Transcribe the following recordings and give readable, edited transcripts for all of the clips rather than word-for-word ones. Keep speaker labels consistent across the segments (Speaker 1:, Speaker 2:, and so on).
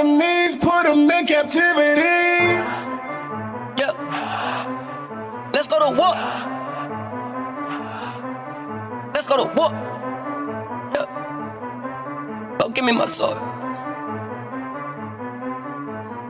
Speaker 1: enemies, put them in captivity.
Speaker 2: Yeah. Let's go to war. Let's go to war. Yeah. Go give me my sword.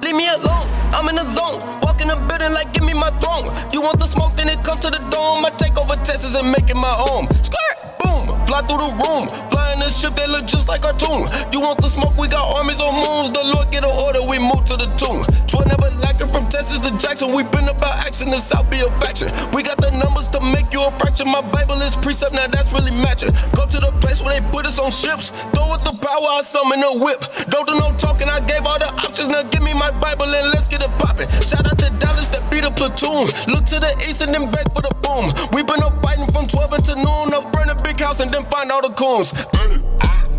Speaker 2: Leave me alone, I'm in the zone. Walk in the building like give me my throne. You want the smoke, then it comes to the dome. I take over Texas and make it my home. Skirt, boom, fly through the room. Fly in the ship that look just like cartoon. You want the smoke, we got armies on moons. The Lord get an order, we move to the tomb. Troy never lacking from Texas to Jackson. We been about action, the South be a faction. We got the numbers to make you a fraction. My Bible is precept, now that's really matching. Go to the place where they put us on ships. Go with the power, I summon a whip. Don't do no talking, I gave all the options. Now give me my Bible and let's get it poppin'. Shout out to Dallas that beat a platoon. Look to the east and then back for the boom. We been up fighting from 12 until noon. Up burn a big house and then find all the coons.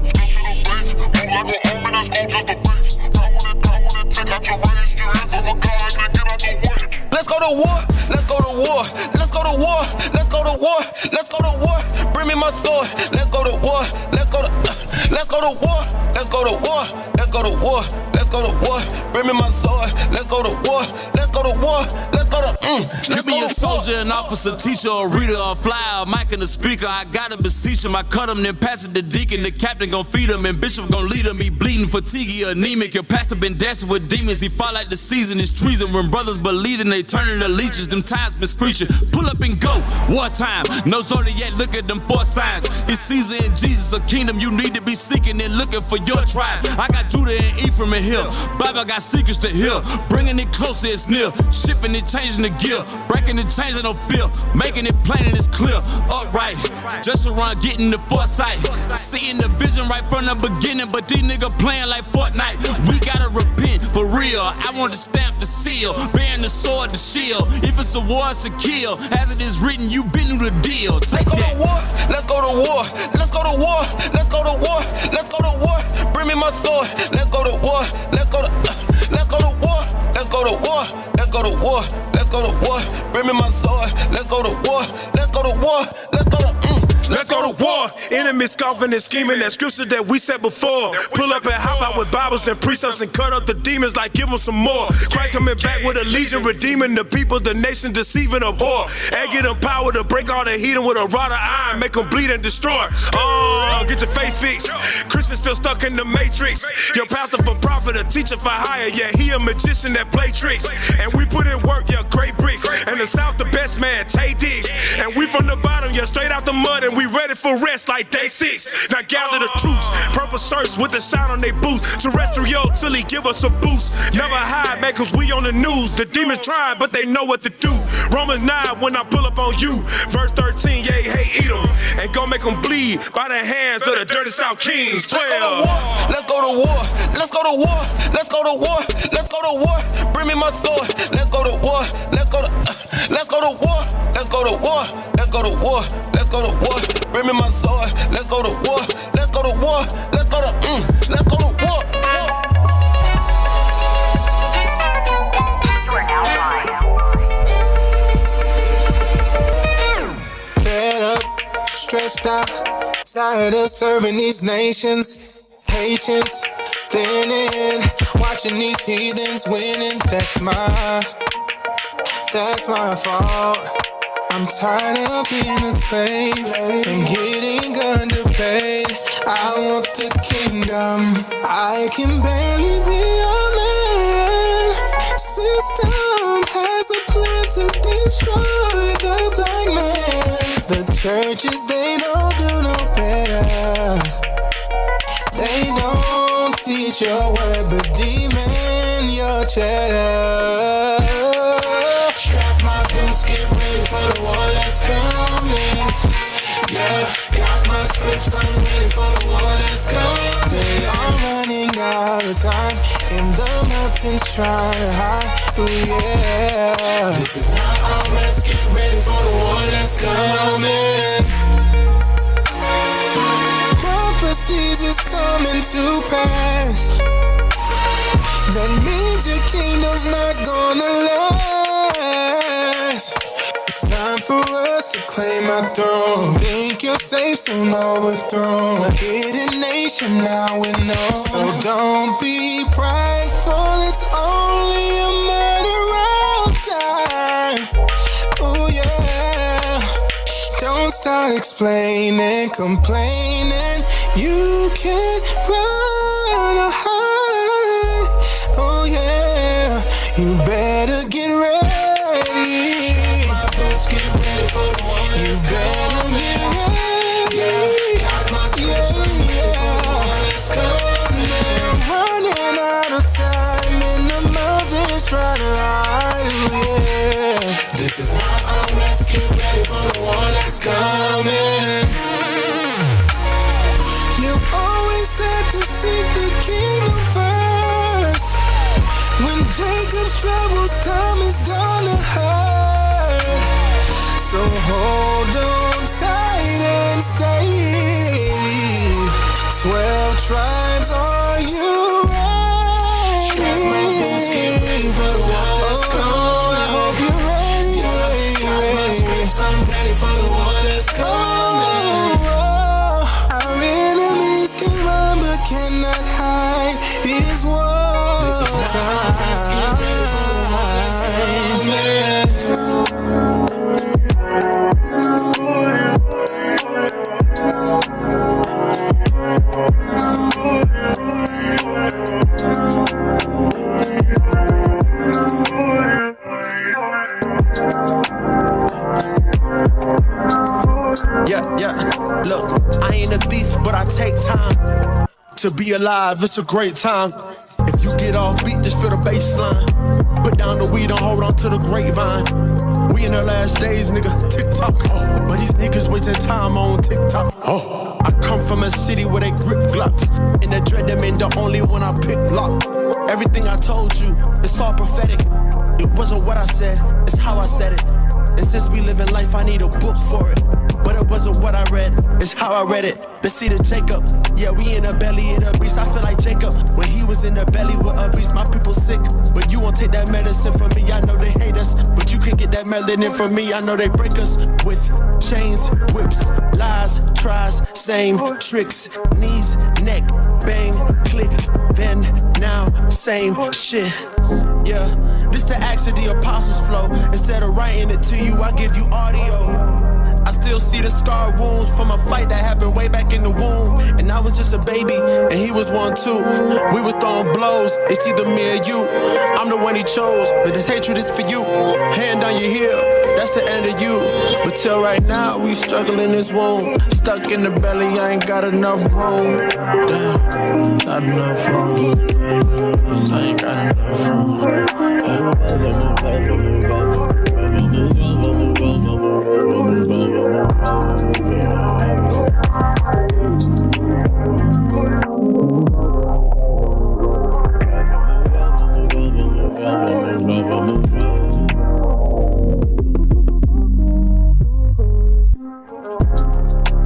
Speaker 3: Skip to the base, move like an army, that's gon' just a base. Power to take out your right hands, your hands as a god, and get out the way.
Speaker 2: Let's go to war, let's go to war, let's go to war, let's go to war, let's go to war. Bring me my sword, let's go to war, let's go to war, let's go to war, let's go to war, let's go to war. Bring me my sword, let's go to war, let's go to war, let's go to
Speaker 4: Give me a soldier, an officer, teacher, a reader, a flyer, a mic and a speaker. I gotta beseech him. I cut him, then pass it to deacon. The captain gon' feed him, and bishop gon' lead him. He bleeding, fatiguey, anemic. Your pastor been dancing with demons. He fall like the season is treason. When brothers believing, they turning to leeches. Them times been screeching. Pull up and go. Wartime. No zodiac. Look at them 4 signs. It's Caesar and Jesus, a kingdom you need to be seeking and looking for your tribe. I got Judah and Ephraim in here. Bible got secrets to hear. Bringing it closer, it's near. Shipping it, changing the gear. Breaking and changing no feel. Making it plain and it's clear. Upright. Just around getting the foresight. Seeing the vision right from the beginning. But these niggas playing like Fortnite. We gotta repent for real. I want to stamp the seal. Bearing the sword, the shield. If it's a war, it's a kill. As it is written, you been through the deal. Take that.
Speaker 2: Let's go to war. Let's go to war. Let's go to war. Let's go to war. Bring me my sword. Let's go to war. Let's go to war. Let's go to war. Let's go to war. Let's go to war. Bring me my sword. Let's go to war. Let's go to war. Let's go to
Speaker 5: Let's go to war. Enemies scoffing and scheming. That scripture that we said before. Pull up and hop out with Bibles and precepts and cut up the demons like give them some more. Christ coming back with a legion, redeeming the people, the nation deceiving a whore. And get them power to break all the heathen with a rod of iron, make them bleed and destroy. Get your faith fixed. Christians still stuck in the matrix. Your pastor for profit, a teacher for hire. Yeah, he a magician that play tricks. And we put in work, yeah, great bricks. And the South, the best man, Tay Diggs. And we from the bottom, yeah, straight out the mud. And we ready for rest like day 6. Now gather the troops, purple shirts with the sound on their boots. Terrestrial till he give us a boost. Never hide, man, cause we on the news. The demons trying, but they know what to do. Romans 9, when I pull up on you. Verse 13, yeah, hey, Edom. And go make them bleed by the hands of the dirty South Kings. 12.
Speaker 2: Let's go to war. Let's go to war. Let's go to war. Let's go to war. Bring me my sword. Let's go to war. Let's go to war. Let's go to war. Let's go to war. Let's go to war. Bring me my sword. Let's go to war. Let's go to war. Let's go to let's go to war.
Speaker 6: You are now live.
Speaker 1: Fed up, stressed out, tired of serving these nations. Patience, thinning, watching these heathens winning. That's my fault. I'm tired of being a slave and getting underpaid. I want the kingdom. I can barely be a man. System has a plan to destroy the black man. The churches, they don't do no better. They don't teach your word, but demand your cheddar. Strap my boots, get ready for the war that's coming. Yeah, got my scripts, I'm ready for the war that's coming. They are running out of time in the mountains trying to hide. Oh yeah, this is not our rest. Get ready for the war that's coming. Prophecies is coming to pass. That means your kingdom's not gonna last. It's Time for us to claim our throne. Think you're safe, soon overthrown. A hidden nation, now we know. So don't be prideful, it's only a matter of time. Oh yeah. Don't start explaining, complaining. You can't run or hide. Oh yeah. You better get ready. Get ready for the one that's coming. You better get ready. Got my scripts ready for the one that's coming. I'm running out of time in the mountains trying to hide. Yeah. This is my unrest. Get ready for the one that's coming. You always had to seek the kingdom first. When Jacob's troubles come, it's gonna hurt. So hold on tight and stay. 12 tribes, are you ready? Strap my boots, get ready for the one that's coming. I hope you're ready. Got my scripts, I'm ready for the one that's coming. Our enemies can run but cannot hide his word. This is my time. Get ready for the one that's coming.
Speaker 6: Yeah, look, I ain't a thief, but I take time to be alive, it's a great time. If you get off beat, just feel the bass line. Put down the weed and hold on to the grapevine. We in the last days, nigga, TikTok. Oh, but these niggas wasting time on TikTok. Oh, I come from a city where they grip Glocks. And they dread them in the only one I pick lock. Everything I told you, it's all prophetic. It wasn't what I said, it's how I said it. And since we live in life, I need a book for it. But it wasn't what I read, it's how I read it. The seed of Jacob, yeah, we in the belly of the beast. I feel like Jacob, when he was in the belly with a beast. My people sick, but you won't take that medicine from me. I know they hate us, but you can get that melanin from me. I know they break us with chains, whips, lies, tries, same tricks, knees, neck, bang, click, then, now, same shit. Yeah, this the acts of the apostles flow. Instead of writing it to you, I give you audio. I still see the scar wounds from a fight that happened way back in the womb. And I was just a baby, and he was one too. We was throwing blows, it's either me or you. I'm the one he chose, but this hatred is for you. Hand on your heel, that's the end of you. But till right now, we struggle in this womb. Stuck in the belly, I ain't got enough room. Damn, not enough room. I ain't got enough room.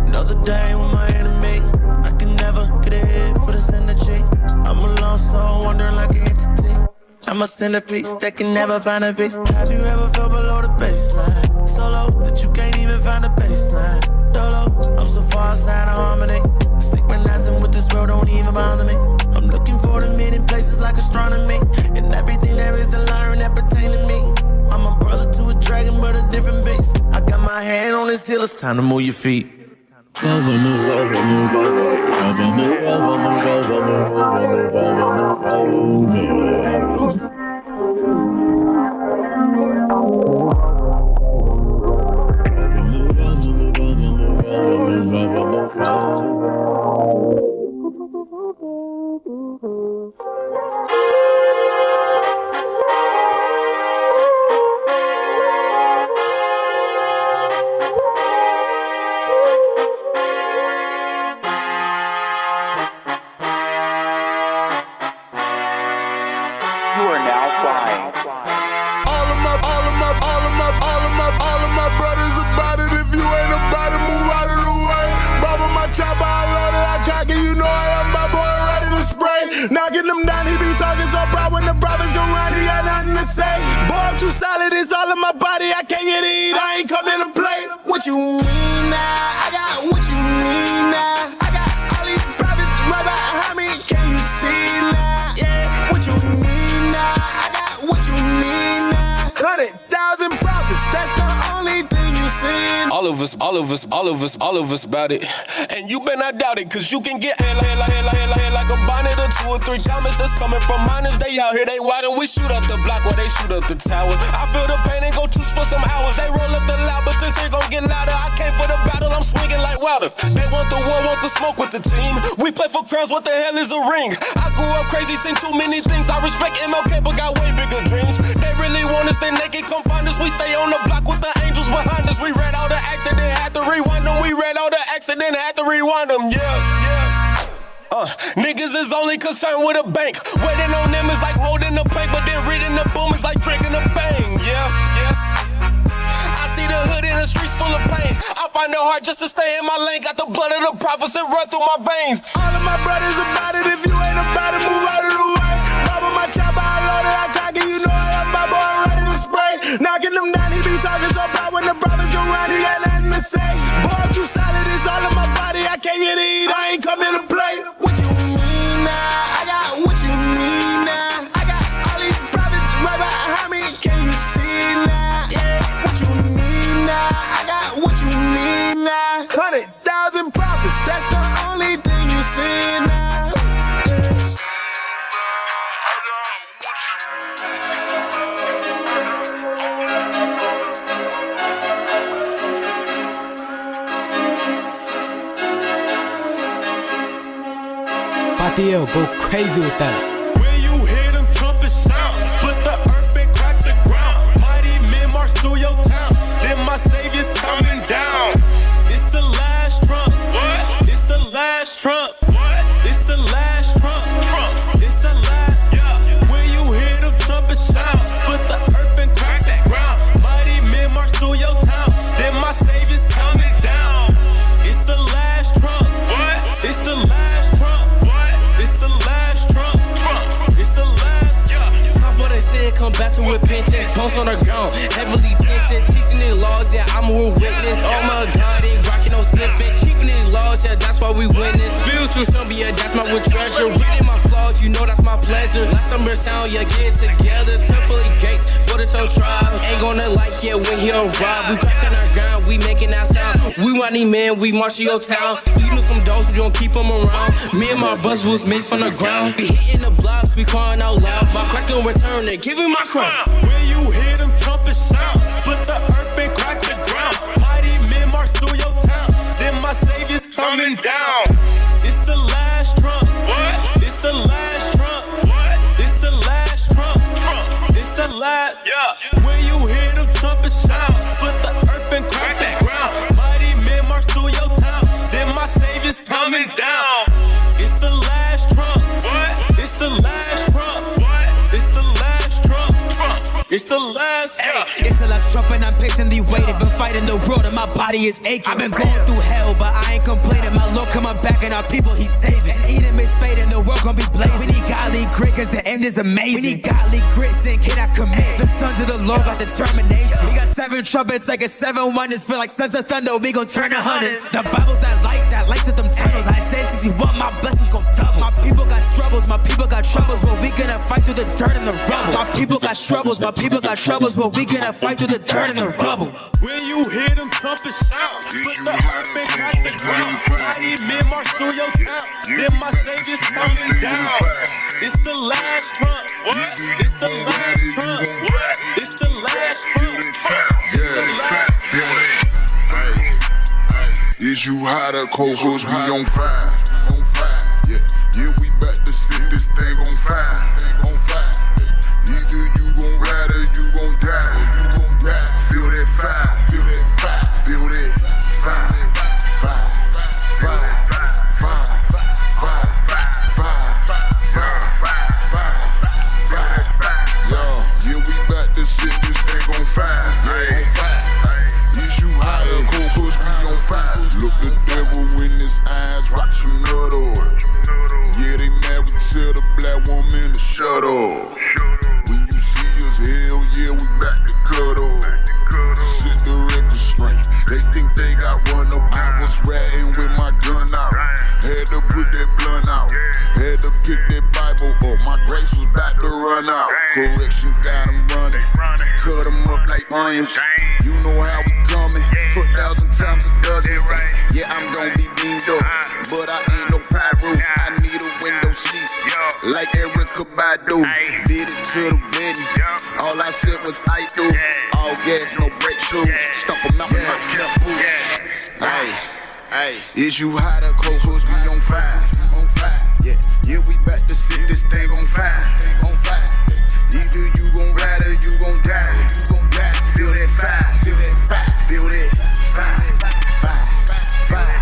Speaker 1: Another day with my enemy. I can never get a hit for this energy. I'm a lost soul, wandering like an entity. I'm a centerpiece that can never find a peace. Have you ever felt below the baseline? So low that you can't even find a baseline. Dolo, I'm so far outside of harmony. Synchronizing with this world don't even bother me. I'm looking for the meaning places like astronomy. And everything there is to learn that pertain to me. I'm a brother to a dragon, but a different beast. I got my hand on this hill, it's time to move your feet. I ain't coming to play. What you mean now? I got what you need now. I got all these prophets right behind me. Can you see now? Yeah, what you need now? I got what you need now. 100,000 prophets, that's the only thing you see.
Speaker 2: All of us about it. And you better not doubt it, cause you can get like a bonnet or 2 or 3 diamonds that's coming from minors. They out here, they wide and we shoot up the block while they shoot up the tower. I feel the pain and go choose for some hours. They roll up the loud, but this ain't gon' get louder. I came for the battle, I'm swinging like Wilder. They want the war, want the smoke with the team. We play for crowns, what the hell is a ring? I grew up crazy, seen too many things. I respect MLK, but got way bigger dreams. They really want us, then they can come find us. We stay on the block with the angels behind us. We read all the accident, had to rewind them. We read all the accident, had to rewind them, niggas is only concerned with a bank. Waiting on them is like holding the plank, but then reading the boom is like drinking a bang, I see the hood in the streets full of pain. I find it hard just to stay in my lane. Got the blood of the prophets and run through my veins.
Speaker 1: All of my brothers about it. If you ain't about it, move out of the way. Bubble my chopper, I load it, I cock it. You know I am my boy, I'm ready to spray. Knocking them down, he be talking so proud. When the brothers go round, he got nothing to say. Boy, you solid, it's all in my body. I came here to eat, I ain't coming to play. What you mean now? I got what you need now. I got all these prophets right behind me. Can you see now? Yeah, what you need now? I got what you need now. 100,000 prophets, that's the only thing you see now.
Speaker 7: Patio, go crazy with that.
Speaker 8: When you hear them trumpet sounds, split the earth and crack the ground. Mighty men march through your town, then my savior's coming down. It's the last trump. What? It's the last trump. What? It's the last trump. It's the last. Yeah. When you hear them trumpet sounds, split the earth and crack the ground. Mighty men march through your town, then my savior's coming down. It's the last trump. What? It's the last trump. It's the last Trump. It's the last. Stop what I said, come back to repentance. Bones on the ground, heavily tinted. Teaching the laws, yeah, I'm a witness. Oh my God, ain't rocking no sniffing. Keeping the laws, yeah, that's why we win this. Spiritual son, yeah, that's my treasure. Reading my flaws, you know that's my pleasure. Last summer sound, yeah, get together. Temple gates for the toe tribe. Ain't gonna like, yeah, when he arrive. We cracking our ground, we making that sound. We mighty men, we march to your town. Even some dogs, we don't keep them around. Me and my brothers was made from the ground. Be hitting the blocks, we crying out loud. My Christ don't return, they give me my crown. When you hear them trumpet sounds, split the earth and crack the ground. Mighty men march through your town, then my savior's coming down. It's the last trump. What? It's the last trump. What? It's the last trump. It's the last. Yeah. When you hear them trumpet sounds, split the earth and crack the ground. Mighty men march through your town, then my savior's coming down. It's the last trump. What? It's the last trump. What? It's the last trump. It's the last.
Speaker 7: It's the last trump and I'm patiently waiting. Been fighting the world and my body is aching. I've been going through hell, but I ain't complaining. My Lord coming back and our people He's saving. And Edom is fading, the world gon' be blazing. We need godly grit, cause the end is amazing. We need godly grit, sin cannot commit. The sons of the Lord got determination. We got 7 trumpets like a 7 wonders. Feel like sons of thunder, we gon' turn to hunters. The Bible's that light to them tunnels. I say 61, my blessings gon' double. My people got struggles, my people got troubles, but we gonna fight through the dirt and the rubble. My people got struggles, my people got troubles, but we gonna fight through the dirt and the rubble.
Speaker 8: When you hear them trumpet sounds, split the earth and crack the ground. Mighty men march through your town, then my savior's coming down. It's the last trump. What? It's the last trump. What? It's the last trump. It's the last.
Speaker 3: Is you hot or cold? Cause we on fire. Yeah, we back to set this thing on fire. Either you gon' ride or you gon' die. Feel that fire. Feel that fire. Yeah, we back to set this thing on fire. Is you hot or cold? Cause we on fire. Look the devil in his eyes, watch him nut up. Yeah, they mad, we tell the black woman to shut up. When you see us, hell yeah, we back to that blunt out. Had to pick that Bible up, my grace was about to run out. Correction got him running, cut him up like onions. You know how we coming, 1,000 times a dozen. Yeah, I'm gon' be beamed up, but I ain't no pyro. I need a window seat, like Erica Badu. Did it to the wedding, all I said was I do. All gas, no brake shoes, stomp them out with my temple. Hey, is you hot or cold? Cause we on fire, on fire. Yeah, we back to set this thing on fire, on fire. Either you gon' ride or you gon' die, you gon' die. Feel that fire, feel that fire, feel that fire, fire, fire,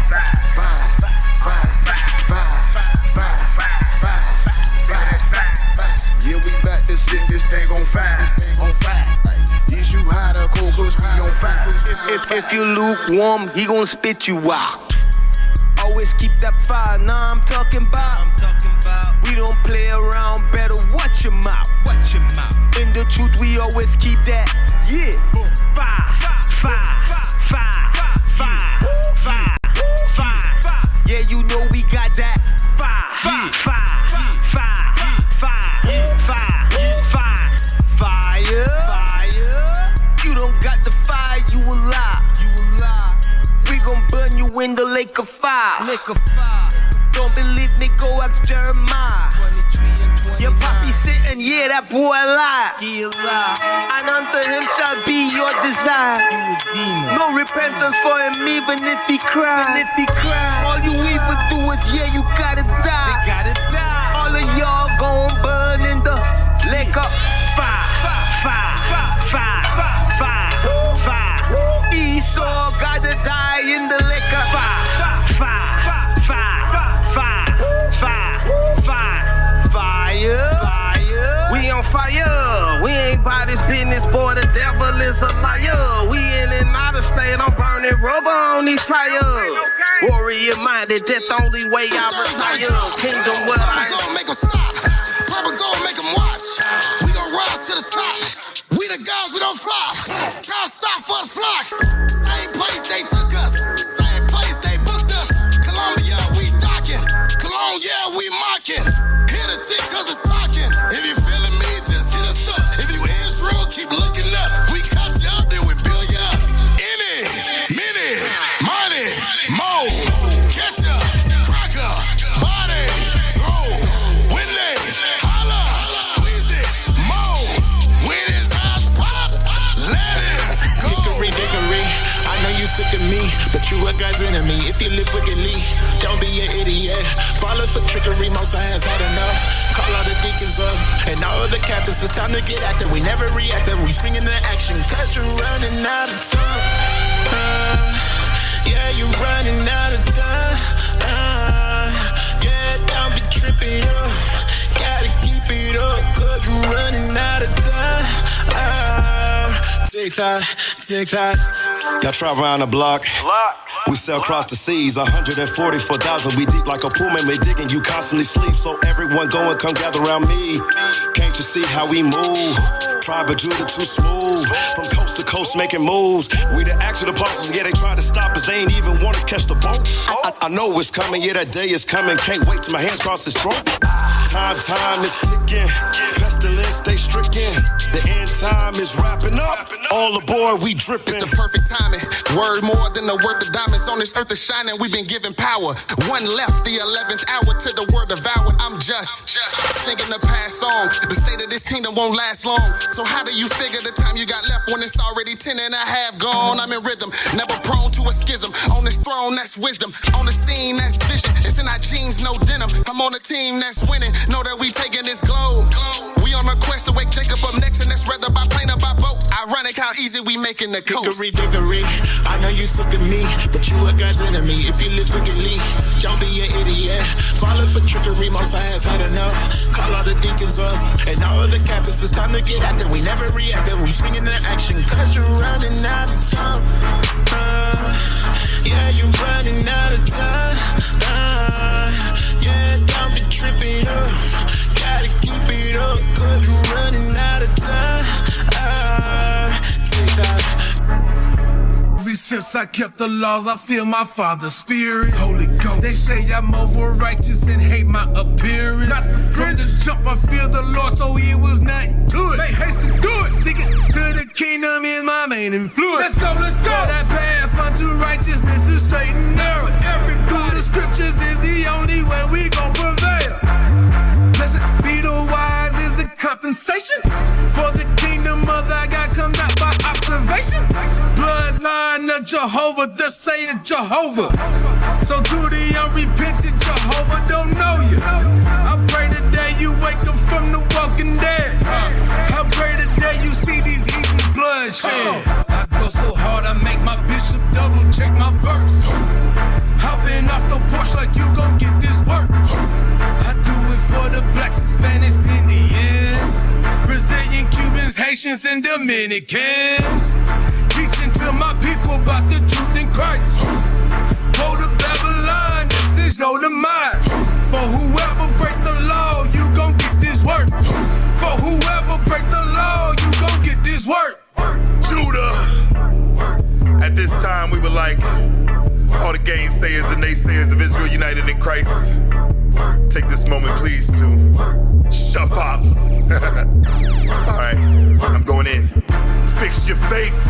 Speaker 3: fire, fire, fire, fire. Yeah, we back to set this thing on fire, on fire. Is you hot or cold? Cause we on fire.
Speaker 9: If you lukewarm, he gon' spit you out. Always keep that fire, nah, I'm talking about. We don't play around, better watch your mouth. In the truth, we always keep that, yeah. Fire, fire, fire, fire, fire, fire. Yeah, you know we got that fire, fire, fire, fire, fire, fire, fire. You don't got the fire, you a lie. We gon' burn you in the lake of fire. Don't believe me, go ask Jeremiah. Your papi sitting, yeah, that boy alive. And unto him shall be your desire. No repentance for him, even if he cries. All you even do is, yeah, you gotta die. All of y'all gon' burn in the lake of fire. Esau gotta die in the lake of fire. We on fire. We ain't by this business, boy. The devil is a liar. We in and out of state. I'm burning rubber on these tires. Warrior minded, that's the only way I retire. Kingdom what I
Speaker 1: go make them stop. Papa go make them watch. We gon' rise to the top. We the guys, we don't flop. Can't stop for the flock. Same place they took us. Same place they booked us. Columbia, we docking. Cologne, yeah, we mocking. Hit a tick cause it's talking. If you feeling me, just hit us up. If you Israel, keep looking up. We cut you up, then we build you up. Any, many, money, mo. Catch up, crack up, body, throw. Whitney, holla, squeeze it, mo. When his eyes pop, let it go.
Speaker 2: Dickory, I know you sick of me, but you a guy's enemy. If you live wickedly, don't be an idiot. Falling for trickery, most has had enough. Call all the deacons up, and all of the captains. It's time to get active. We never reacted, we swing into action. Cause you're running out of time. Yeah, you're running out of time. Yeah, don't be tripping up. Gotta keep it up, cause you're running out of time. Tick-tock, tick-tock. Y'all travel around the block. We sail across the seas, 144,000. We deep like a pool, man, we digging. You constantly sleep, so everyone go and come gather around me. Can't you see how we move? Tribe of Judah too smooth. From coast to coast making moves. We the actual apostles, yeah, they try to stop us. They ain't even want us catch the boat. I know it's coming, yeah, that day is coming. Can't wait till my hands cross his throat. Time is ticking. Pestilence, they stricken. The end time is wrapping up. All aboard, we dripping.
Speaker 1: It's the perfect timing. Word more than the worth of diamonds on this earth is shining. We've been given power. One left, the 11th hour to the word devoured. I'm just singing the past song. The state of this kingdom won't last long. So how do you figure the time you got left when it's already 10 and a half gone? I'm in rhythm, never prone to a schism. On this throne, that's wisdom. On the scene, that's vision. It's in our jeans, no denim. I'm on a team that's winning. Know that we taking this globe. We on a quest to wake Jacob up next, and that's rather by plane or by boat. Ironic how easy we making the coast.
Speaker 2: Dickory, I know you sick of me, but you a God's enemy. If you live wickedly, don't be an idiot. Falling for trickery, most has had enough. Call all the deacons up, and all of the captains. It's time to get active. We never reacted, we swing into action. Cause you're running out of time. Yeah, you're running out of time. Yeah, don't be tripping up. Gotta keep it up, cause you're running out of time.
Speaker 7: Ever since I kept the laws, I feel my Father's spirit. Holy Ghost. They say I'm over righteous and hate my appearance. Not the from the jump, I fear the Lord, so it was nothing to it. Make haste to do it. Seeking to the kingdom is my main influence. Let's go, let's go. That path unto righteousness is straight and narrow. Through the scriptures is the only way we gon' prevail. Blessed be the wise is the compensation for the kingdom of thy God comes out by observation. Bloodline of Jehovah, thus saith Jehovah. So to the unrepentant, Jehovah don't know you. I pray today you wake up from the walking dead. I pray today you see these heathens bloodshed. I go so hard I make my bishop double check my verse. Hopping off the porch like you gon' get this work. I do it for the blacks, Hispanics, Indians, Brazilian, Cubans, Haitians, and Dominicans. Teaching to my people about the truth in Christ. Go to Babylon, this is your demise. For whoever break the law, you gon' get this work. For whoever break the law, you gon' get this work.
Speaker 10: Judah. At this time, we would like all the gainsayers and naysayers of Israel united in Christ. Take this moment, please, to shut up. All right, I'm going in. Fix your face.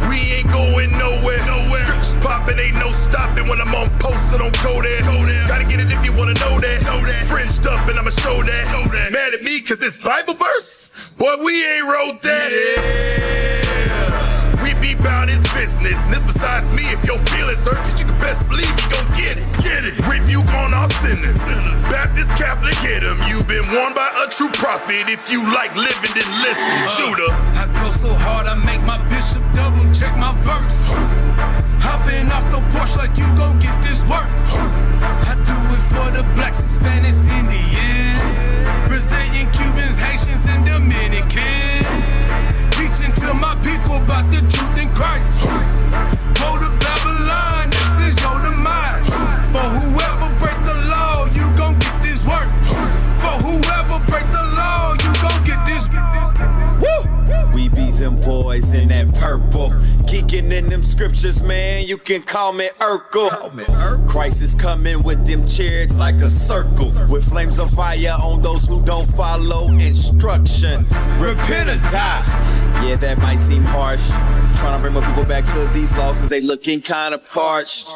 Speaker 10: We ain't going nowhere. Scriptures popping, ain't no stopping. When I'm on post, so don't go there. Gotta get it if you wanna know that. Fringed up and I'ma show that. Mad at me cause this Bible verse? Boy, we ain't wrote that. Yeah. We be bout his business. And this besides me, if your feelings hurt, cause you can best believe you gon' get it. Rebuke on our sinners. Baptist, Catholic, hit 'em. You've been warned by a true prophet. If you like living, then listen. Judah.
Speaker 7: I go so hard I make my bishop double check my verse. Hopping off the porch like you gon' get this work. I do it for the blacks, Hispanics, Indians, Brazilian, Cubans, Haitians, and Dominicans. Teaching to my people about the truth in Christ. Go to Babylon, this is your demise. For whoever break the law, you gon' get this work. For whoever break the law, you gon' get this. Woo!
Speaker 11: We be them boys in that purple, geeking in them scriptures, man. You can call me Urkel. Christ is coming with them chariots like a circle, with flames of fire on those who don't follow instruction. Repent or die. Yeah, that might seem harsh. Trying to bring more people back to these laws cause they looking kinda parched. Woo!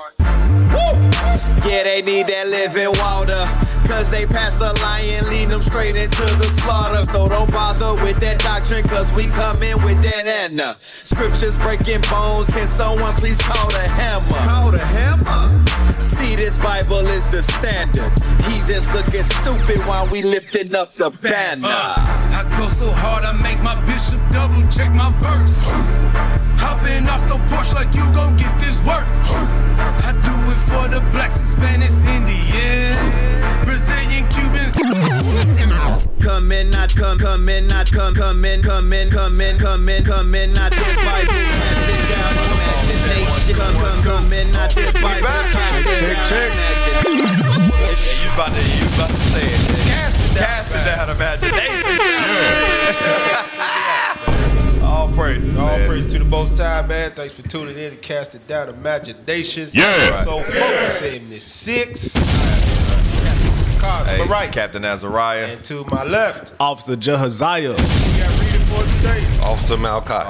Speaker 11: Yeah, they need that living water, cause they pass a lion, lead them straight into the slaughter. So don't bother with that doctrine, cause we come in with that Anna. Scriptures breaking bones, can someone please call the hammer? Call the hammer? See, this Bible is the standard. Heathens looking stupid while we lifting up the banner.
Speaker 7: I go so hard I make my bishop double check my verse. Hopping off the porch like you gon' get this work. I do it for the blacks, Hispanics, Indians, Brazilian, Cubans.
Speaker 11: Come in, not come in, not come in, not the Bible. Imagination, come in, not the Bible.
Speaker 12: Check. You about to say it. Cast it down, imagination. All praises,
Speaker 13: All
Speaker 12: man.
Speaker 13: praise to the Most High, man. Thanks for tuning in to Cast It Down Imaginations.
Speaker 12: Yeah.
Speaker 13: So, folks, 76. To my right.
Speaker 12: Captain Azariah.
Speaker 13: And to my left.
Speaker 14: Officer Jahaziah.
Speaker 13: We got reading for today.
Speaker 15: Officer Malachi.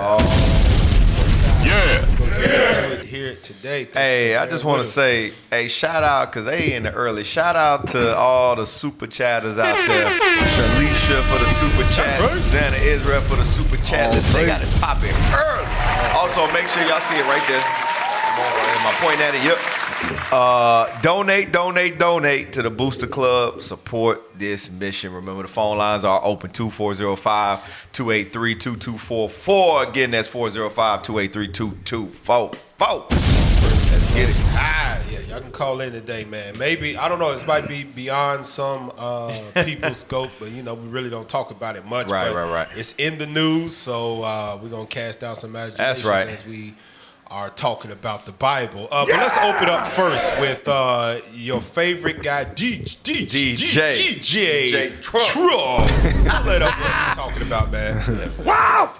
Speaker 13: We'll get into it here today.
Speaker 12: Hey, I just want to say, shout out, because they in the early. Shout out to all the super chatters out there. Shalisha for the super chat. Susanna Israel for the super chat. They got it popping early. Also, make sure y'all see it right there. Am I pointing at it? Yep. Donate to the Booster Club. Support this mission. Remember, the phone lines are open 2405-283-2244. Again, that's 405-283-2244. Let's get it.
Speaker 13: Yeah, y'all can call in today, man. Maybe, I don't know, this might be beyond some people's scope, but we really don't talk about it much.
Speaker 12: Right.
Speaker 13: It's in the news, so we're going to cast down some imaginations as we are talking about the Bible. But let's open up first with your favorite guy, DJ Trump. Let up what we're talking about, man. Wow!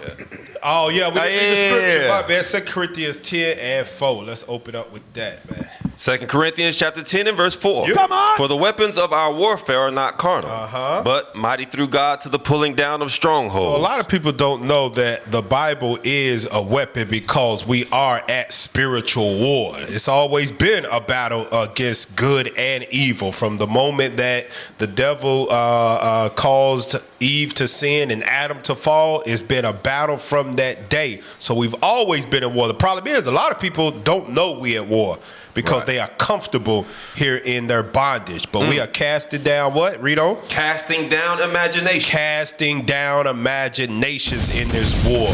Speaker 13: Oh, yeah, we didn't read the scripture. My bad. 2 Corinthians 10:4. Let's open up with that, man.
Speaker 15: 2 Corinthians chapter 10 and verse 4.
Speaker 13: Come on.
Speaker 15: For the weapons of our warfare are not carnal, but mighty through God to the pulling down of strongholds.
Speaker 13: So a lot of people don't know that the Bible is a weapon because we are at spiritual war. It's always been a battle against good and evil. From the moment that the devil caused Eve to sin and Adam to fall, it's been a battle from that day. So we've always been at war. The problem is a lot of people don't know we at war, because they are comfortable here in their bondage. But we are casting down what? Read on.
Speaker 15: Casting down imaginations.
Speaker 13: Casting down imaginations in this war.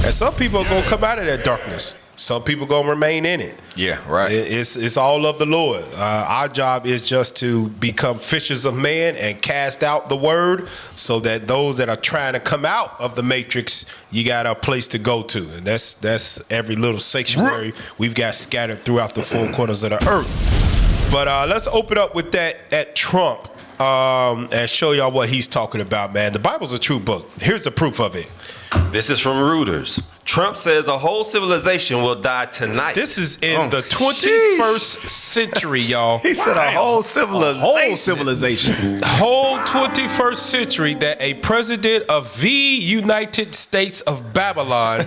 Speaker 13: And some people are going to come out of that darkness. Some people going to remain in it.
Speaker 12: Yeah, right.
Speaker 13: It's all of the Lord. Our job is just to become fishers of man and cast out the word, so that those that are trying to come out of the matrix, you got a place to go to. And that's every little sanctuary we've got scattered throughout the four corners of the earth. But let's open up with that at Trump and show y'all what he's talking about, man. The Bible's a true book. Here's the proof of it.
Speaker 15: This is from Reuters. Trump says a whole civilization will die tonight.
Speaker 13: This is in the 21st century, y'all.
Speaker 12: He said a whole civilization.
Speaker 13: Whole civilization. Whole 21st century that a president of the United States of Babylon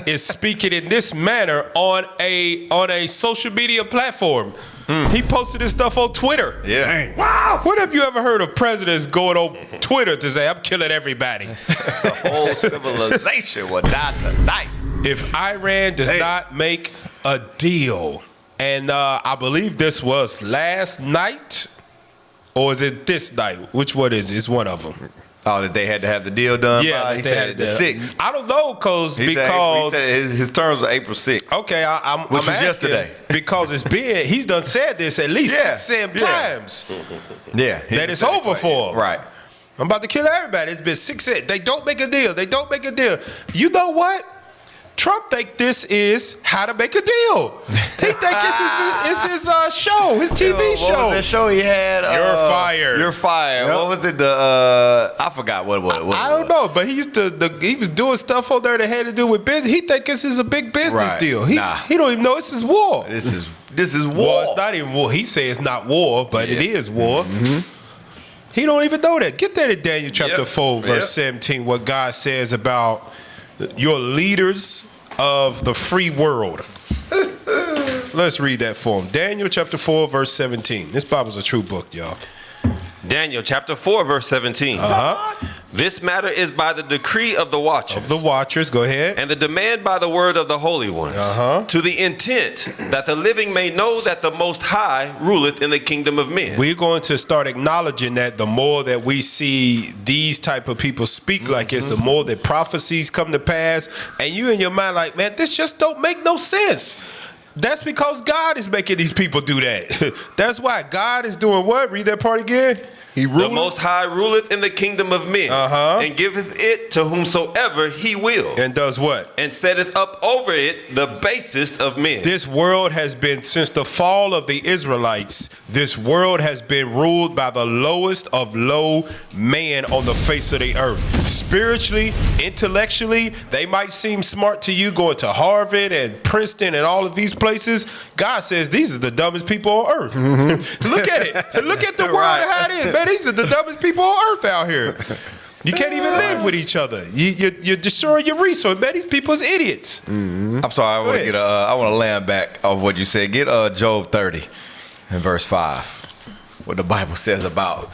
Speaker 13: is speaking in this manner on a social media platform. He posted this stuff on Twitter.
Speaker 12: Yeah.
Speaker 13: Wow. When have you ever heard of presidents going on Twitter to say, I'm killing everybody?
Speaker 12: The whole civilization will die tonight.
Speaker 13: If Iran does not make a deal, and I believe this was last night, or is it this night? Which one is it? It's one of them.
Speaker 12: Oh, that they had to have the deal done by?
Speaker 13: He
Speaker 12: said the 6th.
Speaker 13: I don't know, because
Speaker 12: he said his terms were April 6th.
Speaker 13: Okay, I'm
Speaker 12: which was
Speaker 13: asking
Speaker 12: yesterday.
Speaker 13: Because he's done said this at least 6 times.
Speaker 12: Yeah.
Speaker 13: That it's over for him.
Speaker 12: Right.
Speaker 13: I'm about to kill everybody. It's been 6 years. They don't make a deal. They don't make a deal. You know what? Trump think this is how to make a deal. He think it's his show, his TV show.
Speaker 12: What was that show he had?
Speaker 13: You're fired.
Speaker 12: You're fired. Yep. What was it? I forgot what it was.
Speaker 13: I don't know, but he was doing stuff on there that had to do with business. He think this is a big business deal. He don't even know this is war.
Speaker 12: This is war.
Speaker 13: Well, it's not even war. He say it's not war, but it is war. He don't even know that. Get that in Daniel chapter 4, verse 17, what God says about your leaders of the free world. Let's read that for him. Daniel chapter 4, verse 17. This Bible's a true book, y'all.
Speaker 15: Daniel chapter 4, verse 17. This matter is by the decree of the watchers.
Speaker 13: Of the watchers, go ahead.
Speaker 15: And the demand by the word of the holy ones. To the intent that the living may know that the Most High ruleth in the kingdom of men.
Speaker 13: We're going to start acknowledging that the more that we see these type of people speak like this, the more that prophecies come to pass. And you in your mind like, man, this just don't make no sense. That's because God is making these people do that. That's why God is doing what? Read that part again.
Speaker 15: The Most High ruleth in the kingdom of men, and giveth it to whomsoever he will.
Speaker 13: And does what?
Speaker 15: And setteth up over it the basest of men.
Speaker 13: This world has been, since the fall of the Israelites, this world has been ruled by the lowest of low man on the face of the earth. Spiritually, intellectually, they might seem smart to you going to Harvard and Princeton and all of these places. God says these are the dumbest people on earth. Look at it. Look at the world and how it is, man. These are the dumbest people on earth out here. You can't even live with each other. You're destroying your resource, man. These people is idiots.
Speaker 12: I'm sorry. I want to land back off what you said. Get Job 30 and verse 5. What the Bible says about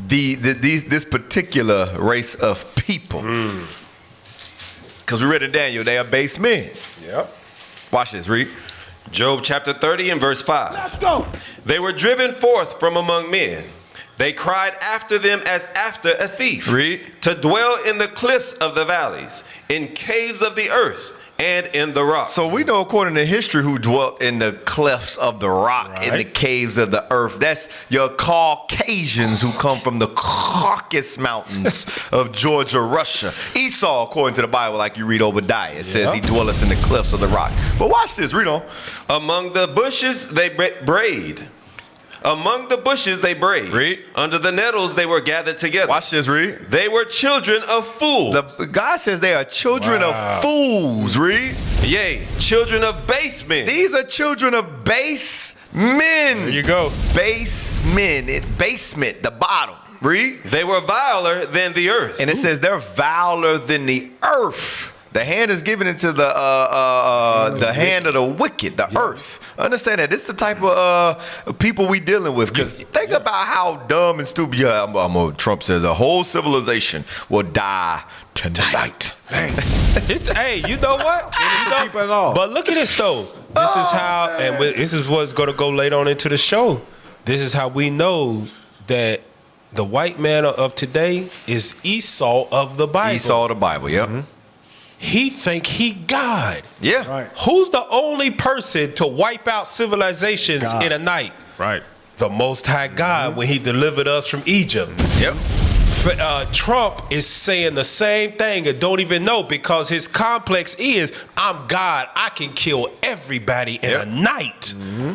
Speaker 12: this particular race of people. Because we read in Daniel, they are base men.
Speaker 13: Yep.
Speaker 12: Watch this. Read.
Speaker 15: Job chapter 30 and verse 5.
Speaker 13: Let's go.
Speaker 15: They were driven forth from among men. They cried after them as after a thief.
Speaker 12: Read.
Speaker 15: To dwell in the cliffs of the valleys, in caves of the earth, and in the rocks.
Speaker 12: So we know, according to history, who dwelt in the clefts of the rock, in the caves of the earth. That's your Caucasians who come from the Caucasus Mountains of Georgia, Russia. Esau, according to the Bible, like you read Obadiah, it says he dwelleth in the cliffs of the rock. But watch this, read on.
Speaker 15: Among the bushes they brayed. Among the bushes they brayed.
Speaker 12: Read.
Speaker 15: Under the nettles they were gathered together.
Speaker 12: Watch this, read.
Speaker 15: They were children of fools.
Speaker 12: God says they are children of fools, read.
Speaker 15: Yea, children of base men.
Speaker 12: These are children of base men.
Speaker 13: There you go.
Speaker 12: Basement, the bottom. Read.
Speaker 15: They were viler than the earth.
Speaker 12: And it says they're viler than the earth. The hand is given into the hand of the wicked, the earth. Understand that. This is the type of people we dealing with. Because think about how dumb and stupid. Yeah, Trump says the whole civilization will die tonight.
Speaker 13: Hey, you know what? But look at this though. This is how, and this is what's going to go later on into the show. This is how we know that the white man of today is Esau of the Bible.
Speaker 12: Esau of the Bible, yeah. Mm-hmm.
Speaker 13: He think he God.
Speaker 12: Yeah.
Speaker 6: Right.
Speaker 13: Who's the only person to wipe out civilizations in a night?
Speaker 15: Right.
Speaker 13: The Most High God when he delivered us from Egypt.
Speaker 12: Yep.
Speaker 13: Trump is saying the same thing and don't even know because his complex is, I'm God. I can kill everybody in a night. Mm-hmm.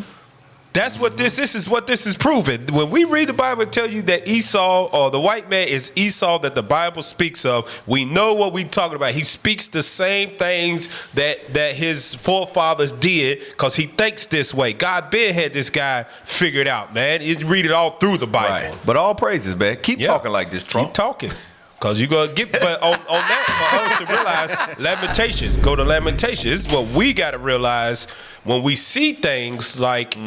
Speaker 13: That's what this is what this is proving. When we read the Bible and tell you that Esau or the white man is Esau that the Bible speaks of, we know what we're talking about. He speaks the same things that his forefathers did because he thinks this way. God Ben had this guy figured out, man. You read it all through the Bible.
Speaker 12: Right. But all praises, man. Keep talking like this, Trump.
Speaker 13: Keep talking. Because you're going to get, but on that, for us to realize Lamentations, go to Lamentations. This is what we got to realize when we see things like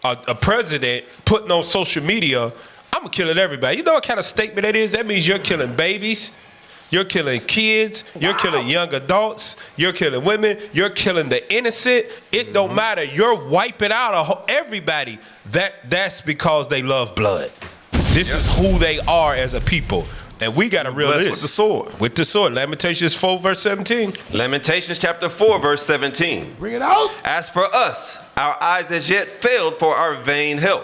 Speaker 13: a president putting on social media, I'm killing everybody. You know what kind of statement that is? That means you're killing babies, you're killing kids, you're killing young adults, you're killing women, you're killing the innocent. It don't matter. You're wiping out everybody. That's because they love blood. This is who they are as a people. And we got to realize
Speaker 12: with the sword.
Speaker 13: With the sword. Lamentations 4, verse 17.
Speaker 15: Lamentations chapter 4, verse 17.
Speaker 6: Bring it out.
Speaker 15: As for us, our eyes as yet failed for our vain help.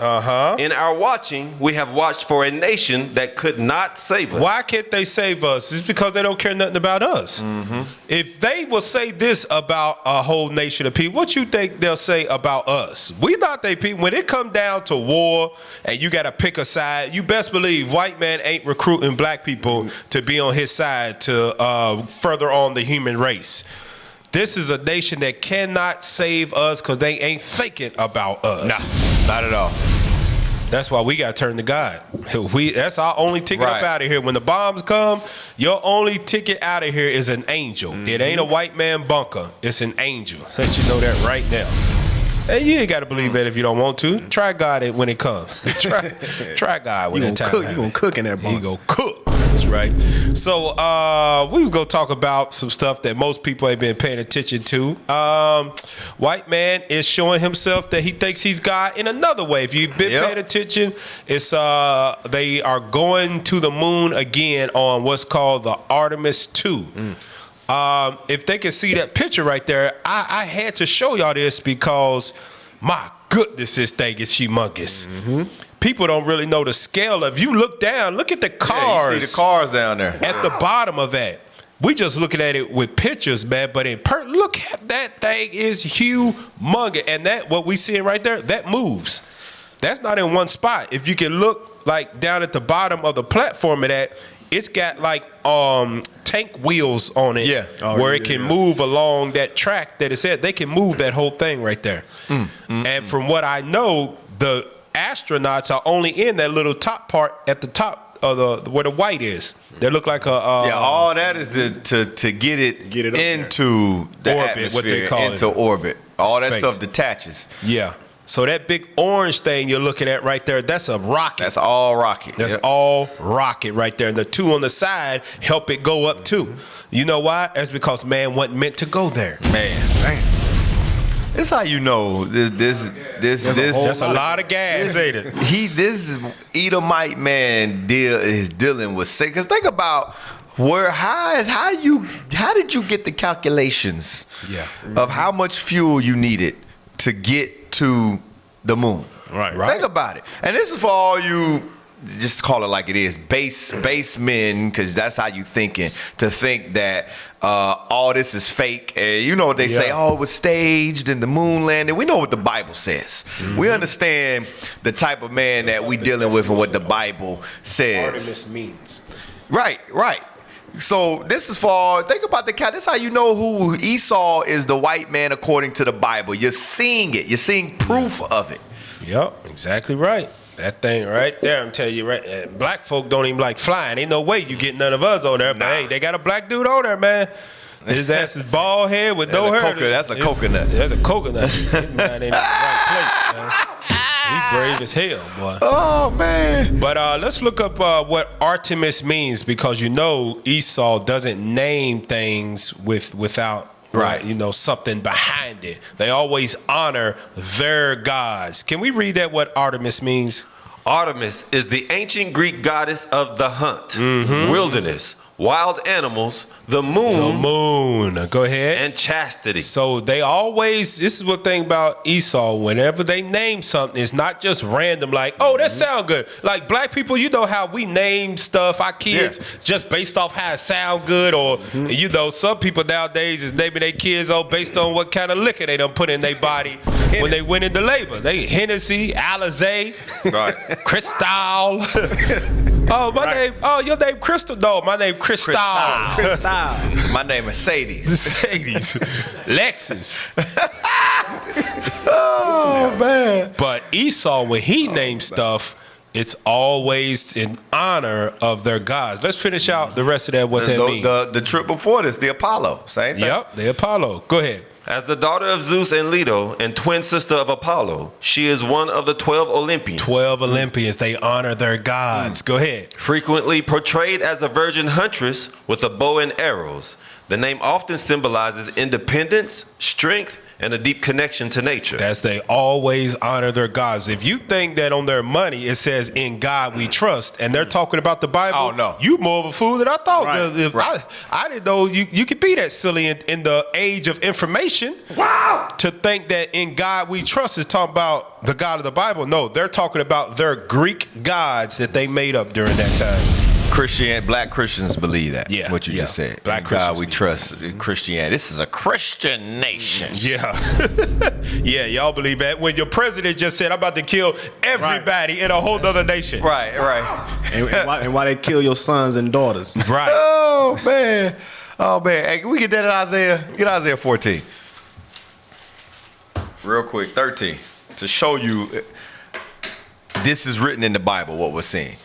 Speaker 15: In our watching, we have watched for a nation that could not save us.
Speaker 13: Why can't they save us? It's because they don't care nothing about us. If they will say this about a whole nation of people, what you think they'll say about us? We not they people. When it come down to war and you got to pick a side, you best believe white man ain't recruiting black people to be on his side to further on the human race. This is a nation that cannot save us because they ain't thinking about us.
Speaker 12: Nah, not at all.
Speaker 13: That's why we got to turn to God. That's our only ticket up out of here. When the bombs come, your only ticket out of here is an angel. It ain't a white man bunker. It's an angel. Let you know that right now. And you ain't got to believe that if you don't want to. Try God when it comes. Try God when it time.
Speaker 6: You gonna cook in that bunker.
Speaker 13: You gonna cook. That's right. So we was gonna talk about some stuff that most people ain't been paying attention to. White man is showing himself that he thinks he's God in another way. If you've been paying attention, it's they are going to the moon again on what's called the Artemis 2. If they can see that picture right there, I had to show y'all this because my goodness, this thing is humongous. People don't really know the scale of. You look down, look at the cars.
Speaker 12: Yeah, you see the cars down there
Speaker 13: at the bottom of that. We just looking at it with pictures, man. But in look at that thing is humongous, and that what we seeing right there, that moves. That's not in one spot. If you can look like down at the bottom of the platform of that, it's got like tank wheels on it, where it can move along that track that it's at. They can move that whole thing right there. And from what I know, the astronauts are only in that little top part at the top of where the white is. They look like a
Speaker 12: all that is to get it into the
Speaker 13: orbit,
Speaker 12: atmosphere,
Speaker 13: what they call
Speaker 12: into
Speaker 13: it.
Speaker 12: Orbit. All that
Speaker 13: Space.
Speaker 12: stuff detaches.
Speaker 13: Yeah. So that big orange thing you're looking at right there, that's a rocket.
Speaker 12: That's all rocket.
Speaker 13: That's all rocket right there. And the two on the side help it go up too. You know why? That's because man wasn't meant to go there.
Speaker 12: Man. This is how you know this
Speaker 13: that's a lot of gas, ain't it?
Speaker 12: This Edomite man is dealing with sick. Cause think about how did you get the calculations of how much fuel you needed to get to the moon?
Speaker 13: Right.
Speaker 12: Think about it. And this is for all you, just call it like it is, base men, because that's how you thinking, to think that all this is fake. You know what they say, oh, it was staged and the moon landed. We know what the Bible says. We understand the type of man that we dealing with and what the Bible says.
Speaker 13: Artemis means.
Speaker 12: Right. So this is for, think about the cat. This is how you know who Esau is, the white man according to the Bible. You're seeing it. You're seeing proof of it.
Speaker 13: Yep, exactly right. That thing right there, I'm telling you, right. Black folk don't even like flying. Ain't no way you get none of us on there. But hey, they got a black dude on there, man. His ass is bald head with no hair.
Speaker 12: That's a coconut.
Speaker 13: That's a coconut. His mind ain't in the right place, man. He brave as hell, boy.
Speaker 12: Oh, man.
Speaker 13: But let's look up what Artemis means, because you know Esau doesn't name things without
Speaker 12: right,
Speaker 13: something behind it. They always honor their gods. Can we read that, what Artemis means?
Speaker 15: Artemis is the ancient Greek goddess of the hunt, wilderness, wild animals, the moon.
Speaker 13: Go ahead.
Speaker 15: And chastity.
Speaker 13: So they always, this is what thing about Esau, whenever they name something, it's not just random like, oh, that sound good. Like black people, you know how we name stuff, our kids, just based off how it sound good, or, some people nowadays is naming their kids based on what kind of liquor they done put in their body when they went into labor. They Hennessy, Alizé, Cristal. Your name Crystal? No, my name Cristal.
Speaker 12: My name is Sadie's.
Speaker 13: Lexus.
Speaker 12: Oh, man.
Speaker 13: But Esau, when he names stuff, it's always in honor of their gods. Let's finish out the rest of that, what that means.
Speaker 12: The trip before this, the Apollo. Same thing.
Speaker 13: Yep, the Apollo. Go ahead.
Speaker 15: As the daughter of Zeus and Leto and twin sister of Apollo, she is one of the 12 Olympians.
Speaker 13: 12 Olympians, they honor their gods. Go ahead.
Speaker 15: Frequently portrayed as a virgin huntress with a bow and arrows, the name often symbolizes independence, strength, and a deep connection to nature.
Speaker 13: They always honor their gods. If you think that on their money it says "In God We Trust" and they're talking about the Bible,
Speaker 12: oh no,
Speaker 13: you more of a fool than I thought.
Speaker 12: Right.
Speaker 13: I didn't know you could be that silly in the age of information.
Speaker 12: Wow.
Speaker 13: To think that "In God We Trust" is talking about the God of the Bible. No, they're talking about their Greek gods that they made up during that time.
Speaker 12: Black Christians believe that. Yeah, what you just said.
Speaker 13: Black Christians,
Speaker 12: God, we trust Christianity. This is a Christian nation.
Speaker 13: Yeah, yeah, y'all believe that. When your president just said, "I'm about to kill everybody in a whole other nation."
Speaker 12: Right.
Speaker 16: And why they kill your sons and daughters?
Speaker 13: Right.
Speaker 12: Oh man. Hey, can we get that in Isaiah? Get Isaiah 14. Real quick, 13, to show you this is written in the Bible. What we're seeing.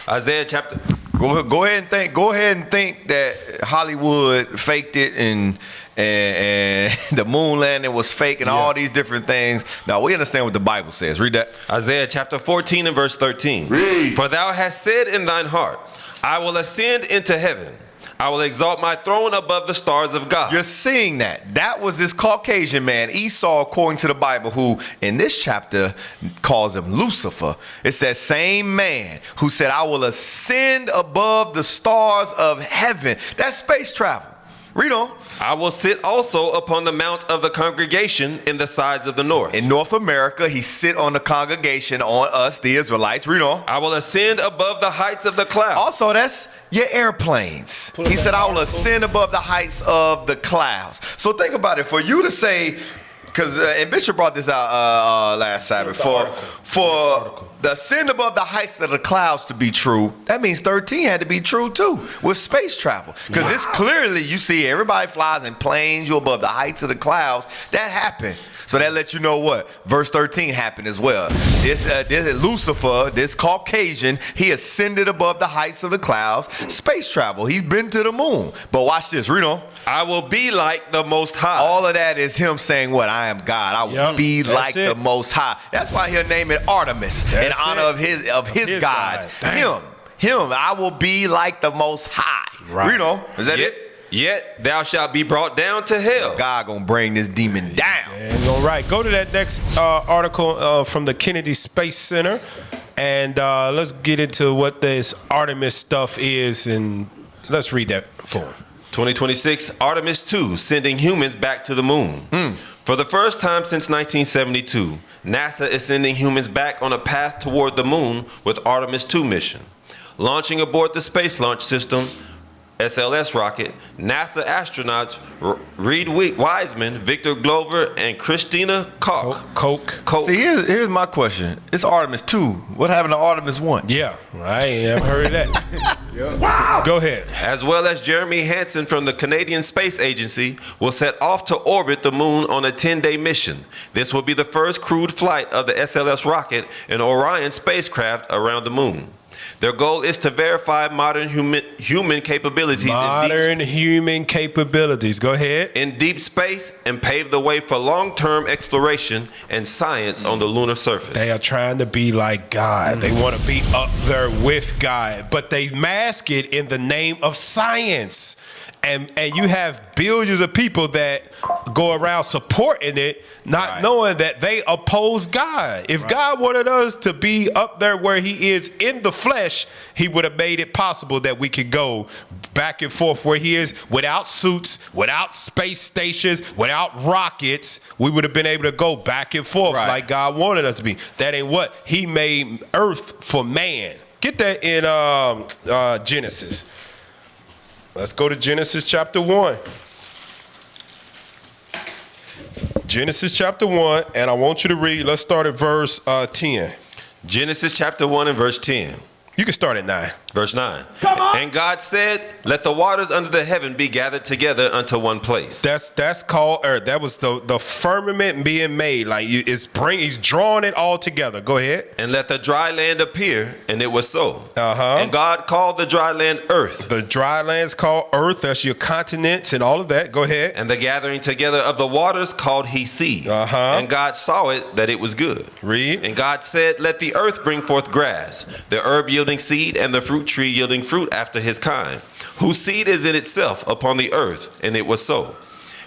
Speaker 15: Isaiah chapter.
Speaker 12: Go ahead and think that Hollywood faked it and the moon landing was fake and all these different things. Now we understand what the Bible says. Read that.
Speaker 15: Isaiah chapter 14 and verse 13.
Speaker 12: Read.
Speaker 15: For thou hast said in thine heart, I will ascend into heaven. I will exalt my throne above the stars of God.
Speaker 12: You're seeing that. That was this Caucasian man, Esau, according to the Bible, who in this chapter calls him Lucifer. It's that same man who said, I will ascend above the stars of heaven. That's space travel. Read on.
Speaker 15: I will sit also upon the mount of the congregation in the sides of the north.
Speaker 12: In North America, he sit on the congregation, on us, the Israelites. Read on.
Speaker 15: I will ascend above the heights of the clouds.
Speaker 12: Also, that's your airplanes. He said, I will ascend above the heights of the clouds. So think about it. For you to say, because and Bishop brought this out last Sabbath, for the ascend above the heights of the clouds to be true, that means 13 had to be true too with space travel. Because it's clearly, you see everybody flies in planes, you're above the heights of the clouds. That happened. So that lets you know what? Verse 13 happened as well. This Lucifer, this Caucasian, he ascended above the heights of the clouds. Space travel. He's been to the moon. But watch this. Read on.
Speaker 15: I will be like the Most High.
Speaker 12: All of that is him saying what? I am God. I will be like the Most High. That's why he'll name it Artemis in honor of his gods. Him. I will be like the Most High.
Speaker 13: Right.
Speaker 12: Read on. Is that it?
Speaker 15: Yet thou shalt be brought down to hell.
Speaker 12: God gonna bring this demon down.
Speaker 13: All right. Go to that next article from the Kennedy Space Center, and let's get into what this Artemis stuff is, and let's read that for him.
Speaker 15: 2026, Artemis 2, sending humans back to the moon. For the first time since 1972, NASA is sending humans back on a path toward the moon with Artemis 2 mission. Launching aboard the Space Launch System SLS rocket, NASA astronauts Reed Wiseman, Victor Glover, and Christina Koch.
Speaker 12: See, here's my question. It's Artemis 2. What happened to Artemis 1?
Speaker 13: Yeah, I ain't ever heard of that. Wow. Go ahead.
Speaker 15: As well as Jeremy Hansen from the Canadian Space Agency will set off to orbit the moon on a 10-day mission. This will be the first crewed flight of the SLS rocket and Orion spacecraft around the moon. Their goal is to verify modern human capabilities.
Speaker 13: Human capabilities. Go ahead.
Speaker 15: In deep space and pave the way for long-term exploration and science on the lunar surface.
Speaker 13: They are trying to be like God. They want to be up there with God, but they mask it in the name of science. And you have billions of people that go around supporting it, not knowing that they oppose God. If God wanted us to be up there where he is in the flesh, he would have made it possible that we could go back and forth where he is without suits, without space stations, without rockets. We would have been able to go back and forth like God wanted us to be. That ain't what he made earth for man. Get that in Genesis. Let's go to Genesis chapter 1. Genesis chapter 1, and I want you to read, let's start at verse 10.
Speaker 15: Genesis chapter 1 and verse 10.
Speaker 13: You can start at 9.
Speaker 15: Verse 9. Come on. And God said, let the waters under the heaven be gathered together unto one place.
Speaker 13: That's called earth. That was the firmament being made. Like he's drawing it all together. Go ahead.
Speaker 15: And let the dry land appear, and it was so.
Speaker 13: Uh-huh.
Speaker 15: And God called the dry land earth.
Speaker 13: The dry land's called earth. That's your continents and all of that. Go ahead.
Speaker 15: And the gathering together of the waters called he seas.
Speaker 13: Uh-huh.
Speaker 15: And God saw it that it was good.
Speaker 13: Read.
Speaker 15: And God said, let the earth bring forth grass, the herb yielding seed, and the fruit tree yielding fruit after his kind, whose seed is in itself upon the earth, and it was so.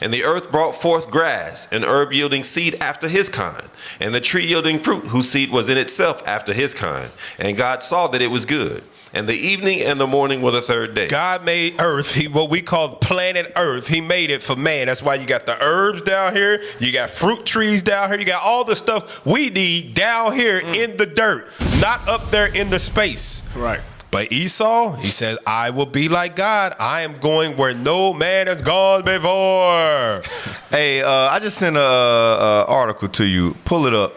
Speaker 15: And the earth brought forth grass, and herb yielding seed after his kind, and the tree yielding fruit, whose seed was in itself after his kind. And God saw that it was good. And the evening and the morning were the third day.
Speaker 13: God made earth, what we call planet earth. He made it for man. That's why you got the herbs down here. You got fruit trees down here. You got all the stuff we need down here in the dirt, not up there in the space.
Speaker 16: Right.
Speaker 13: But Esau, he says, I will be like God. I am going where no man has gone before.
Speaker 12: Hey, I just sent a article to you. Pull it up.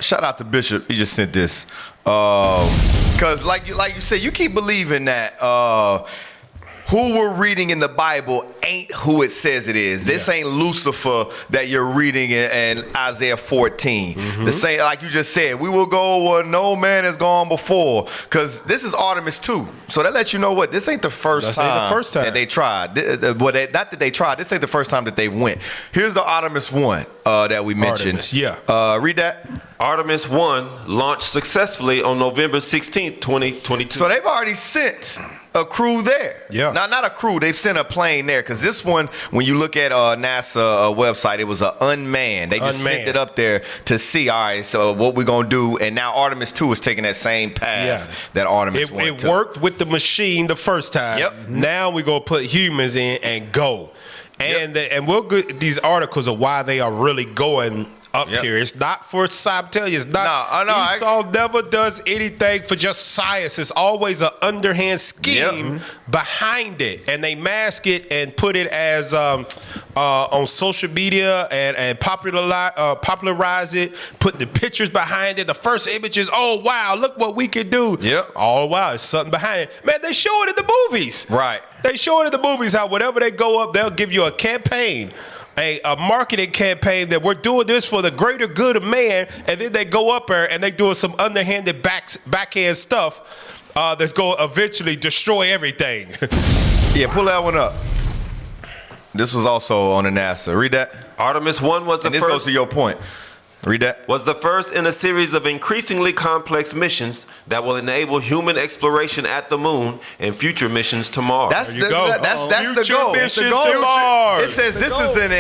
Speaker 12: Shout out to Bishop. He just sent this. Because like you said, you keep believing that who we're reading in the Bible ain't who it says it is. This ain't Lucifer that you're reading in Isaiah 14. The same, like you just said, we will go where no man has gone before. Because this is Artemis 2. So that lets you know what? This ain't the first time that they tried. Not that they tried. This ain't the first time that they went. Here's the Artemis 1 that we mentioned.
Speaker 13: Artemis,
Speaker 12: read that.
Speaker 15: Artemis 1 launched successfully on November 16th, 2022.
Speaker 12: So they've already sent a crew there.
Speaker 13: Yeah.
Speaker 12: Not a crew. They've sent a plane there. Because this one, when you look at NASA website, it was an unmanned. They just sent it up there to see, all right, so what we're going to do. And now Artemis 2 is taking that same path that Artemis 1 took.
Speaker 13: It worked with the machine the first time.
Speaker 12: Yep.
Speaker 13: Now we're going to put humans in and go. And and we'll get these articles of why they are really going up here. It's not for tell you. It's not. Esau never does anything for just science. It's always an underhand scheme behind it, and they mask it and put it as on social media and popularize it. Put the pictures behind it. The first image is, oh wow, look what we can do.
Speaker 12: Yep.
Speaker 13: Oh wow, it's something behind it. Man, they show it in the movies.
Speaker 12: Right.
Speaker 13: They show it in the movies how whenever they go up, they'll give you a campaign. A marketing campaign that we're doing this for the greater good of man, and then they go up there and they doing some underhanded backhand stuff that's going to eventually destroy everything.
Speaker 12: Yeah, pull that one up. This was also on the NASA. Read that.
Speaker 15: Artemis 1 was the
Speaker 12: and this
Speaker 15: first.
Speaker 12: Goes to your point. Read that.
Speaker 15: Was the first in a series of increasingly complex missions that will enable human exploration at the moon and future missions to Mars.
Speaker 12: That's the goal.
Speaker 13: Missions to Mars.
Speaker 12: It says this is in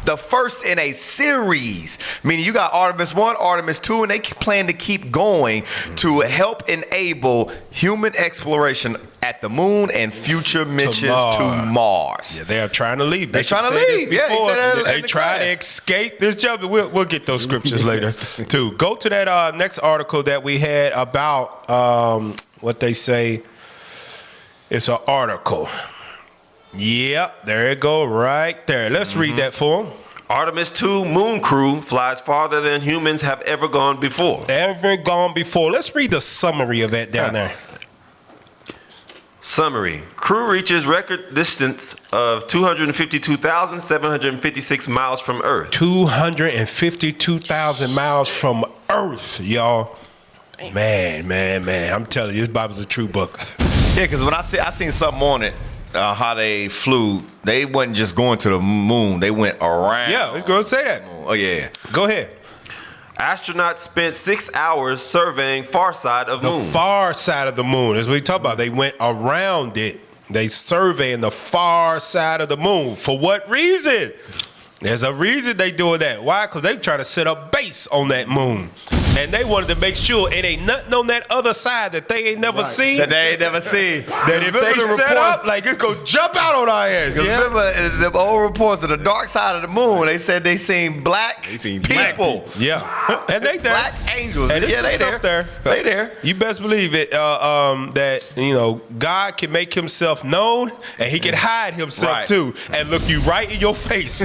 Speaker 12: the first in a series. Meaning you got Artemis 1, Artemis 2, and they plan to keep going to help enable human exploration at the moon and future missions to Mars.
Speaker 13: Yeah, they are trying to leave.
Speaker 12: They're trying to leave. Yeah, he said that
Speaker 13: they try to escape this job. We'll get those scriptures later too. Go to that next article that we had about what they say. It's an article. Yep, there it go right there. Let's read that for him.
Speaker 15: Artemis 2 moon crew flies farther than humans have ever gone before.
Speaker 13: Ever gone before. Let's read the summary of that down there.
Speaker 15: Summary. Crew reaches record distance of 252,756 miles from Earth.
Speaker 13: 252,000 miles from Earth, y'all. Man. I'm telling you, this Bible's a true book.
Speaker 12: Yeah, because when I seen something on it, how they flew, they wasn't just going to the moon. They went around.
Speaker 13: Yeah, let's go and say that.
Speaker 12: Oh, yeah.
Speaker 13: Go ahead.
Speaker 15: Astronauts spent 6 hours surveying far side of moon.
Speaker 13: The far side of the moon. That's what we talk about. They went around it. They surveying the far side of the moon. For what reason? There's a reason they doing that. Why? Because they trying to set up base on that moon. And they wanted to make sure it ain't nothing on that other side that they ain't never seen.
Speaker 12: That they ain't never seen.
Speaker 13: That if they set up, like it's gonna jump out on our ass. Yeah.
Speaker 12: Remember the old reports of the dark side of the moon, they said they seen black people.
Speaker 13: Yeah. And they there.
Speaker 12: Black angels.
Speaker 13: And
Speaker 12: yeah, they there. They there.
Speaker 13: You best believe it, that, God can make himself known and he can hide himself too and look you right in your face.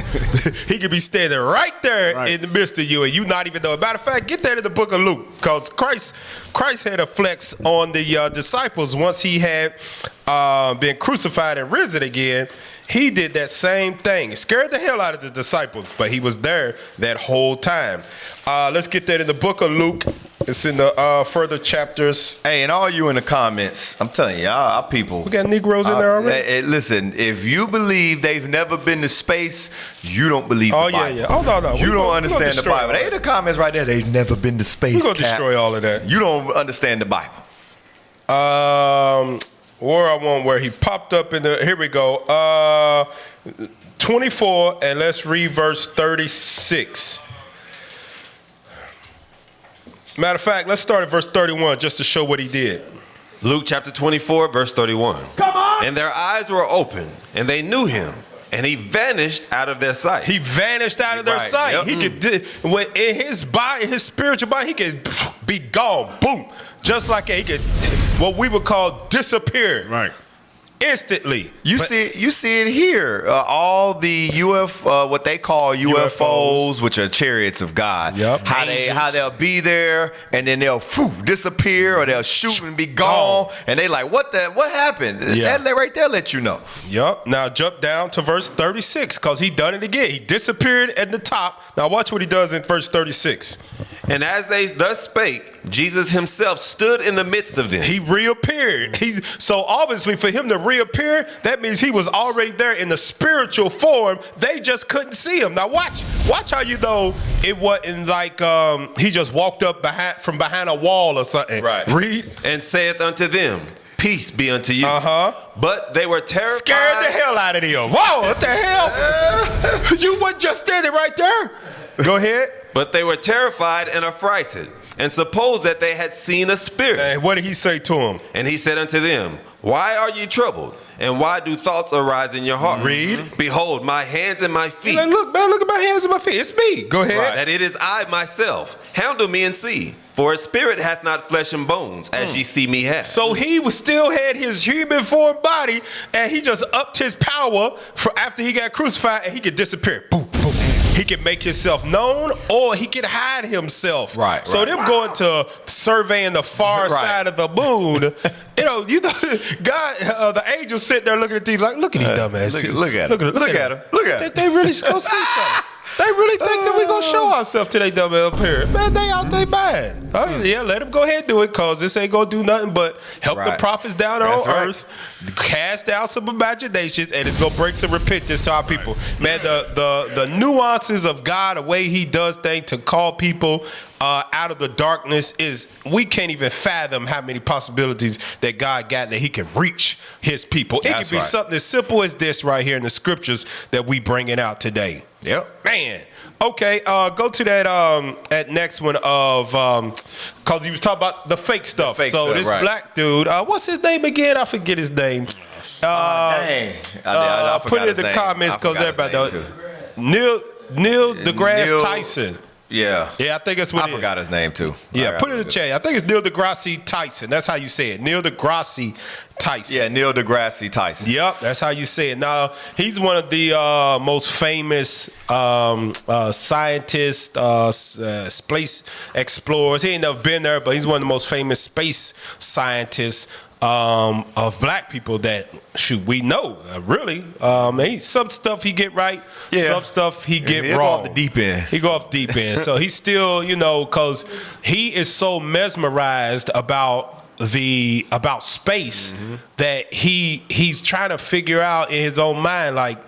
Speaker 13: He could be standing right there in the midst of you and you not even know. Matter of fact, get there to the book of Luke, because Christ had a flex on the disciples once he had been crucified and risen again. He did that same thing. It scared the hell out of the disciples, but he was there that whole time. Let's get that in the book of Luke. It's in the further chapters.
Speaker 12: Hey, and all you in the comments, I'm telling you, our people.
Speaker 13: We got Negroes in there already.
Speaker 12: Listen, if you believe they've never been to space, you don't believe the Bible.
Speaker 13: Yeah. Oh, no.
Speaker 12: You don't understand the Bible. They in the comments right there, they've never been to space.
Speaker 13: We're going to destroy all of that.
Speaker 12: You don't understand the Bible.
Speaker 13: Where he popped up in the, here we go. 24, and let's read verse 36. Matter of fact, let's start at verse 31 just to show what he did.
Speaker 15: Luke chapter 24, verse 31.
Speaker 13: Come on!
Speaker 15: And their eyes were open, and they knew him, and he vanished out of their sight.
Speaker 13: He vanished out of their sight.
Speaker 12: Yep.
Speaker 13: He could, in his body, his spiritual body, he could be gone. Boom. Just like he could, what we would call disappear.
Speaker 16: Right.
Speaker 13: Instantly.
Speaker 12: You see it here. All the what they call UFOs, which are chariots of God.
Speaker 13: Yep.
Speaker 12: How they'll be there and then they'll disappear, or they'll shoot and be gone. And they like, what happened?
Speaker 13: Yeah.
Speaker 12: That right there let you know.
Speaker 13: Yep. Now jump down to verse 36, because he done it again. He disappeared at the top. Now watch what he does in verse 36.
Speaker 15: And as they thus spake, Jesus himself stood in the midst of them.
Speaker 13: He reappeared. So obviously for him to reappear, that means he was already there in the spiritual form. They just couldn't see him. Now watch how you know it wasn't like he just walked up from behind a wall or something.
Speaker 12: Right.
Speaker 13: Read.
Speaker 15: And saith unto them, peace be unto you. But they were terrified.
Speaker 13: Scared the hell out of them. Whoa, what the hell? You weren't just standing right there. Go ahead.
Speaker 15: But they were terrified and affrighted, and supposed that they had seen a spirit.
Speaker 13: And what did he say to them?
Speaker 15: And he said unto them, why are ye troubled? And why do thoughts arise in your heart?
Speaker 13: Read.
Speaker 15: Behold, my hands and my feet.
Speaker 13: Like, look, man, look at my hands and my feet. It's me. Go ahead.
Speaker 15: Right. That it is I myself. Handle me and see. For a spirit hath not flesh and bones, as ye see me have.
Speaker 13: So he still had his human form body, and he just upped his power for after he got crucified, and he could disappear. Boom, boom. He can make himself known, or he can hide himself.
Speaker 12: Right.
Speaker 13: So them going to surveying the far side of the moon. God, the angels sitting there looking at these like, look at these dumbasses.
Speaker 12: Look at them. Look at them.
Speaker 13: They really gonna see something. They really think that we gonna show ourselves to they dumb up here. Man, they out they mind. Yeah, let them go ahead and do it, cause this ain't gonna do nothing but help the prophets down there on earth, cast down some imaginations, and it's gonna bring some repentance to our people. Man, the nuances of God, the way he does things to call people out of the darkness is, we can't even fathom how many possibilities that God got that he can reach his people. It could be something as simple as this right here in the scriptures that we bringing out today.
Speaker 12: Yep.
Speaker 13: Man. Okay, go to that next one of cause you was talking about the fake stuff. This black dude, what's his name again? I forget his name.
Speaker 12: Dang. I
Speaker 13: put it in the comments because everybody knows. Neil deGrasse Tyson.
Speaker 12: Yeah.
Speaker 13: Yeah, I think that's what
Speaker 12: I forgot his name too.
Speaker 13: Yeah, put it in the chat. I think it's Neil deGrasse Tyson. That's how you say it. Neil deGrasse Tyson.
Speaker 12: Yeah, Neil deGrasse Tyson.
Speaker 13: Yep, that's how you say it. Now, he's one of the most famous scientists, space explorers. He ain't never been there, but he's one of the most famous space scientists of black people that we know, really. Some stuff he get right, some stuff he get wrong.
Speaker 12: Go off the deep end.
Speaker 13: He go off deep end. So he's still, because he is so mesmerized about space that he's trying to figure out in his own mind, like,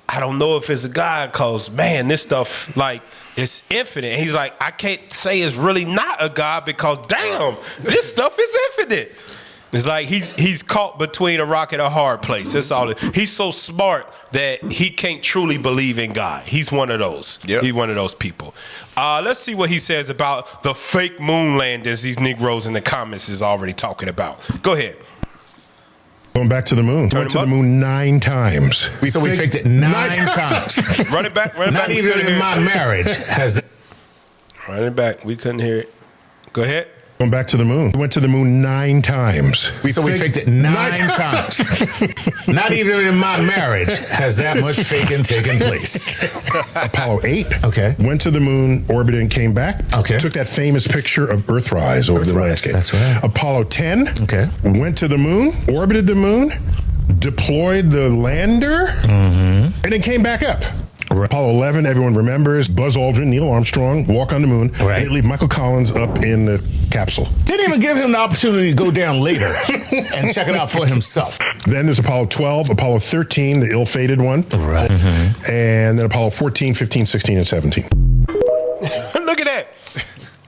Speaker 13: I don't know if it's a God, because man, this stuff, like, it's infinite. And he's like, I can't say it's really not a God because damn, this stuff is infinite. It's like he's caught between a rock and a hard place. That's all. He's so smart that he can't truly believe in God. He's one of those. Yep. He's one of those people. Let's see what he says about the fake moon landings these Negroes in the comments is already talking about. Go ahead.
Speaker 17: Going back to the moon. Went to the moon 9 times.
Speaker 18: We faked it 9 times.
Speaker 13: Run it back.
Speaker 18: Not even in my marriage has.
Speaker 13: Run it back. We couldn't hear it. Go ahead.
Speaker 17: Going back to the moon. Went to the moon 9 times.
Speaker 18: We faked it 9 times. Not even in my marriage has that much faking taken place.
Speaker 17: Apollo 8.
Speaker 18: Okay.
Speaker 17: Went to the moon, orbited, and came back.
Speaker 18: Okay.
Speaker 17: Took that famous picture of Earthrise over the landscape.
Speaker 18: That's right.
Speaker 17: Apollo 10.
Speaker 18: Okay.
Speaker 17: Went to the moon, orbited the moon, deployed the lander, and then came back up. Right. Apollo 11, everyone remembers. Buzz Aldrin, Neil Armstrong, walk on the moon. Right. And they leave Michael Collins up in the capsule.
Speaker 18: Didn't even give him the opportunity to go down later and check it out for himself.
Speaker 17: Then there's Apollo 12, Apollo 13, the ill-fated one.
Speaker 18: Right.
Speaker 17: And then Apollo 14, 15, 16, and 17.
Speaker 13: Look at that.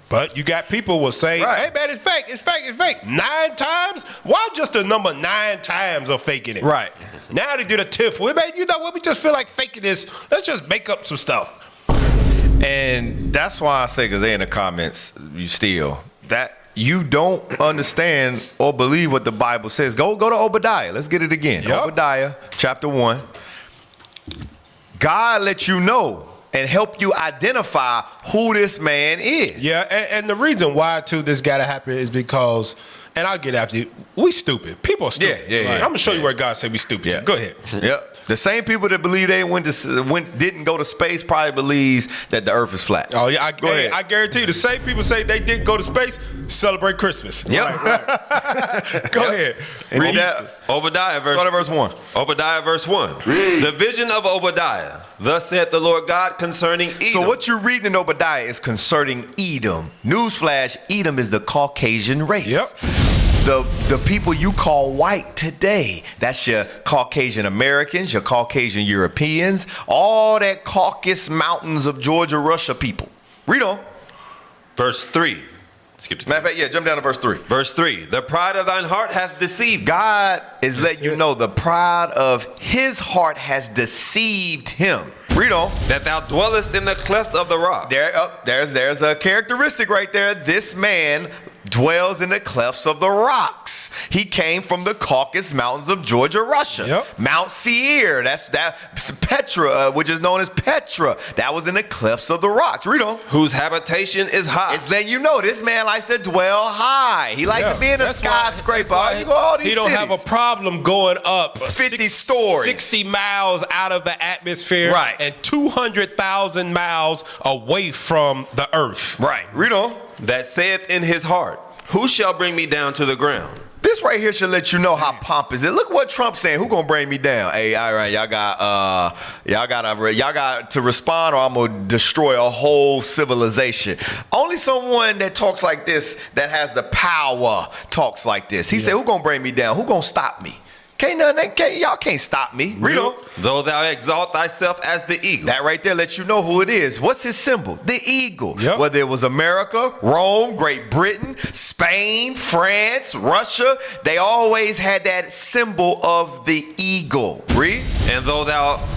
Speaker 13: But you got people will say, hey man, it's fake, it's fake, it's fake. 9 times? Why just the number 9 times of faking it?
Speaker 12: Right.
Speaker 13: Now they did a tiff. Well, man, you know what? We just feel like faking this. Let's just make up some stuff.
Speaker 12: And that's why I say, because they in the comments, you still, that you don't understand or believe what the Bible says. Go to Obadiah. Let's get it again. Yep. Obadiah, chapter 1. God let you know and help you identify who this man is.
Speaker 13: Yeah, and the reason why, too, this got to happen is because, and I'll get after you, we stupid. People are stupid. Yeah. I'm going to show you where God said we stupid. Yeah. Go ahead.
Speaker 12: Yep. The same people that believe they didn't go to space probably believes that the earth is flat.
Speaker 13: Oh, yeah. Go ahead. I guarantee you, the same people say they didn't go to space, celebrate Christmas.
Speaker 12: Yep.
Speaker 13: Right. Go ahead.
Speaker 12: Read that.
Speaker 15: Obadiah verse 1. Obadiah verse 1.
Speaker 12: Read.
Speaker 15: The vision of Obadiah. Thus saith the Lord God concerning Edom.
Speaker 12: So what you're reading in Obadiah is concerning Edom. Newsflash, Edom is the Caucasian race.
Speaker 13: Yep.
Speaker 12: The people you call white today, that's your Caucasian Americans, your Caucasian Europeans, all that Caucasus Mountains of Georgia, Russia people. Read on.
Speaker 15: Verse 3. Skip to
Speaker 12: matter of fact, yeah, jump down to verse 3.
Speaker 15: Verse 3. The pride of thine heart hath deceived.
Speaker 12: God is letting you know the pride of his heart has deceived him. Read on.
Speaker 15: That thou dwellest in the clefts of the rock.
Speaker 12: There's a characteristic right there. This man dwells in the clefts of the rocks. He came from the Caucasus Mountains of Georgia, Russia. Yep. Mount Seir, that's Petra, which is known as Petra. That was in the clefts of the rocks. Read on.
Speaker 15: Whose habitation is high.
Speaker 12: It's letting you know this man likes to dwell high. He likes to be in a skyscraper.
Speaker 13: He don't have a problem going up
Speaker 12: 50 stories,
Speaker 13: 60 miles out of the atmosphere,
Speaker 12: right,
Speaker 13: and 200,000 miles away from the earth.
Speaker 12: Right. Read on.
Speaker 15: That saith in his heart, who shall bring me down to the ground?
Speaker 12: This right here should let you know how pompous it is. Look what Trump's saying. Who gonna bring me down? Hey, all right, y'all got to respond, or I'm gonna destroy a whole civilization. Only someone that talks like this, that has the power, talks like this. He said, who gonna bring me down? Who gonna stop me? Y'all can't stop me. Read on.
Speaker 15: Though thou exalt thyself as the eagle.
Speaker 12: That right there lets you know who it is. What's his symbol? The eagle.
Speaker 13: Yep.
Speaker 12: Whether it was America, Rome, Great Britain, Spain, France, Russia, they always had that symbol of the eagle. Read.
Speaker 15: And though thou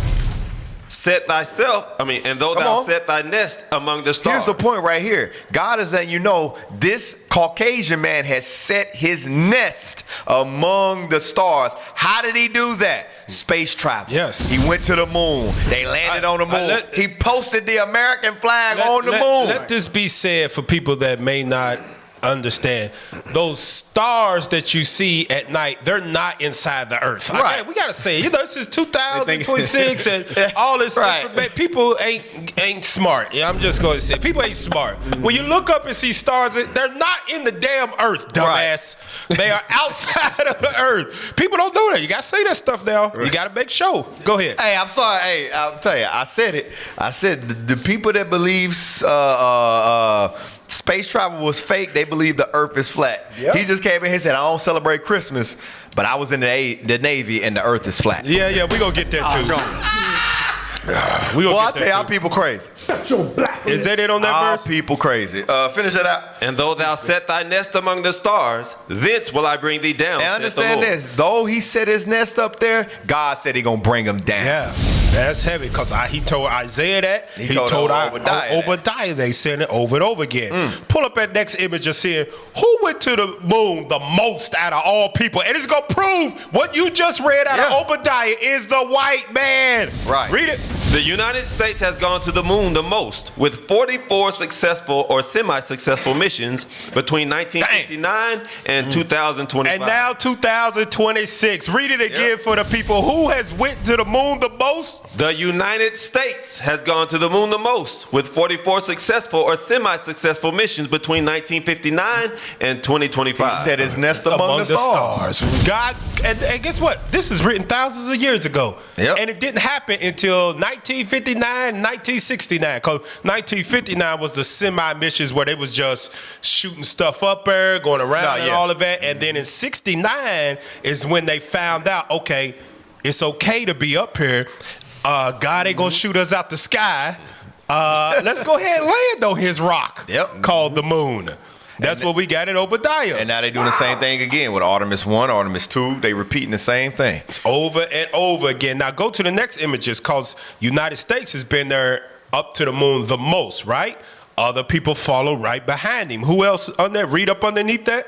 Speaker 15: set thyself, and though thou set thy nest among the stars.
Speaker 12: Here's the point right here. God is letting you know this Caucasian man has set his nest among the stars. How did he do that? Space travel.
Speaker 13: Yes.
Speaker 12: He went to the moon. They landed on the moon. He posted the American flag on the moon.
Speaker 13: Let this be said for people that may not understand. Those stars that you see at night, they're not inside the earth.
Speaker 12: Right.
Speaker 13: We got to say, this is 2026 and all this information. People ain't smart. Yeah, I'm just going to say, people ain't smart. When you look up and see stars, they're not in the damn earth, dumbass. Right. They are outside of the earth. People don't know that. You got to say that stuff now. Right. You got to make sure. Go ahead.
Speaker 12: Hey, I'm sorry. Hey, I'll tell you. I said it. I said the people that believe space travel was fake, they believe the earth is flat. Yep. He just came in here and said, I don't celebrate Christmas, but I was in the Navy and the earth is flat.
Speaker 13: Yeah, we gonna get there too.
Speaker 12: I'll tell you, our people crazy.
Speaker 13: Is that it on that verse?
Speaker 12: Our people crazy. Finish it out.
Speaker 15: And though thou set thy nest among the stars, thence will I bring thee down.
Speaker 12: And understand this, though he set his nest up there, God said he gonna bring him down.
Speaker 13: Yeah. That's heavy because he told Isaiah that. He told Obadiah. They said it over and over again. Pull up that next image of seeing who went to the moon the most out of all people. And it's going to prove what you just read out of Obadiah is the white man.
Speaker 12: Right.
Speaker 13: Read it.
Speaker 15: The United States has gone to the moon the most, with 44 successful or semi-successful missions between 1959 and 2025.
Speaker 13: And now 2026. Read it again for the people. Who has went to the moon the most?
Speaker 15: The United States has gone to the moon the most, with 44 successful or semi-successful missions between 1959 and 2025.
Speaker 12: He set his nest among the stars.
Speaker 13: God, and guess what? This is written thousands of years ago.
Speaker 12: Yep.
Speaker 13: And it didn't happen until 1959, 1969. Because 1959 was the semi-missions where they was just shooting stuff up there, going around and all of that. And then in 69 is when they found out, okay, it's okay to be up here. God ain't gonna shoot us out the sky. Let's go ahead and land on his rock called the moon. That's what we got in Obadiah.
Speaker 12: And now they're doing the same thing again with Artemis 1, Artemis 2. They repeating the same thing.
Speaker 13: It's over and over again. Now go to the next images because United States has been there up to the moon the most, right? Other people follow right behind him. Who else on there? Read up underneath that.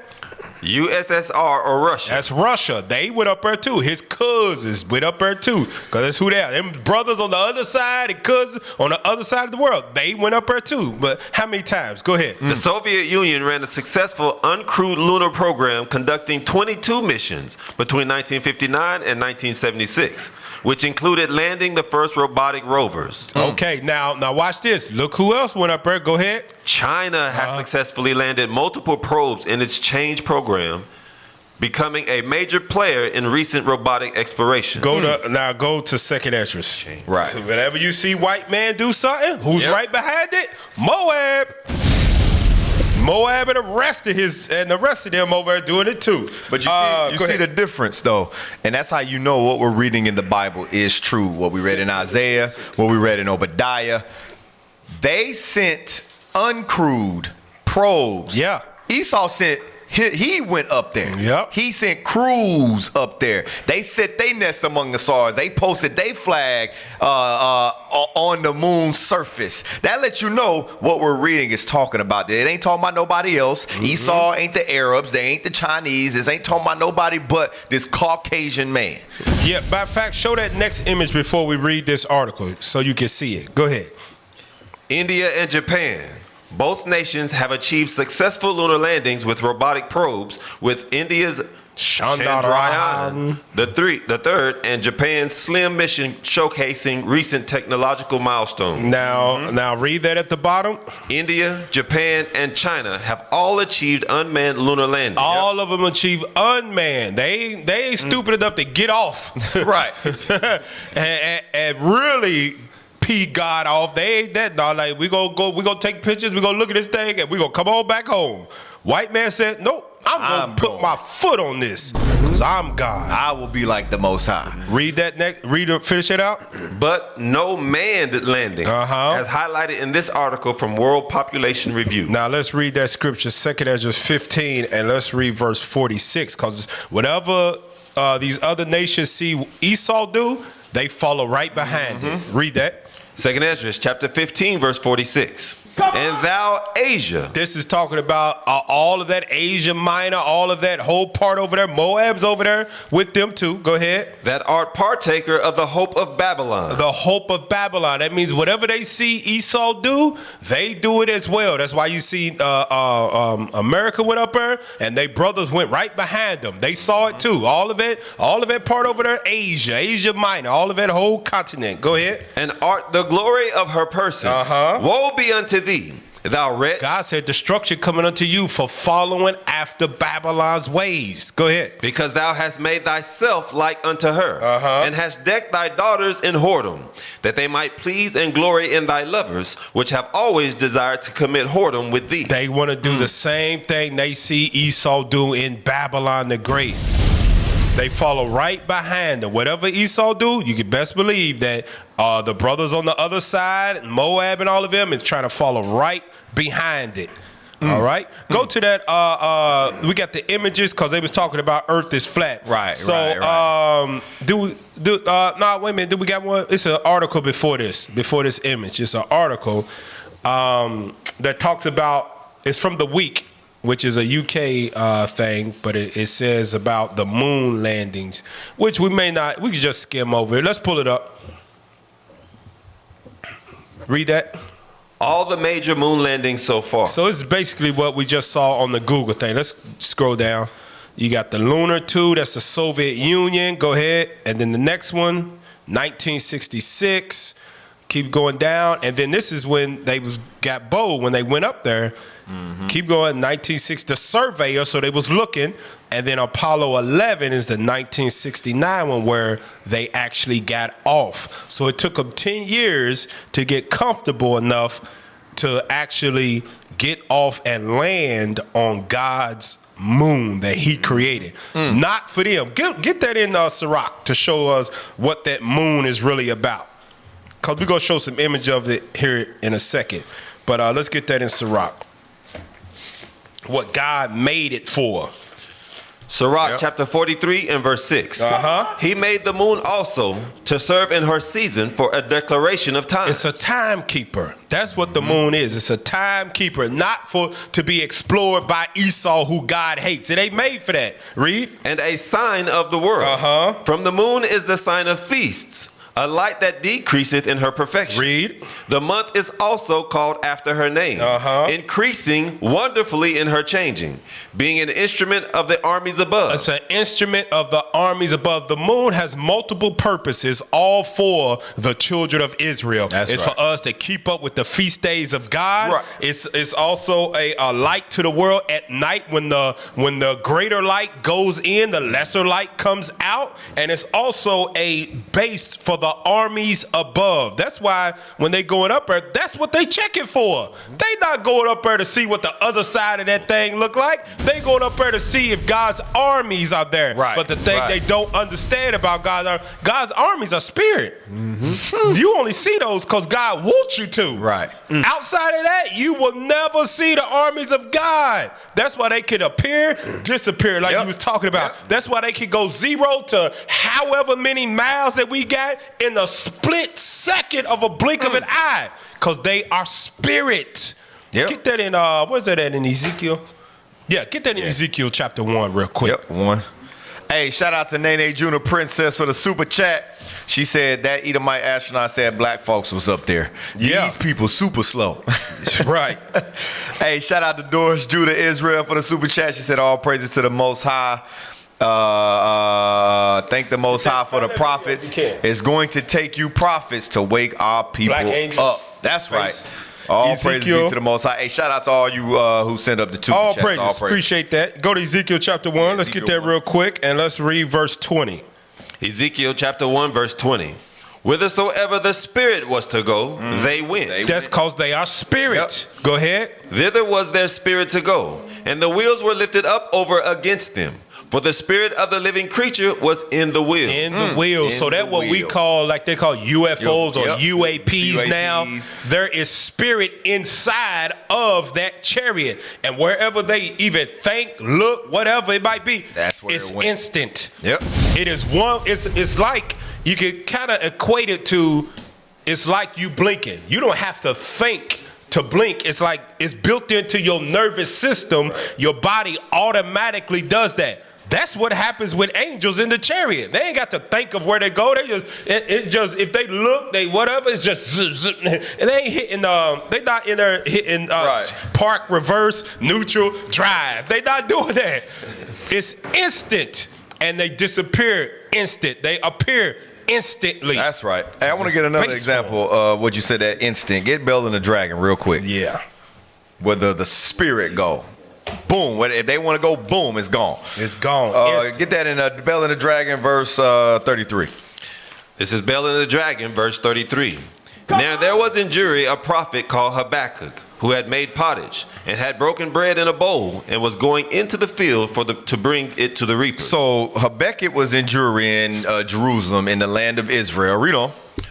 Speaker 15: USSR or Russia.
Speaker 13: That's Russia. They went up there too. His cousins went up there too. Because that's who they are. Them brothers on the other side and cousins on the other side of the world. They went up there too. But how many times? Go ahead.
Speaker 15: The Soviet Union ran a successful uncrewed lunar program conducting 22 missions between 1959 and 1976, which included landing the first robotic rovers.
Speaker 13: Okay, now watch this. Look who else went up there. Go ahead.
Speaker 15: China has successfully landed multiple probes in its change program, becoming a major player in recent robotic exploration.
Speaker 13: Go to second entrance.
Speaker 12: Right.
Speaker 13: Whenever you see white man do something, who's right behind it? Moab. Moab and the rest of them over there doing it too.
Speaker 12: But you see the difference though, and that's how you know what we're reading in the Bible is true. What we read in Isaiah, what we read in Obadiah. They sent uncrewed probes.
Speaker 13: Yeah.
Speaker 12: Esau sent. He went up there.
Speaker 13: Yep.
Speaker 12: He sent crews up there. They set their nest among the stars. They posted their flag on the moon's surface. That lets you know what we're reading is talking about. It ain't talking about nobody else. Esau ain't the Arabs. They ain't the Chinese. This ain't talking about nobody but this Caucasian man.
Speaker 13: Yeah, by fact, show that next image before we read this article so you can see it. Go ahead.
Speaker 15: India and Japan. Both nations have achieved successful lunar landings with robotic probes, with India's Chandrayaan, the third, and Japan's SLIM mission showcasing recent technological milestones.
Speaker 13: Now read that at the bottom.
Speaker 15: India, Japan, and China have all achieved unmanned lunar landings.
Speaker 13: All of them achieve unmanned. They ain't stupid enough to get off.
Speaker 12: Right.
Speaker 13: and really pee God off. They ain't that. No, like we gonna take pictures, we gonna look at this thing, and we gonna come on back home. White man said, nope, I'm gonna put my foot on this because I'm God.
Speaker 12: I will be like the Most High.
Speaker 13: Read that next. Finish it out.
Speaker 15: But no manned landing, as highlighted in this article from World Population Review.
Speaker 13: Now let's read that scripture, 2 Ezra 15, and let's read verse 46, because whatever these other nations see Esau do, they follow right behind it. Read that.
Speaker 15: 2nd Ezra chapter 15 verse 46. And thou, Asia.
Speaker 13: This is talking about all of that Asia Minor, all of that whole part over there. Moab's over there with them too. Go ahead.
Speaker 15: That art partaker of the hope of Babylon.
Speaker 13: The hope of Babylon. That means whatever they see Esau do, they do it as well. That's why you see America went up there, and they brothers went right behind them. They saw it too. All of it part over there, Asia Minor, all of that whole continent. Go ahead.
Speaker 15: And art the glory of her person. Woe be unto thee, thou wretch.
Speaker 13: God said destruction coming unto you for following after Babylon's ways. Go ahead.
Speaker 15: Because thou hast made thyself like unto her, and hast decked thy daughters in whoredom, that they might please and glory in thy lovers, which have always desired to commit whoredom with thee.
Speaker 13: They want to do the same thing they see Esau do in Babylon the Great. They follow right behind them. Whatever Esau do, you can best believe that the brothers on the other side, Moab and all of them, is trying to follow right behind it. All right? Go to that. We got the images because they was talking about Earth is flat.
Speaker 12: Right,
Speaker 13: so,
Speaker 12: right.
Speaker 13: wait a minute. Do we got one? It's an article before this image. It's an article that talks about, it's from The Week, which is a UK thing, but it says about the moon landings, which we could just skim over it. Let's pull it up. Read that.
Speaker 15: All the major moon landings so far.
Speaker 13: So it's basically what we just saw on the Google thing. Let's scroll down. You got the Lunar 2, that's the Soviet Union. Go ahead. And then the next one, 1966. Keep going down. And then this is when they got bold when they went up there. Keep going, 1960, the Surveyor, so they was looking, and then Apollo 11 is the 1969 one where they actually got off. So it took them 10 years to get comfortable enough to actually get off and land on God's moon that he created. Not for them. Get that in Sirach to show us what that moon is really about. Because we're going to show some image of it here in a second. But let's get that in Sirach. What God made it for.
Speaker 15: Sirach chapter 43 and verse 6. He made the moon also to serve in her season for a declaration of time.
Speaker 13: It's a timekeeper. That's what the moon is. It's a timekeeper, not to be explored by Esau, who God hates. It ain't made for that. Read.
Speaker 15: And a sign of the world. From the moon is the sign of feasts, a light that decreaseth in her perfection.
Speaker 13: Read.
Speaker 15: The month is also called after her name, increasing wonderfully in her changing, being an instrument of the armies above.
Speaker 13: It's an instrument of the armies above. The moon has multiple purposes, all for the children of Israel. It's for us to keep up with the feast days of God. It's also a light to the world at night when the greater light goes in, the lesser light comes out. And it's also a base for the armies above. That's why when they going up there, that's what they checking for. They not going up there to see what the other side of that thing look like. They going up there to see if God's armies are there. But the thing they don't understand about God's armies are spirit. You only see those because God wants you to. Outside of that, you will never see the armies of God. That's why they can appear, disappear, like you was talking about. That's why they can go 0 to however many miles that we got in a split second of a blink of an eye, because they are spirit. Get that in where's that at in Ezekiel? Get that in Ezekiel chapter 1 real quick.
Speaker 12: 1. Hey, shout out to Nene Junior Princess for the super chat. She said that Edomite astronaut said black folks was up there. These people super slow. Hey, shout out to Doris Judah Israel for the super chat. She said all praises to the Most High. Thank the Most High for the prophets. It's going to take you prophets to wake our people up. That's right. All praises be to the Most High. Hey, shout out to all you who send up the two
Speaker 13: all
Speaker 12: chats.
Speaker 13: Praises. Appreciate that. Go to Ezekiel chapter 1. Let's get that real quick, and let's read verse 20.
Speaker 15: Ezekiel chapter 1 verse 20. Whithersoever the spirit was to go, they went.
Speaker 13: That's because they are spirit. Go ahead.
Speaker 15: Thither was their spirit to go, and the wheels were lifted up over against them. For the spirit of the living creature was in the wheel.
Speaker 13: In the wheel. So that's what we call, like they call UFOs or UAPs now. There is spirit inside of that chariot. And wherever they even think, look, whatever it might be,
Speaker 12: that's where
Speaker 13: it's
Speaker 12: it went.
Speaker 13: instant. It is one, it's like you can kind of equate it to, it's like you blinking. You don't have to think to blink. It's like it's built into your nervous system. Your body automatically does that. That's what happens with angels in the chariot. They ain't got to think of where they go. They just, it's just, if they look, they whatever, it's just zip, zip. And they ain't hitting, they not in there hitting park, reverse, neutral, drive. They not doing that. It's instant, and they disappear instant. They appear instantly.
Speaker 12: That's right. Hey, I want to get another example of what you said, that instant. Get Bell and the Dragon real quick.
Speaker 13: Yeah.
Speaker 12: Where the spirit go. Boom. If they want to go, boom, it's gone.
Speaker 13: It's gone.
Speaker 12: Get that in Bell and the Dragon, verse 33.
Speaker 15: This is Bell and the Dragon, verse 33. Now there was in Jewry a prophet called Habakkuk, who had made pottage, and had broken bread in a bowl, and was going into the field to bring it to the reapers.
Speaker 12: So Habakkuk was in Jewry in Jerusalem, in the land of Israel. Read on.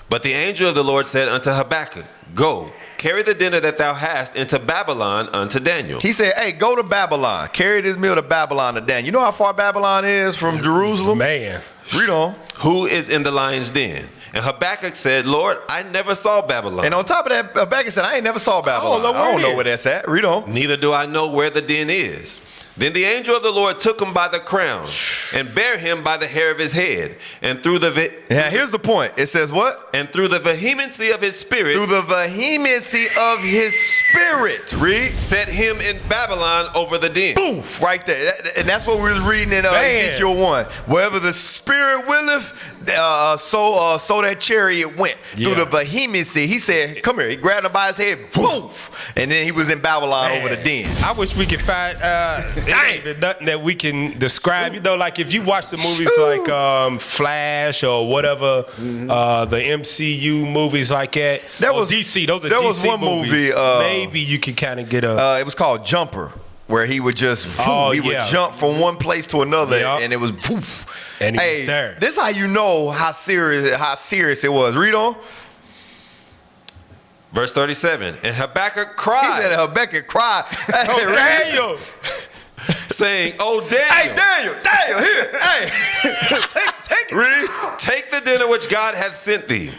Speaker 15: But the angel of the Lord said unto Habakkuk, Go, carry the dinner that thou hast into Babylon unto Daniel.
Speaker 12: He said, hey, go to Babylon. Carry this meal to Babylon to Daniel. You know how far Babylon is from Jerusalem?
Speaker 13: Man.
Speaker 12: Read on.
Speaker 15: Who is in the lion's den? And Habakkuk said, Lord, I never saw Babylon.
Speaker 12: And on top of that, Habakkuk said, I ain't never saw Babylon. I don't know where that's at. Read on.
Speaker 15: Neither do I know where the den is. Then the angel of the Lord took him by the crown and bare him by the hair of his head. And through the...
Speaker 12: Now, here's the point. It says what?
Speaker 15: And through the vehemency of his spirit...
Speaker 12: Through the vehemency of his spirit. Read.
Speaker 15: Set him in Babylon over the den.
Speaker 12: Boof. Right there. And that's what we was reading in Ezekiel 1. Wherever the spirit willeth, so that chariot went.
Speaker 13: Yeah.
Speaker 12: Through the vehemency. He said, come here. He grabbed him by his head. Boof. And then he was in Babylon over the den.
Speaker 13: I wish we could find... Ain't nothing that we can describe. You know, like if you watch the movies like Flash or whatever, the MCU movies like that. That was DC. Those are
Speaker 12: there
Speaker 13: DC
Speaker 12: was one
Speaker 13: movies.
Speaker 12: movie.
Speaker 13: Maybe you could kind of get a.
Speaker 12: It was called Jumper, where he would just would jump from one place to another, and it was poof.
Speaker 13: And he was there.
Speaker 12: This is how you know how serious it was. Read on.
Speaker 15: Verse 37. And Habakkuk cried.
Speaker 12: He said Habakkuk cried.
Speaker 13: Oh, Daniel.
Speaker 15: Saying, oh, Daniel.
Speaker 12: Hey, Daniel, here. Hey, take it.
Speaker 15: Read. Take the dinner which God hath sent thee.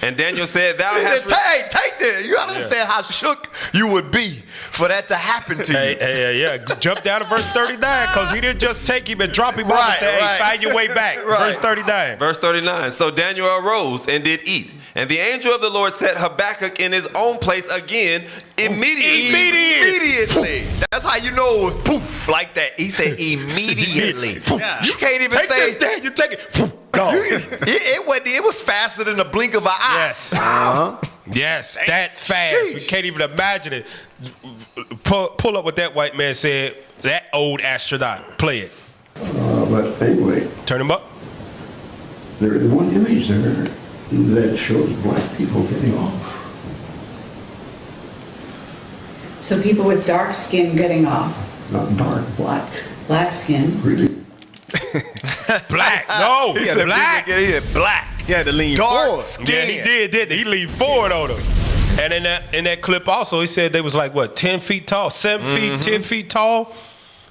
Speaker 15: And Daniel said, thou hast...
Speaker 12: Hey, take this. You understand how shook you would be for that to happen to you.
Speaker 13: Yeah. Jump down to verse 39, because he didn't just take him and drop him off and say, hey, find your way back. Verse 39.
Speaker 15: Verse 39. So Daniel arose and did eat. And the angel of the Lord set Habakkuk in his own place again immediately. That's how you know it was poof like that. He said immediately. You can't even
Speaker 13: take
Speaker 12: say.
Speaker 13: This, Daniel, take it. Go.
Speaker 12: It was faster than the blink of an eye.
Speaker 13: Yes. Yes, that fast. Sheesh. We can't even imagine it. Pull up what that white man said. That old astronaut. Play it.
Speaker 19: But anyway.
Speaker 13: Turn him up.
Speaker 19: There is one image there that shows black people getting off.
Speaker 20: So people with dark skin getting off.
Speaker 19: Not dark, black.
Speaker 20: Black skin.
Speaker 19: Really?
Speaker 13: Black. No, he said black.
Speaker 12: He said black.
Speaker 16: He had to lean
Speaker 12: dark
Speaker 16: forward.
Speaker 12: Skin.
Speaker 13: Yeah, he did, didn't he? He leaned forward on him. And in that clip also, he said they was like, what, 10 feet tall, 7 feet, 10 feet tall?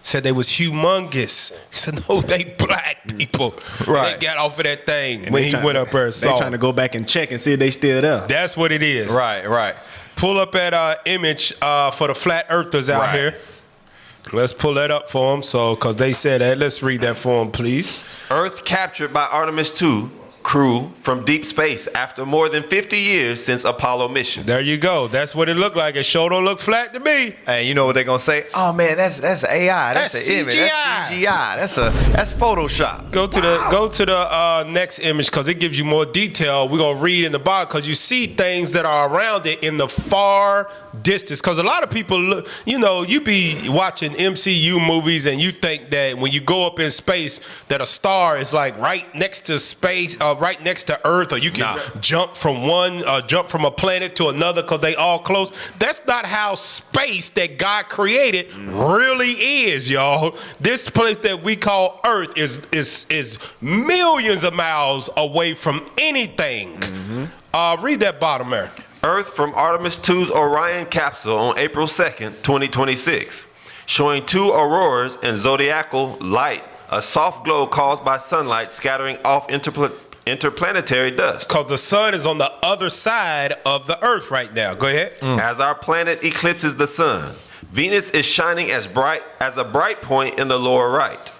Speaker 13: Said they was humongous. He said, no, they black people.
Speaker 12: Right.
Speaker 13: They got off of that thing
Speaker 16: And
Speaker 13: when he went up there and saw.
Speaker 16: They trying to go back and check and see if they still there.
Speaker 13: That's what it is.
Speaker 12: Right.
Speaker 13: Pull up that image for the flat earthers out here. Let's pull that up for them. So, because they said that. Let's read that for them, please.
Speaker 15: Earth captured by Artemis II crew from deep space after more than 50 years since Apollo missions.
Speaker 13: There you go. That's what it looked like. It sure don't look flat to me.
Speaker 12: And you know what they're gonna say? Oh man, that's AI. That's an image. That's CGI. That's Photoshop.
Speaker 13: Go to the next image, because it gives you more detail. We're gonna read in the bottom, because you see things that are around it in the far distance. Because a lot of people look, you be watching MCU movies and you think that when you go up in space that a star is like right next to space, right next to Earth, or you can jump from a planet to another because they all close. That's not how space that God created really is, y'all. This place that we call Earth is millions of miles away from anything. Read that bottom there.
Speaker 15: Earth from Artemis II's Orion capsule on April 2nd, 2026, showing 2 auroras and zodiacal light, a soft glow caused by sunlight scattering off interplanetary dust.
Speaker 13: Because the sun is on the other side of the earth right now. Go ahead.
Speaker 15: As our planet eclipses the sun, Venus is shining as a bright point in the lower right.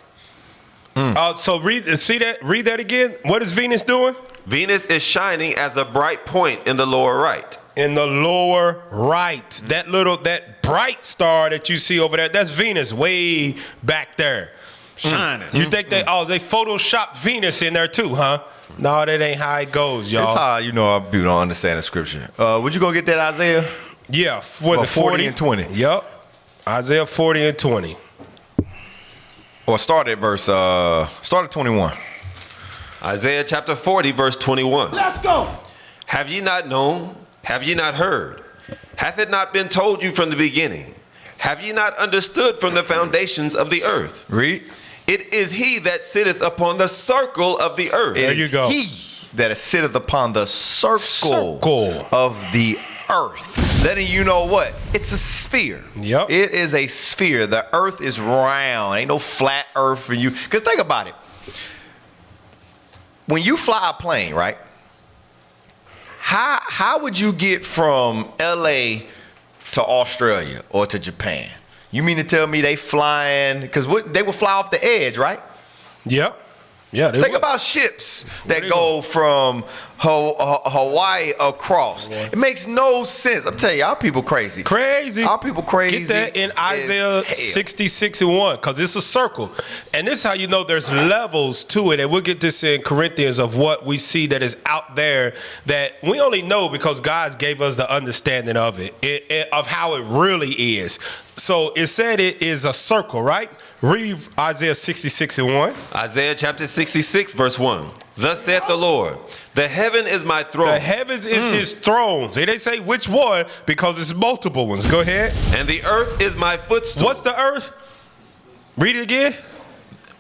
Speaker 13: So read that again. What is Venus doing?
Speaker 15: Venus is shining as a bright point in the lower right.
Speaker 13: In the lower right. That bright star that you see over there, that's Venus way back there.
Speaker 14: Shining.
Speaker 13: You think they photoshopped Venus in there too, huh? No, that ain't how it goes, y'all.
Speaker 12: That's how you know people don't understand the scripture. Would you go get that Isaiah?
Speaker 13: Yeah, was it
Speaker 12: 40 and 20?
Speaker 13: Yep. Isaiah 40 and 20.
Speaker 12: Or start at 21.
Speaker 15: Isaiah chapter 40, verse 21.
Speaker 14: Let's go.
Speaker 15: Have ye not known? Have ye not heard? Hath it not been told you from the beginning? Have ye not understood from the foundations of the earth?
Speaker 12: Read.
Speaker 15: It is he that sitteth upon the circle of the earth.
Speaker 13: There you go.
Speaker 12: He that sitteth upon the circle of the earth. Letting you know what? It's a sphere.
Speaker 13: Yep.
Speaker 12: It is a sphere. The earth is round. Ain't no flat earth for you. Because think about it. When you fly a plane, right? How would you get from LA to Australia or to Japan? You mean to tell me they flying, because they would fly off the edge, right?
Speaker 13: Yep. Yeah.
Speaker 12: Think about ships that go from Hawaii across. It makes no sense. I'm telling you, our people crazy.
Speaker 13: Our
Speaker 12: people crazy.
Speaker 13: Get that in Isaiah 66 and 1, because it's a circle. And this is how you know there's levels to it. And we'll get this in Corinthians of what we see that is out there that we only know because God gave us the understanding of it of how it really is. So it said it is a circle, right? Read Isaiah 66 and 1.
Speaker 15: Isaiah chapter 66, verse 1. Thus saith the Lord, the heaven is my throne.
Speaker 13: The heavens is his throne. They didn't say which one because it's multiple ones. Go ahead.
Speaker 15: And the earth is my footstool.
Speaker 13: What's the earth? Read it again.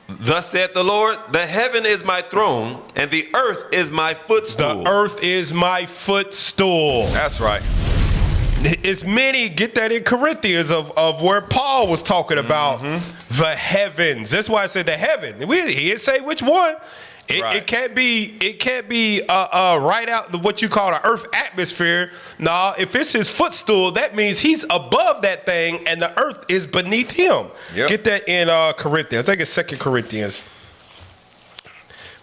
Speaker 15: Thus saith the Lord, the heaven is my throne, and the earth is my footstool.
Speaker 13: The earth is my footstool.
Speaker 12: That's right.
Speaker 13: It's many, get that in Corinthians of where Paul was talking about the heavens. That's why I said the heaven. He didn't say which one. It can't be right out what you call the earth atmosphere. No, if it's his footstool, that means he's above that thing and the earth is beneath him. Yep. Get that in Corinthians. I think it's 2 Corinthians,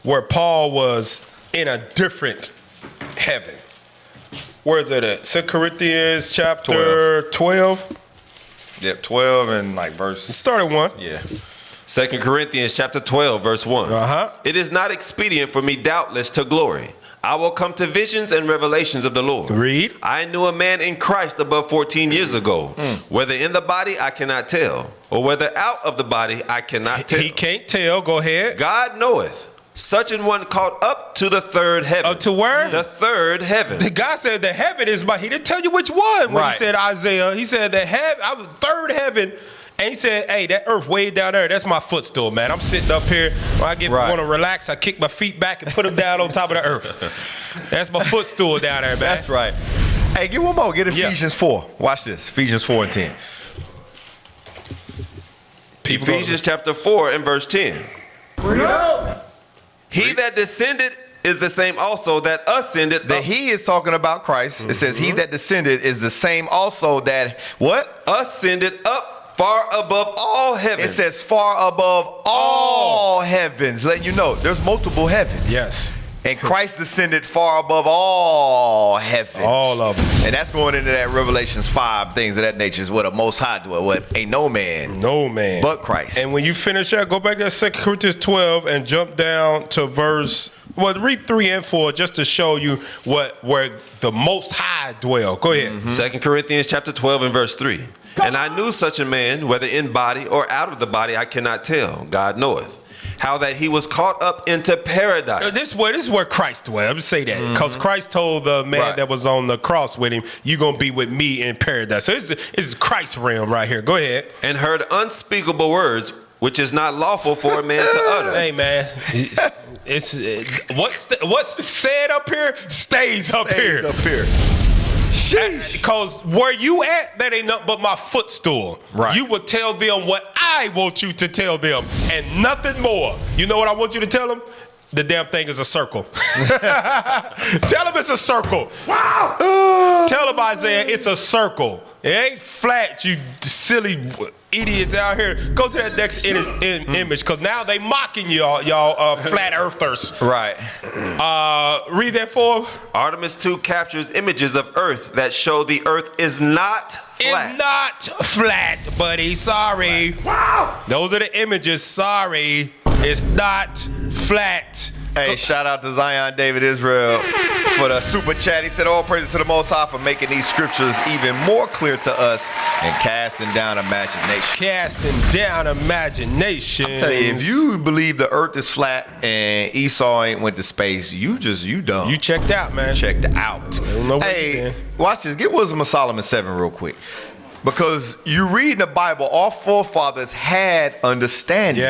Speaker 13: where Paul was in a different heaven. Where is it at? 2 Corinthians chapter 12.
Speaker 12: Yep, 12 and like verse.
Speaker 13: Start at 1.
Speaker 12: Yeah.
Speaker 15: 2 Corinthians chapter 12, verse 1. It is not expedient for me, doubtless, to glory. I will come to visions and revelations of the Lord.
Speaker 13: Read.
Speaker 15: I knew a man in Christ above 14 years ago. Whether in the body, I cannot tell. Or whether out of the body, I cannot tell.
Speaker 13: He can't tell. Go ahead.
Speaker 15: God knoweth. Such an one caught up to the third heaven.
Speaker 13: To where?
Speaker 15: The third heaven.
Speaker 13: The God said the heaven is my. He didn't tell you which one when he said Isaiah. He said the heaven. I was third heaven. And he said, hey, that earth way down there, that's my footstool, man. I'm sitting up here. When I want to relax, I kick my feet back and put them down on top of the earth. That's my footstool down there, man.
Speaker 12: That's right. Hey, get one more. Get Ephesians 4. Watch this. Ephesians 4 and 10.
Speaker 15: Ephesians chapter 4 and verse 10. He that descended is the same also that ascended.
Speaker 12: The he is talking about Christ. It says he that descended is the same also that what?
Speaker 15: Ascended up far above all heavens.
Speaker 12: It says far above all heavens. Letting you know there's multiple heavens.
Speaker 13: Yes.
Speaker 12: And Christ descended far above all heavens.
Speaker 13: All of them.
Speaker 12: And that's going into that Revelations 5, things of that nature is what a most high dwell. What ain't no man but Christ.
Speaker 13: And when you finish that, go back to 2 Corinthians 12 and jump down to read 3 and 4 just to show you where the most high dwell. Go ahead.
Speaker 15: 2 Corinthians chapter 12 and verse 3. And I knew such a man, whether in body or out of the body, I cannot tell. God knoweth. How that he was caught up into paradise.
Speaker 13: This is where Christ dwells. I'm just say that because Christ told the man that was on the cross with him, "You're gonna be with me in paradise." So it's Christ's realm right here. Go ahead.
Speaker 15: And heard unspeakable words, which is not lawful for a man to utter.
Speaker 13: Hey man, it's what's said up here stays up here. Because where you at, that ain't nothing but my footstool. Right. You will tell them what I want you to tell them and nothing more. You know what I want you to tell them? the damn thing is a circle. Tell him it's a circle. Wow. Tell him, Isaiah, it's a circle. It ain't flat, you silly idiots out here. Go to that next image, because now they mocking y'all flat earthers.
Speaker 12: Right.
Speaker 13: Read that for him.
Speaker 15: Artemis 2 captures images of Earth that show the Earth is not flat.
Speaker 13: It's not flat, buddy. Sorry. Wow. Those are the images. Sorry. It's not flat.
Speaker 12: Hey, shout out to Zion David Israel for the super chat. He said, all praises to the Most High for making these scriptures even more clear to us and casting down imagination.
Speaker 13: Casting down imagination.
Speaker 12: I'm telling you, if you believe the earth is flat and Esau ain't went to space, you dumb.
Speaker 13: You checked out, man.
Speaker 12: Checked out. Hey, watch this. Get Wisdom of Solomon 7 real quick. Because you read in the Bible, our forefathers had understanding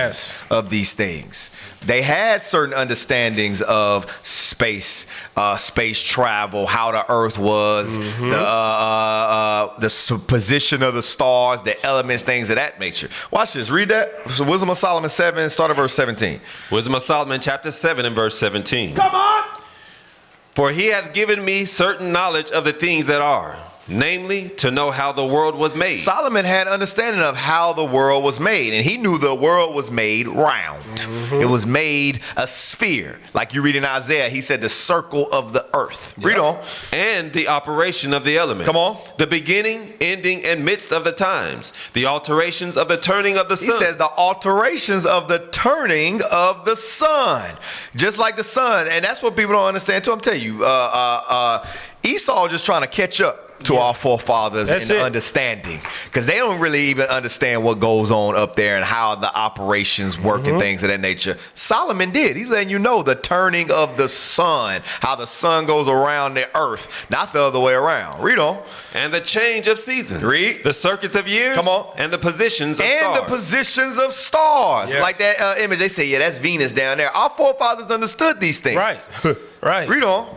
Speaker 12: of these things. They had certain understandings of space, space travel, how the earth was, the position of the stars, the elements, things of that nature. Watch this. Read that. So Wisdom of Solomon 7, start at verse 17.
Speaker 15: Wisdom of Solomon chapter 7 and verse 17.
Speaker 13: Come on!
Speaker 15: For he hath given me certain knowledge of the things that are, namely, to know how the world was made.
Speaker 12: Solomon had understanding of how the world was made, and he knew the world was made round. It was made a sphere. Like you read in Isaiah, he said the circle of the earth. Read on.
Speaker 15: And the operation of the elements.
Speaker 12: Come on.
Speaker 15: The beginning, ending, and midst of the times. The alterations of the turning of the sun.
Speaker 12: He says the alterations of the turning of the sun. Just like the sun. And that's what people don't understand too. I'm telling you, Esau just trying to catch up to our forefathers in the understanding, because they don't really even understand what goes on up there and how the operations work and things of that nature. Solomon did. He's letting you know the turning of the sun, how the sun goes around the earth, not the other way around. Read on.
Speaker 15: And the change of seasons.
Speaker 12: Read.
Speaker 15: The circuits of years.
Speaker 12: Come on.
Speaker 15: And the positions of stars.
Speaker 12: And the positions of stars. Like that image, they say, yeah, that's Venus down there. Our forefathers understood these things.
Speaker 13: Right. Right.
Speaker 12: Read on.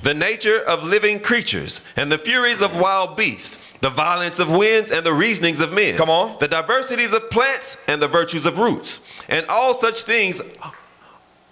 Speaker 15: The nature of living creatures, and the furies of wild beasts, the violence of winds, and the reasonings of men.
Speaker 12: Come on.
Speaker 15: The diversities of plants, and the virtues of roots, and all such things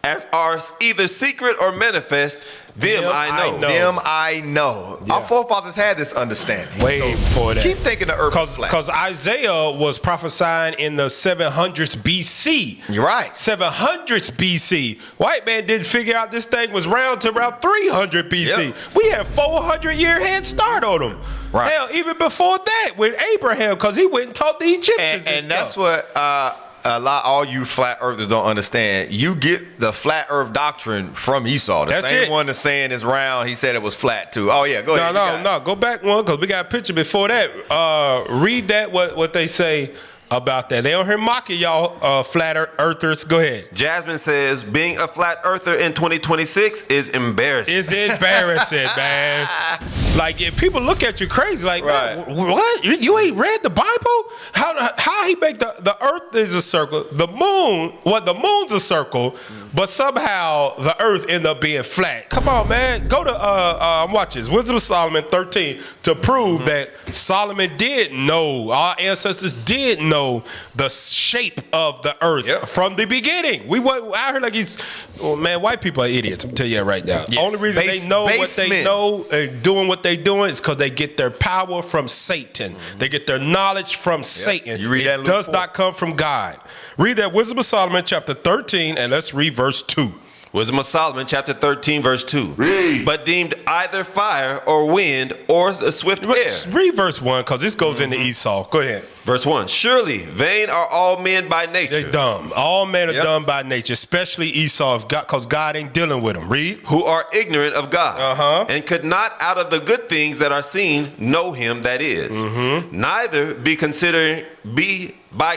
Speaker 15: as are either secret or manifest, them I know.
Speaker 12: Them I know. Our forefathers had this understanding.
Speaker 13: Way before that.
Speaker 12: Keep thinking the earth is flat.
Speaker 13: Because Isaiah was prophesying in the 700s BC.
Speaker 12: You're right.
Speaker 13: 700s BC. White man didn't figure out this thing was round to around 300 BC.
Speaker 12: Yep.
Speaker 13: We had 400-year head start on them.
Speaker 12: Right.
Speaker 13: Hell, even before that with Abraham, because he went and taught the Egyptians
Speaker 12: and that's what all you flat earthers don't understand. You get the flat earth doctrine from Esau. The same one that's saying it's round, he said it was flat too. Oh yeah, go ahead.
Speaker 13: No, go back one, because we got a picture before that. Read that, what they say about that. They don't hear mocking y'all flat earthers. Go ahead.
Speaker 15: Jasmine says, being a flat earther in 2026 is embarrassing.
Speaker 13: It's embarrassing, man. Like, if people look at you crazy, like, man, what? You ain't read the Bible? How he make the earth is a circle, the moon, the moon's a circle, but somehow the earth end up being flat. Come on, man. Go to watch this, Wisdom of Solomon 13, to prove that Solomon did know, our ancestors did know the shape of the earth from the beginning. We were out here like white people are idiots. I'm telling you right now.
Speaker 12: Yes.
Speaker 13: Only reason they know what they know and doing what they doing is because they get their power from Satan. They get their knowledge from Satan.
Speaker 12: You read that,
Speaker 13: it does not come from God. Read that Wisdom of Solomon chapter 13 and let's read verse 2.
Speaker 15: Wisdom of Solomon chapter 13 verse 2.
Speaker 12: Read.
Speaker 15: But deemed either fire or wind or the swift air.
Speaker 13: Read verse 1 because this goes into Esau. Go ahead.
Speaker 15: Verse 1. Surely vain are all men by nature.
Speaker 13: They're dumb. All men are dumb by nature, especially Esau, because God ain't dealing with them. Read.
Speaker 15: Who are ignorant of God, and could not out of the good things that are seen know him that is. Neither by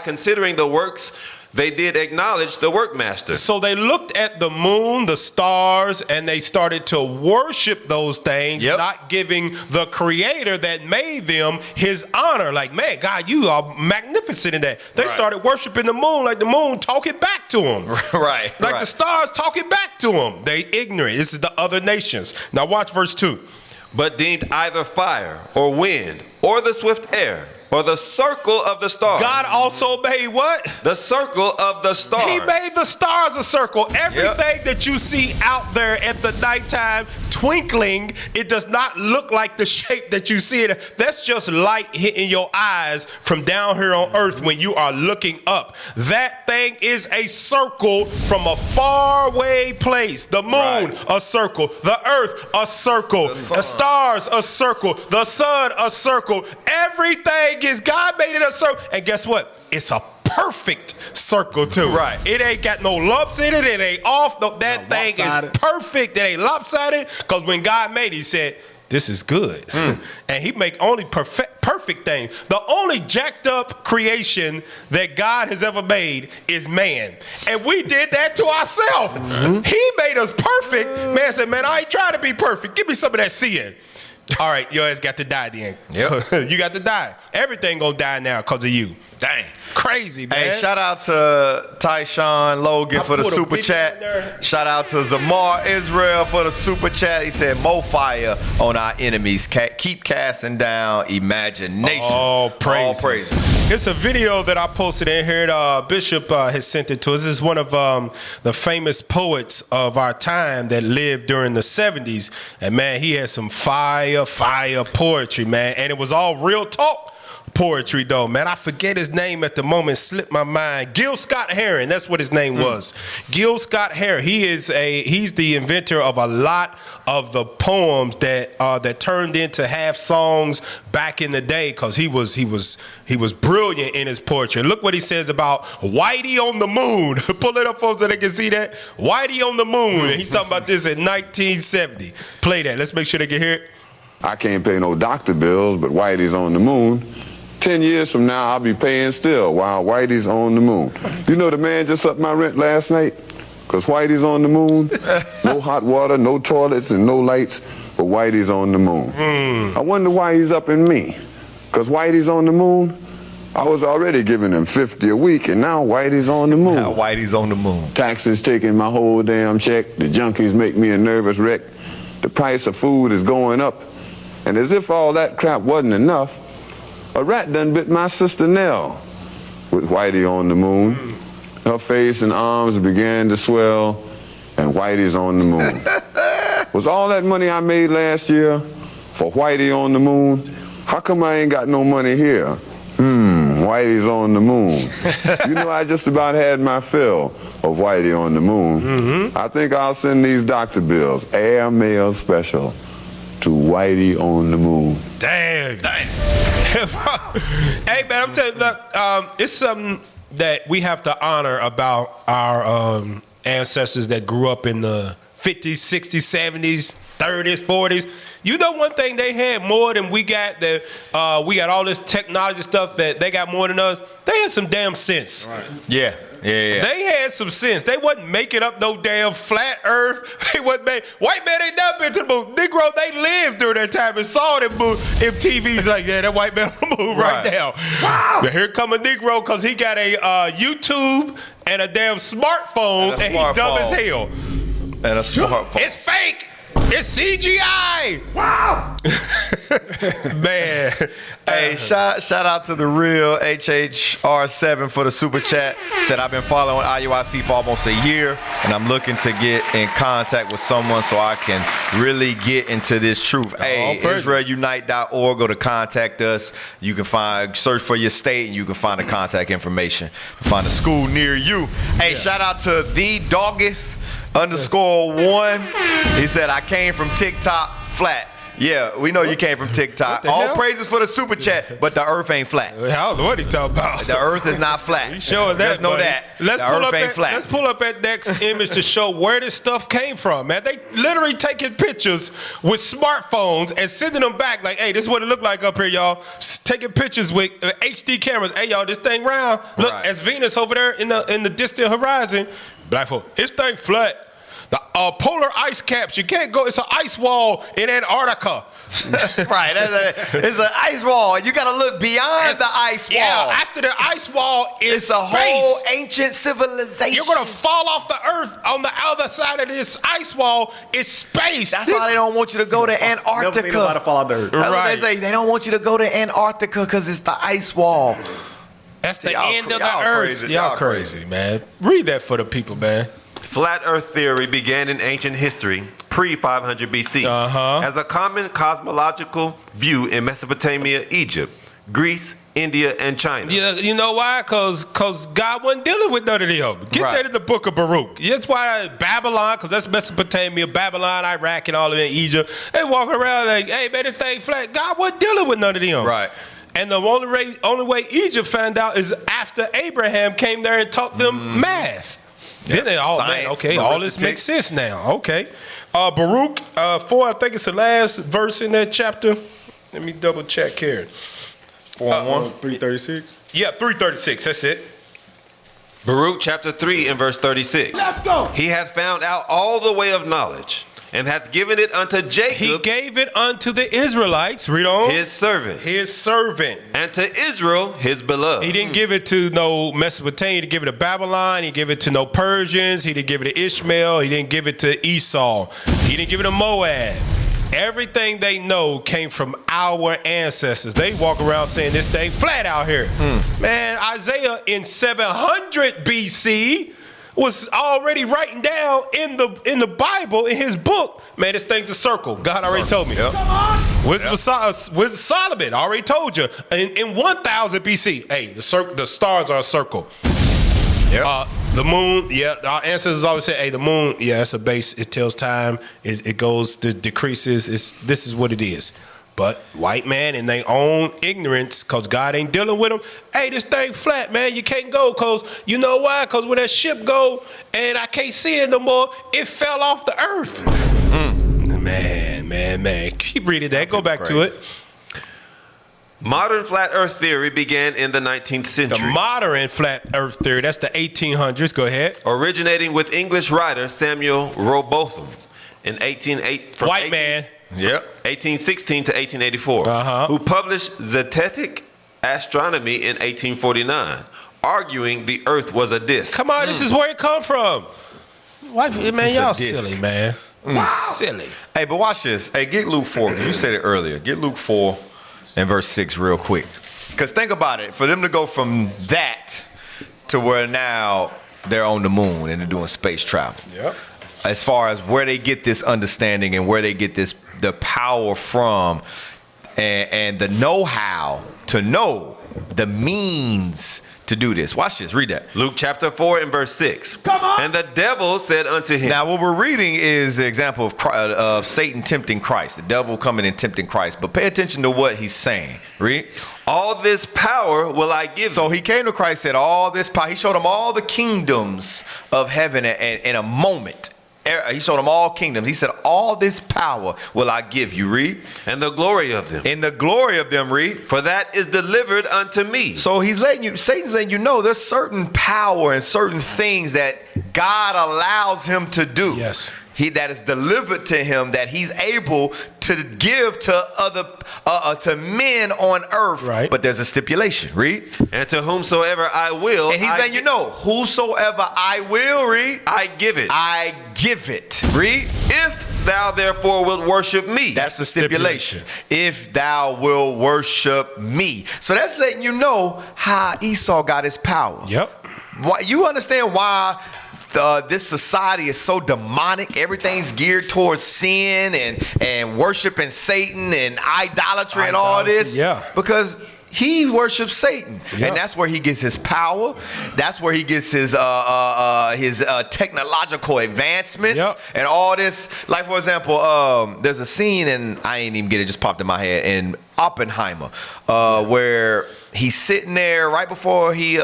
Speaker 15: considering the works they did acknowledge the workmaster.
Speaker 13: So they looked at the moon, the stars, and they started to worship those things, not giving the creator that made them his honor. Like, man, God, you are magnificent in that. They started worshiping the moon like the moon talking back to them. Like the stars talking back to them. They ignorant. This is the other nations. Now watch verse 2.
Speaker 15: But deemed either fire or wind or the swift air Or the circle of the stars.
Speaker 13: God also made what?
Speaker 15: The circle of the stars.
Speaker 13: He made the stars a circle. Everything that you see out there at the nighttime twinkling, it does not look like the shape that you see it. That's just light hitting your eyes from down here on earth when you are looking up. That thing is a circle from a faraway place. The moon, a circle. The earth, a circle. The stars, a circle. The sun, a circle. Everything is, God made it a circle. And guess what? It's a perfect circle too. Right. It ain't got no lumps in it. It ain't off. No, that thing is perfect. It ain't lopsided. Because when God made it, he said, this is good. And he make only perfect things. The only jacked up creation that God has ever made is man. And we did that to ourselves. He made us perfect. Man said, man, I ain't trying to be perfect. Give me some of that sin. All right, your ass got to die then. Yep. You got to die. Everything gonna die now because of you. Dang. Crazy, man.
Speaker 12: Hey, shout out to Tyshawn Logan for the super chat. Shout out to Zamar Israel for the super chat. He said, more fire on our enemies. Keep casting down imaginations.
Speaker 13: All praises. It's a video that I posted in here. Bishop has sent it to us. This is one of the famous poets of our time that lived during the 70s. And, man, he had some fire poetry, man. And it was all real talk poetry, though, man. I forget his name at the moment, slipped my mind. Gil Scott Heron, that's what his name was. Gil Scott Heron. He's the inventor of a lot of the poems that turned into half songs back in the day, because he was brilliant in his poetry. Look what he says about Whitey on the moon. Pull it up, folks, so they can see that. Whitey on the moon. And he's talking about this in 1970. Play that. Let's make sure they can hear it.
Speaker 21: I can't pay no doctor bills, but Whitey's on the moon. 10 years from now, I'll be paying still while Whitey's on the moon. You know the man just upped my rent last night? Because Whitey's on the moon. No hot water, no toilets, and no lights, but Whitey's on the moon. I wonder why he's upping me. Because Whitey's on the moon? I was already giving him $50 a week, and now Whitey's on the moon.
Speaker 12: Now Whitey's on the moon.
Speaker 21: Taxes taking my whole damn check. The junkies make me a nervous wreck. The price of food is going up. And as if all that crap wasn't enough, a rat done bit my sister Nell with Whitey on the moon. Her face and arms began to swell, and Whitey's on the moon. Was all that money I made last year for Whitey on the moon? How come I ain't got no money here? Whitey's on the moon. You know, I just about had my fill of Whitey on the moon. I think I'll send these doctor bills, air mail special, to Whitey on the moon.
Speaker 13: Dang. Hey, man, I'm telling you, look, it's something that we have to honor about our ancestors that grew up in the 50s, 60s, 70s, 30s, 40s. You know one thing they had more than we got, that we got all this technology stuff that they got more than us. They had some damn sense.
Speaker 12: Right. Yeah.
Speaker 13: They had some sense. They wasn't making up no damn flat earth. They wasn't white man ain't never been to the moon. Negro, they lived during that time and saw them MTV's like, yeah, that white man on the moon right now. Wow. But here come a Negro because he got a YouTube and a damn smartphone, and he dumb as hell.
Speaker 12: And a smartphone.
Speaker 13: It's fake. It's CGI. Wow. Man.
Speaker 12: Hey, shout out to the real HHR7 for the super chat. Said, I've been following IUIC for almost a year, and I'm looking to get in contact with someone so I can really get into this truth. Hey, IsraelUnite.org, go to contact us. You can search for your state, and you can find the contact information. Find a school near you. Hey, shout out to the Doggeth _1. He said, I came from TikTok flat. Yeah, we know you came from TikTok. All praises for the super chat, but the earth ain't flat.
Speaker 13: I don't know what he talking about.
Speaker 12: The earth is not flat.
Speaker 13: You showing that?
Speaker 12: Just know that. The earth ain't flat.
Speaker 13: Let's pull up that next image to show where this stuff came from, man. They literally taking pictures with smartphones and sending them back like, hey, this is what it looked like up here, y'all. Taking pictures with HD cameras. Hey, y'all, this thing round. Look, as Venus over there in the distant horizon. Black folk, this thing flat. The polar ice caps. You can't go. It's an ice wall in Antarctica.
Speaker 12: Right. It's an ice wall. You got to look beyond the ice wall.
Speaker 13: Yeah, after the ice wall is
Speaker 12: it's a
Speaker 13: space.
Speaker 12: whole ancient civilization.
Speaker 13: You're going to fall off the earth on the other side of this ice wall. It's space.
Speaker 12: That's why they don't want you to go to Antarctica.
Speaker 16: Never seen nobody fall off the earth.
Speaker 12: That's
Speaker 13: Right.
Speaker 12: what they say. They don't want you to go to Antarctica because it's the ice wall.
Speaker 13: That's the
Speaker 12: Y'all
Speaker 13: end of the
Speaker 12: y'all
Speaker 13: earth.
Speaker 12: crazy.
Speaker 13: Y'all
Speaker 12: Y'all
Speaker 13: crazy, man. Read that for the people, man.
Speaker 15: Flat Earth theory began in ancient history, pre-500 BC, as a common cosmological view in Mesopotamia, Egypt, Greece, India, and China.
Speaker 13: Yeah, you know why? Because God wasn't dealing with none of them. Get that in the book of Baruch. That's why Babylon, because that's Mesopotamia, Babylon, Iraq, and all of that, Egypt. They walking around like, hey, man, this thing flat. God wasn't dealing with none of them.
Speaker 12: Right.
Speaker 13: And the only way Egypt found out is after Abraham came there and taught them math. Then they all, man, okay, all this makes sense now. Okay. Baruch 4, I think it's the last verse in that chapter. Let me double check here.
Speaker 16: 4:1, 336.
Speaker 13: Yeah, 336. That's it.
Speaker 15: Baruch chapter 3 and verse 36.
Speaker 13: Let's go.
Speaker 15: He hath found out all the way of knowledge, and hath given it unto Jacob.
Speaker 13: He gave it unto the Israelites. Read on.
Speaker 15: His servant.
Speaker 13: His servant.
Speaker 15: And to Israel, his beloved.
Speaker 13: He didn't give it to no Mesopotamia. He didn't give it to Babylon. He didn't give it to no Persians. He didn't give it to Ishmael. He didn't give it to Esau. He didn't give it to Moab. Everything they know came from our ancestors. They walk around saying this thing flat out here. Man, Isaiah in 700 BC was already writing down in the Bible, in his book, man, this thing's a circle. God already told me.
Speaker 12: Yep.
Speaker 13: Come on. Wisdom of Solomon, I already told you. In 1000 BC, hey, the stars are a circle.
Speaker 12: Yep.
Speaker 13: The moon, yeah, our ancestors always say, hey, the moon, yeah, it's a base. It tells time. It goes, it decreases. This is what it is. But white man in their own ignorance, because God ain't dealing with them, hey, this thing flat, man, you can't go, because you know why? Because when that ship go and I can't see it no more, it fell off the earth. Man. Keep reading that. Go back to it.
Speaker 15: Modern flat earth theory began in the 19th century.
Speaker 13: The modern flat earth theory, that's the 1800s. Go ahead.
Speaker 15: Originating with English writer Samuel Rowbotham in 1816 to 1884, who published Zetetic Astronomy in 1849, arguing the earth was a disk.
Speaker 13: Come on, this is where it come from. Man, y'all
Speaker 12: disc.
Speaker 13: silly, man. Wow. Silly.
Speaker 12: Hey, but watch this. Hey, get Luke 4. You said it earlier. Get Luke 4 and verse 6 real quick. Because think about it. For them to go from that to where now they're on the moon and they're doing space travel.
Speaker 13: Yep.
Speaker 12: As far as where they get this understanding and where they get the power from and the know-how to know the means to do this. Watch this. Read that.
Speaker 15: Luke chapter 4 and verse 6.
Speaker 12: Come on.
Speaker 15: And the devil said unto him.
Speaker 12: Now, what we're reading is the example of Satan tempting Christ, the devil coming and tempting Christ. But pay attention to what he's saying. Read.
Speaker 15: All this power will I give you.
Speaker 12: So he came to Christ, said all this power. He showed him all the kingdoms of heaven in a moment. He showed them all kingdoms. He said, all this power will I give you. Read.
Speaker 15: And the glory of them.
Speaker 12: In the glory of them, read.
Speaker 15: For that is delivered unto me.
Speaker 12: So Satan's letting you know there's certain power and certain things that God allows him to do.
Speaker 13: Yes.
Speaker 12: That is delivered to him, that he's able to give to to men on earth.
Speaker 13: Right.
Speaker 12: But there's a stipulation. Read.
Speaker 15: And to whomsoever I will.
Speaker 12: And he's letting you know, whosoever I will, read.
Speaker 15: I give it.
Speaker 12: I give it. Read.
Speaker 15: If thou therefore wilt worship me.
Speaker 12: That's the stipulation. If thou will worship me. So that's letting you know how Esau got his power.
Speaker 13: Yep.
Speaker 12: You understand why this society is so demonic. Everything's geared towards sin and worshiping Satan and idolatry and all this.
Speaker 13: Yeah.
Speaker 12: Because he worships Satan, and that's where he gets his power. That's where he gets his technological advancements and all this. Like, for example, there's a scene, and I ain't even get it, just popped in my head, in Oppenheimer, where he's sitting there right before he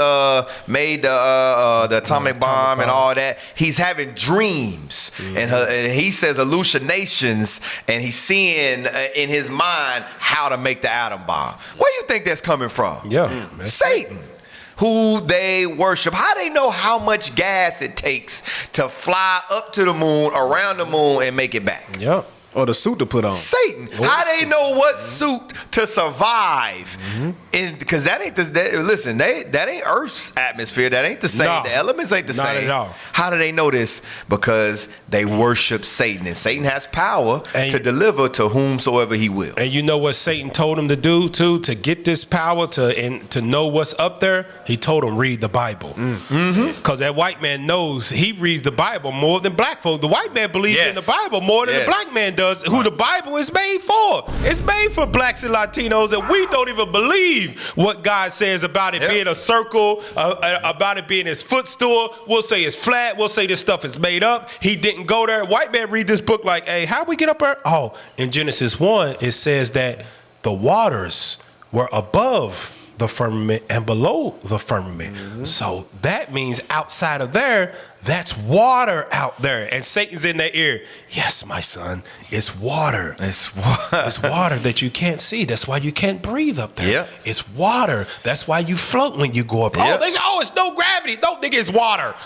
Speaker 12: made the atomic bomb and all that. He's having dreams, and he says hallucinations, and he's seeing in his mind how to make the atom bomb. Where do you think that's coming from?
Speaker 13: Yeah,
Speaker 12: Satan. who they worship. How they know how much gas it takes to fly up to the moon, around the moon, and make it back?
Speaker 16: Yeah. Or the suit to put on.
Speaker 12: Satan. How they know what suit to survive? Because that ain't listen, that ain't Earth's atmosphere. That ain't the same.
Speaker 13: No.
Speaker 12: The elements ain't the
Speaker 13: Not
Speaker 12: same.
Speaker 13: at all.
Speaker 12: How do they know this? Because they worship Satan. And Satan has power to deliver to whomsoever he will.
Speaker 13: And you know what Satan told him to do too? To get this power to know what's up there, he told him read the Bible. Because that white man knows he reads the Bible more than black folk. The white man believes in the Bible more than the black man does. Who the Bible is made for. It's made for blacks and Latinos, and we don't even believe what God says about it being a circle, about it being his footstool. We'll say it's flat. We'll say this stuff is made up. He didn't go there. White man read this book like, hey, how we get up there? Oh, in Genesis 1, it says that the waters were above the firmament and below the firmament. So that means outside of there, that's water out there. And Satan's in their ear. Yes, my son, it's water. It's water that you can't see. That's why you can't breathe up there.
Speaker 12: Yep.
Speaker 13: It's water. That's why you float when you go up.
Speaker 12: Yep.
Speaker 13: Oh, they say, oh, it's no gravity. No, nigga, it's water.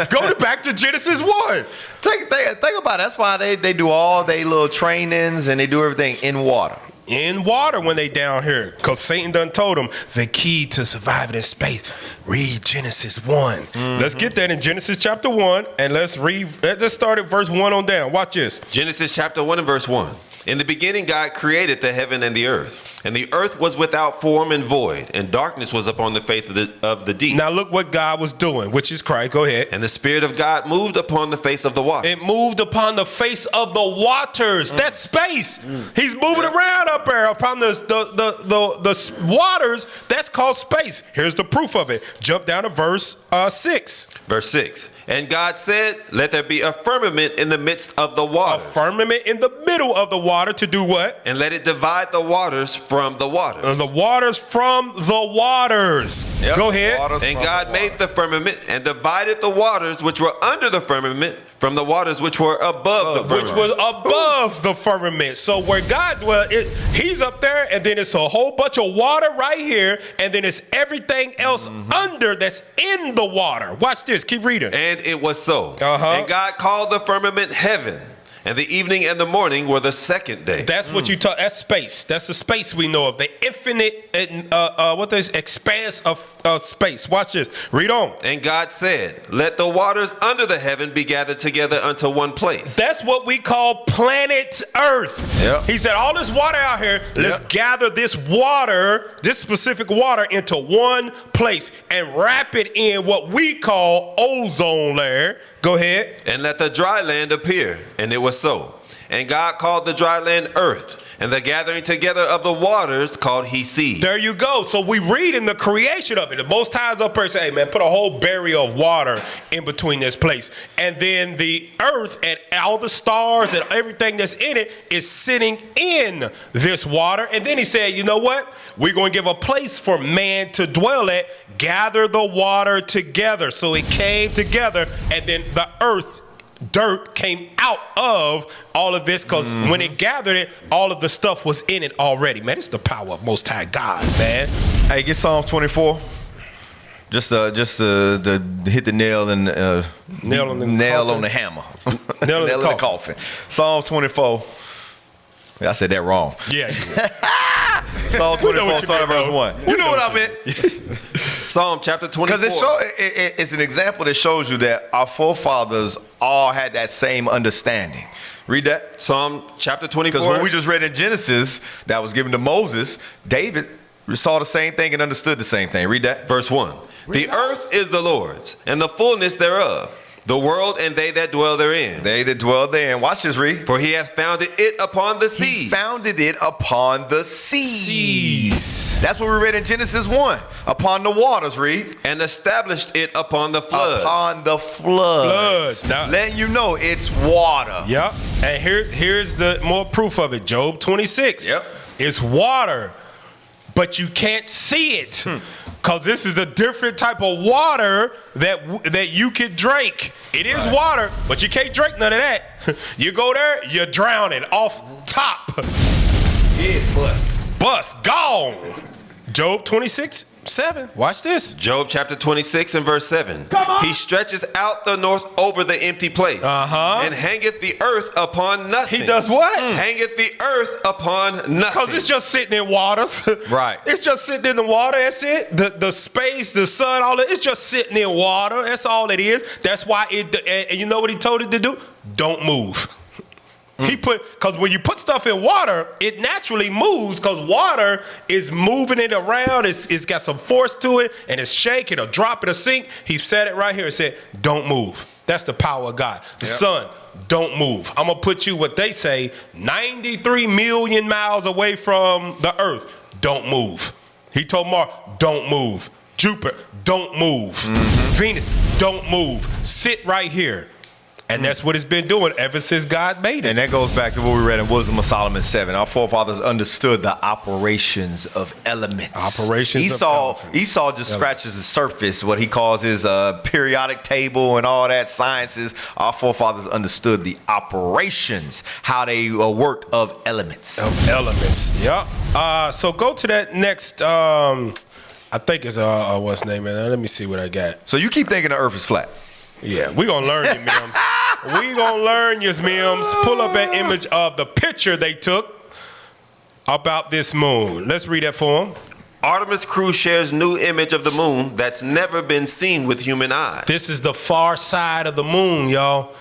Speaker 13: Go back to Genesis 1.
Speaker 12: Think about it. That's why they do all their little trainings and they do everything in water.
Speaker 13: In water when they down here, because Satan done told them the key to surviving in space. Read Genesis 1. Let's get that in Genesis chapter 1, and let's start at verse 1 on down. Watch this.
Speaker 15: Genesis chapter 1 and verse 1. In the beginning, God created the heaven and the earth. And the earth was without form and void, and darkness was upon the face of the deep.
Speaker 13: Now look what God was doing, which is Christ. Go ahead.
Speaker 15: And the Spirit of God moved upon the face of the waters.
Speaker 13: It moved upon the face of the waters. That's space. He's moving around up there upon the waters. That's called space. Here's the proof of it. Jump down to verse 6.
Speaker 15: Verse 6. And God said, let there be a firmament in the midst of the waters.
Speaker 13: A firmament in the middle of the water to do what?
Speaker 15: And let it divide the waters from the waters.
Speaker 13: The waters from the waters.
Speaker 12: Yep.
Speaker 13: Go ahead.
Speaker 15: And God made the firmament and divided the waters which were under the firmament from the waters which were above the firmament.
Speaker 13: Which was above the firmament. So where God dwelt, he's up there, and then it's a whole bunch of water right here, and then it's everything else under that's in the water. Watch this. Keep reading.
Speaker 15: And it was so. And God called the firmament heaven. And the evening and the morning were the second day.
Speaker 13: That's what you talk. That's space. That's the space we know of. The infinite, expanse of space. Watch this. Read on.
Speaker 15: And God said, let the waters under the heaven be gathered together unto one place.
Speaker 13: That's what we call planet Earth.
Speaker 12: Yep.
Speaker 13: He said, all this water out here, let's gather this water, this specific water, into one place and wrap it in what we call ozone layer. Go ahead.
Speaker 15: And let the dry land appear. And it was so. And God called the dry land earth. And the gathering together of the waters called he seas.
Speaker 13: There you go. So we read in the creation of it. The Most High's up there say, hey man, put a whole barrier of water in between this place. And then the earth and all the stars and everything that's in it is sitting in this water. And then he said, you know what? We're going to give a place for man to dwell at. Gather the water together. So it came together, and then the earth, dirt came out of all of this, because when it gathered it, all of the stuff was in it already. Man, it's the power of Most High God, man.
Speaker 12: Hey, get Psalm 24. Just to hit the nail and
Speaker 13: nail on
Speaker 12: the hammer. Nail in the coffin. Psalm 24. I said that wrong.
Speaker 13: Yeah.
Speaker 12: Psalm 24, start at verse 1. You know what I meant.
Speaker 15: Psalm chapter 24.
Speaker 12: Because it's an example that shows you that our forefathers all had that same understanding. Read that.
Speaker 15: Psalm chapter 24.
Speaker 12: Because when we just read in Genesis that was given to Moses, David saw the same thing and understood the same thing. Read that.
Speaker 15: Verse 1. The earth is the Lord's, and the fullness thereof, the world and they that dwell therein.
Speaker 12: They that dwell therein. Watch this, read.
Speaker 15: For he hath founded it upon the seas.
Speaker 12: He founded it upon the seas. That's what we read in Genesis 1. Upon the waters, read.
Speaker 15: And established it upon the floods.
Speaker 12: Upon the floods. Now, letting you know it's water.
Speaker 13: Yep. And here's the more proof of it. Job 26.
Speaker 12: Yep.
Speaker 13: It's water, but you can't see it. Because this is a different type of water that you can drink. It is water, but you can't drink none of that. You go there, you're drowning off top.
Speaker 12: Yeah, bust.
Speaker 13: Gone. Job 26, 7. Watch this.
Speaker 15: Job chapter 26 and verse 7. He stretches out the north over the empty place, and hangeth the earth upon nothing.
Speaker 13: He does what?
Speaker 15: Hangeth the earth upon nothing.
Speaker 13: Because it's just sitting in waters.
Speaker 12: Right.
Speaker 13: It's just sitting in the water. That's it. The space, the sun, all that. It's just sitting in water. That's all it is. That's why and you know what he told it to do? Don't move. Because when you put stuff in water, it naturally moves because water is moving it around. It's got some force to it, and it's shaking, it'll drop, it'll sink. He said it right here. He said, don't move. That's the power of God. The sun, don't move. I'm going to put you, what they say, 93 million miles away from the earth. Don't move. He told Mars, don't move. Jupiter, don't move. Venus, don't move. Sit right here. And that's what it's been doing ever since God made it.
Speaker 12: And that goes back to what we read in Wisdom of Solomon 7. Our forefathers understood the operations of elements. Esau just scratches the surface, what he calls his periodic table and all that sciences. Our forefathers understood the operations, how they worked of elements.
Speaker 13: Yep. So go to that next, I think it's, what's the name of it? Let me see what I got.
Speaker 12: So you keep thinking the earth is flat.
Speaker 13: Yeah, we're going to learn you, Mims. We're going to learn you, Mims. Pull up that image of the picture they took about this moon. Let's read that for them.
Speaker 15: Artemis crew shares new image of the moon that's never been seen with human eyes.
Speaker 13: This is the far side of the moon, y'all.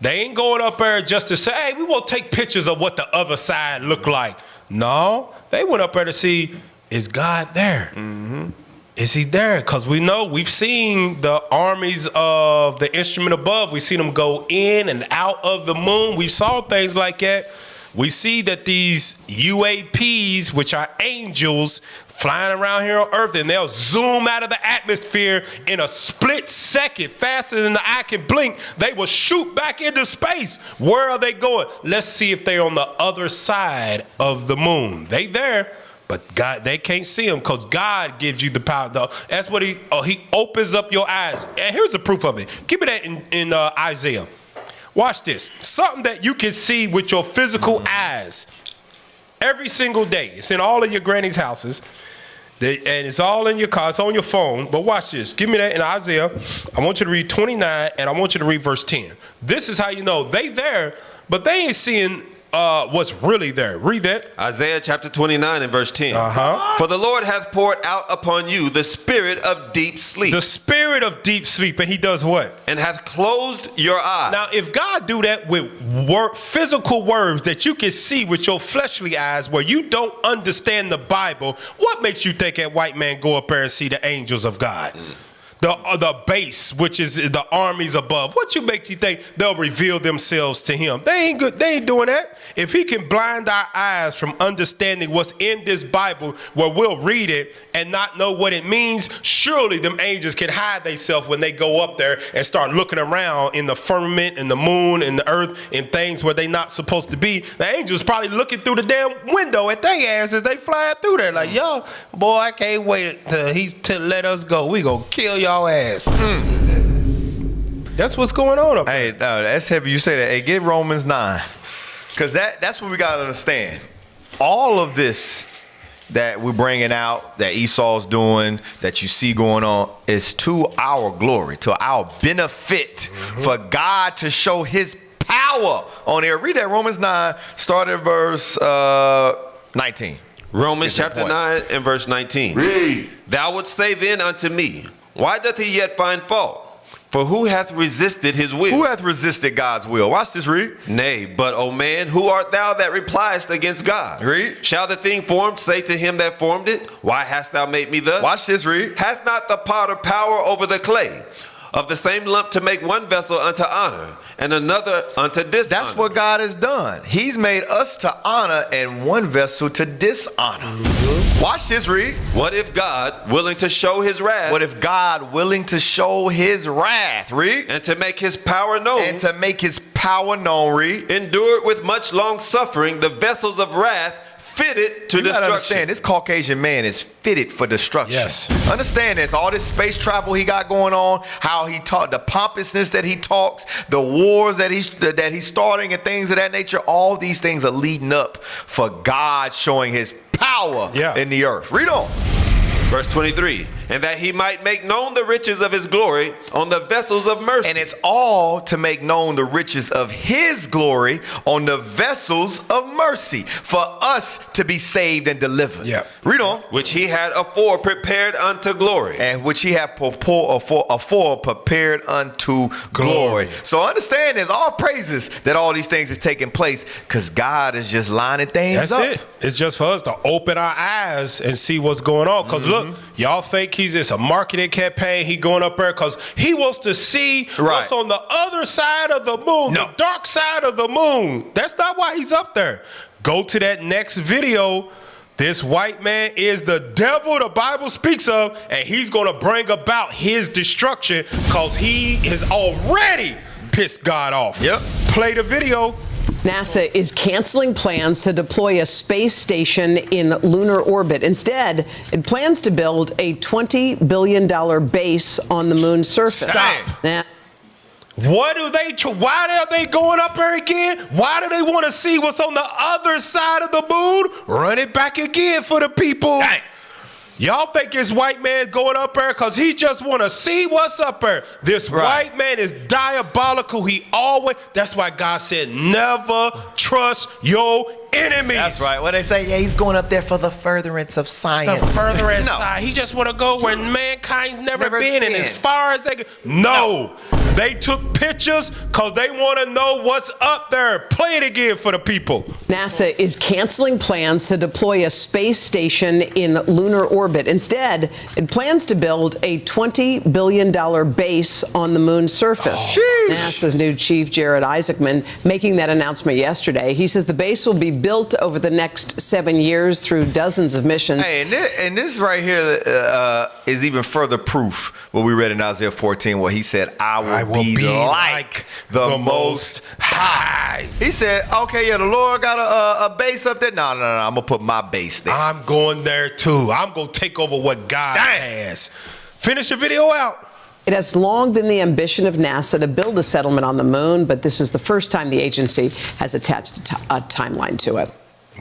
Speaker 13: They ain't going up there just to say, hey, we won't take pictures of what the other side look like. No, they went up there to see, is God there? Is he there? Because we know, we've seen the armies of the instrument above. We've seen them go in and out of the moon. We saw things like that. We see that these UAPs, which are angels, flying around here on Earth, and they'll zoom out of the atmosphere in a split second, faster than the eye can blink. They will shoot back into space. Where are they going? Let's see if they're on the other side of the moon. They there. But God, they can't see him because God gives you the power. That's what he opens up your eyes. And here's the proof of it. Give me that in Isaiah. Watch this. Something that you can see with your physical eyes every single day. It's in all of your granny's houses. And it's all in your car. It's on your phone. But watch this. Give me that in Isaiah. I want you to read 29 and I want you to read verse 10. This is how you know they there, but they ain't seeing what's really there. Read that.
Speaker 15: Isaiah chapter 29 and verse 10. For the Lord hath poured out upon you the spirit of deep sleep.
Speaker 13: The spirit of deep sleep. And he does what?
Speaker 15: And hath closed your eyes.
Speaker 13: Now, if God do that with physical words that you can see with your fleshly eyes where you don't understand the Bible, what makes you think that white man go up there and see the angels of God? The base, which is the armies above. What you make you think they'll reveal themselves to him? They ain't good. They ain't doing that. If he can blind our eyes from understanding what's in this Bible, where we'll read it and not know what it means, surely them angels can hide themselves when they go up there and start looking around in the firmament and the moon and the earth and things where they not supposed to be. The angels probably looking through the damn window at their ass as they fly through there. Like, yo, boy, I can't wait till let us go. We gonna kill y'all ass. That's what's going on up there.
Speaker 12: Hey, no, that's heavy. You say that. Hey, get Romans 9, because that's what we gotta understand. All of this that we're bringing out, that Esau's doing, that you see going on, is to our glory, to our benefit, for God to show His power on there. Read that Romans 9, start at verse 19.
Speaker 15: Romans chapter 9 and verse 19.
Speaker 3: Read.
Speaker 15: Thou wouldst say then unto me, why doth he yet find fault? For who hath resisted his will?
Speaker 12: Who hath resisted God's will? Watch this, read.
Speaker 15: Nay, but, O man, who art thou that repliest against God?
Speaker 12: Read.
Speaker 15: Shall the thing formed say to him that formed it, why hast thou made me thus?
Speaker 12: Watch this, read.
Speaker 15: Hath not the potter power over the clay, of the same lump to make one vessel unto honor, and another unto dishonor?
Speaker 12: That's what God has done. He's made us to honor and one vessel to dishonor. Watch this, read.
Speaker 15: What if God, willing to show his wrath?
Speaker 12: What if God, willing to show his wrath, read?
Speaker 15: And to make his power known.
Speaker 12: And to make his power known, read.
Speaker 15: Endured with much long suffering the vessels of wrath fitted to destruction.
Speaker 12: Understand, this Caucasian man is fitted for destruction.
Speaker 13: Yes.
Speaker 12: Understand this. All this space travel he got going on, how he taught, the pompousness that he talks, the wars that he's starting and things of that nature, all these things are leading up for God showing his power in the earth. Read on.
Speaker 15: Verse 23, and that he might make known the riches of his glory on the vessels of mercy.
Speaker 12: And it's all to make known the riches of his glory on the vessels of mercy for us to be saved and delivered.
Speaker 13: Yeah.
Speaker 12: Read on.
Speaker 15: Which he had afore prepared unto glory.
Speaker 12: And which he had afore prepared unto glory. So understand there's all praises that all these things is taking place because God is just lining things up.
Speaker 13: That's it. It's just for us to open our eyes and see what's going on. Because look, y'all think he's just a marketing campaign. He going up there because he wants to see what's on the other side of the moon, the dark side of the moon. That's not why he's up there. Go to that next video. This white man is the devil the Bible speaks of, and he's going to bring about his destruction because he has already pissed God off. Yep. Play the video.
Speaker 4: NASA is canceling plans to deploy a space station in lunar orbit. Instead, it plans to build a $20 billion base on the moon's surface.
Speaker 13: Stop. What do they? Why are they going up there again? Why do they want to see what's on the other side of the moon? Run it back again for the people. Dang. Y'all think this white man going up there because he just want to see what's up there. This white man is diabolical. That's why God said, never trust your enemies.
Speaker 12: That's right. What they say, he's going up there for the furtherance of science.
Speaker 13: The furtherance side. He just want to go where mankind's never been. And as far as they go. No. They took pictures because they want to know what's up there. Play it again for the people.
Speaker 4: NASA is canceling plans to deploy a space station in lunar orbit. Instead, it plans to build a $20 billion base on the moon's surface. NASA's new chief, Jared Isaacman, making that announcement yesterday. He says the base will be built over the next 7 years through dozens of missions.
Speaker 12: Hey, and this right here is even further proof what we read in Isaiah 14, where he said, I will be like the Most High. He said, okay, the Lord got a base up there. No, I'm going to put my base there.
Speaker 13: I'm going there too. I'm going to take over what God has. Finish the video out.
Speaker 4: It has long been the ambition of NASA to build a settlement on the moon, but this is the first time the agency has attached a timeline to it.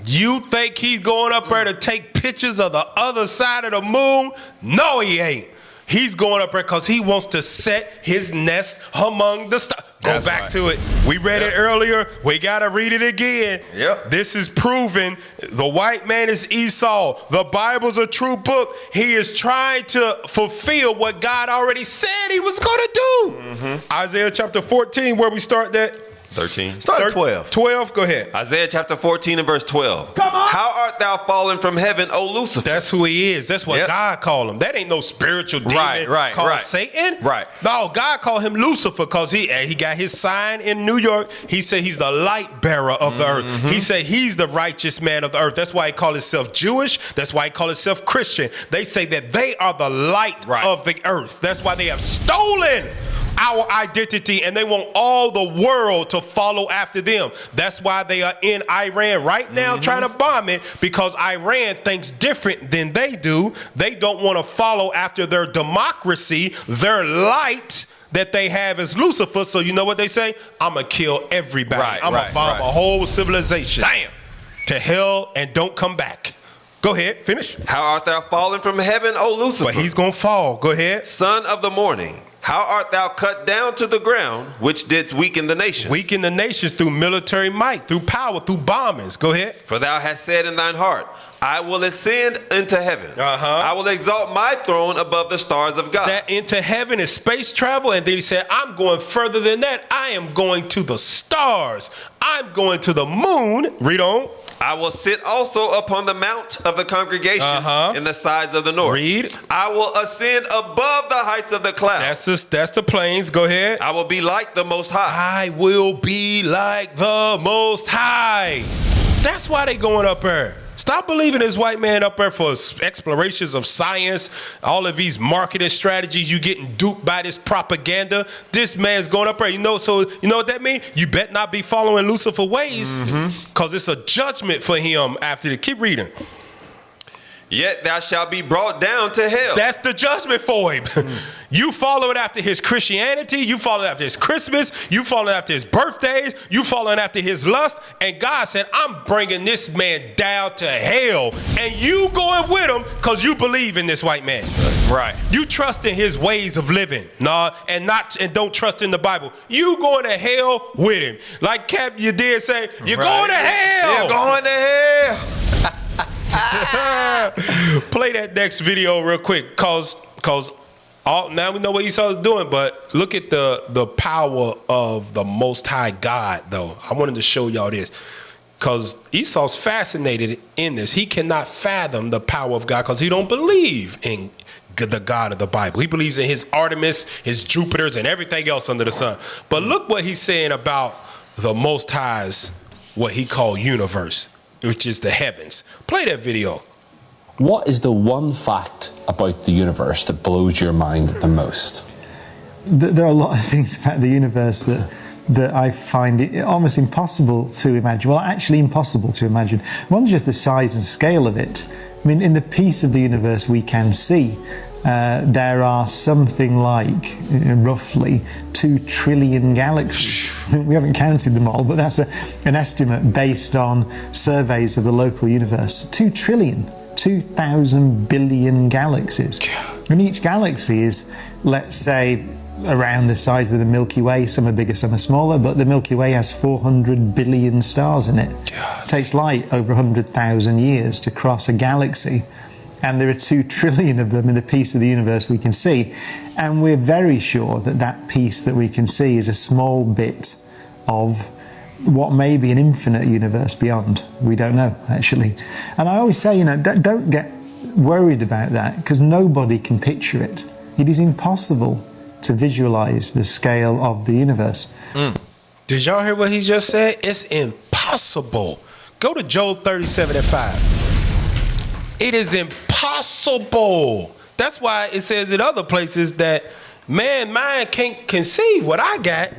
Speaker 13: You think he's going up there to take pictures of the other side of the moon? No, he ain't. He's going up there because he wants to set his nest among the stars. Go back to it. We read it earlier. We got to read it again. This is proven. The white man is Esau. The Bible's a true book. He is trying to fulfill what God already said he was going to do. Isaiah chapter 14, where we start that.
Speaker 15: 13.
Speaker 12: Start at 12.
Speaker 13: 12, go ahead.
Speaker 15: Isaiah chapter 14 and verse 12. Come on. How art thou fallen from heaven, O Lucifer?
Speaker 13: That's who he is. That's what God called him. That ain't no spiritual demon called Satan. No, God called him Lucifer because he got his sign in New York. He said he's the light bearer of the earth. He said he's the righteous man of the earth. That's why he called himself Jewish. That's why he called himself Christian. They say that they are the light of the earth. That's why they have stolen our identity, and they want all the world to follow after them. That's why they are in Iran right now trying to bomb it, because Iran thinks different than they do. They don't want to follow after their democracy, their light that they have as Lucifer. So you know what they say? I'm going to kill everybody. I'm going to bomb a whole civilization. Damn. To hell and don't come back. Go ahead, finish.
Speaker 15: How art thou fallen from heaven, O Lucifer?
Speaker 13: But he's going to fall. Go ahead.
Speaker 15: Son of the morning. How art thou cut down to the ground, which didst weaken the nations?
Speaker 13: Weaken the nations through military might, through power, through bombings. Go ahead.
Speaker 15: For thou hast said in thine heart, I will ascend into heaven. I will exalt my throne above the stars of God.
Speaker 13: That into heaven is space travel. And then he said, I'm going further than that. I am going to the stars. I'm going to the moon. Read on.
Speaker 15: I will sit also upon the mount of the congregation in the sides of the north.
Speaker 13: Read.
Speaker 15: I will ascend above the heights of the clouds.
Speaker 13: That's the plains. Go ahead.
Speaker 15: I will be like the Most High.
Speaker 13: I will be like the Most High. That's why they going up there. Stop believing this white man up there for explorations of science, all of these marketing strategies. You getting duped by this propaganda. This man's going up there. So you know what that means? You bet not be following Lucifer's ways, because it's a judgment for him after the. Keep reading.
Speaker 15: Yet thou shalt be brought down to hell.
Speaker 13: That's the judgment for him. You following after his Christianity, you following after his Christmas, you following after his birthdays, you following after his lust, and God said, I'm bringing this man down to hell, and you going with him because you believe in this white man.
Speaker 12: Right.
Speaker 13: You trust in his ways of living, and don't trust in the Bible. You going to hell with him. Like Cap, you did say, you're going to hell.
Speaker 12: You're going to hell.
Speaker 13: Play that next video real quick, cause now we know what Esau's doing, but look at the power of the Most High God, though. I wanted to show y'all this, because Esau's fascinated in this. He cannot fathom the power of God because he don't believe in the God of the Bible. He believes in his Artemis, his Jupiters, and everything else under the sun. But look what he's saying about the Most High's, what he called universe, which is the heavens. Play that video.
Speaker 5: What is the one fact about the universe that blows your mind the most?
Speaker 22: There are a lot of things about the universe that I find it almost impossible to imagine. Well, actually impossible to imagine. One is just the size and scale of it. I mean, in the piece of the universe we can see, there are something like, roughly, 2 trillion galaxies. We haven't counted them all, but that's an estimate based on surveys of the local universe. 2 trillion, 2,000 billion galaxies. And each galaxy is, let's say, around the size of the Milky Way. Some are bigger, some are smaller, but the Milky Way has 400 billion stars in it. It takes light over 100,000 years to cross a galaxy. And there are 2 trillion of them in the piece of the universe we can see. And we're very sure that that piece that we can see is a small bit of what may be an infinite universe beyond. We don't know, actually. And I always say, don't get worried about that, because nobody can picture it. It is impossible to visualize the scale of the universe.
Speaker 13: Did y'all hear what he just said? It's impossible. Go to Job 37:5. It is impossible. That's why it says in other places that mind can't conceive what I got.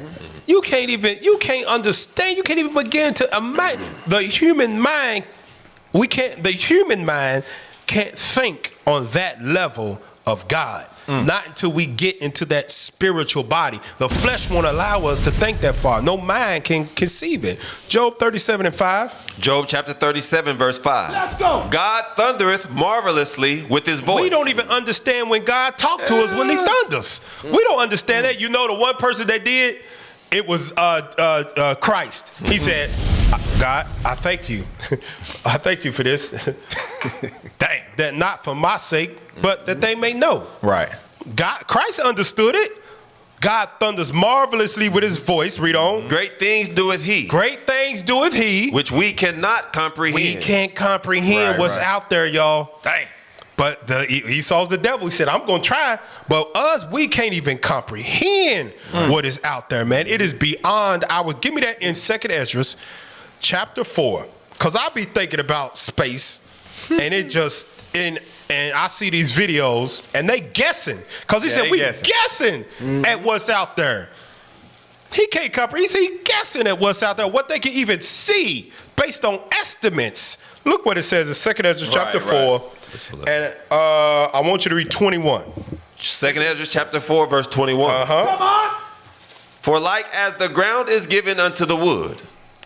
Speaker 13: You can't understand, you can't even begin to imagine. The human mind can't think on that level of God. Not until we get into that spiritual body. The flesh won't allow us to think that far. No mind can conceive it. Job 37:5.
Speaker 15: Job chapter 37 verse 5.
Speaker 13: Let's go.
Speaker 15: God thundereth marvelously with his voice.
Speaker 13: We don't even understand when God talked to us when he thunders. We don't understand that. You know, the one person that did, it was Christ. He said, God, I thank you. I thank you for this. Dang. That not for my sake, but that they may know.
Speaker 12: Right.
Speaker 13: God, Christ understood it. God thunders marvelously with his voice. Read on.
Speaker 15: Great things doeth he.
Speaker 13: Great things doeth he.
Speaker 15: Which we cannot comprehend.
Speaker 13: We can't comprehend what's out there, y'all. Dang. But Esau's the devil. He said, I'm going to try. But we can't even comprehend what is out there, man. It is beyond our. Give me that in 2nd Ezra, chapter 4. Because I be thinking about space. And it just, and I see these videos, and they guessing. Because he said, we guessing at what's out there. He can't comprehend. He guessing at what's out there, what they can even see based on estimates. Look what it says in 2nd Ezra chapter 4. And I want you to read 21.
Speaker 15: 2nd Ezra chapter 4 verse 21.
Speaker 13: Come on.
Speaker 15: For like as the ground is given unto the wood,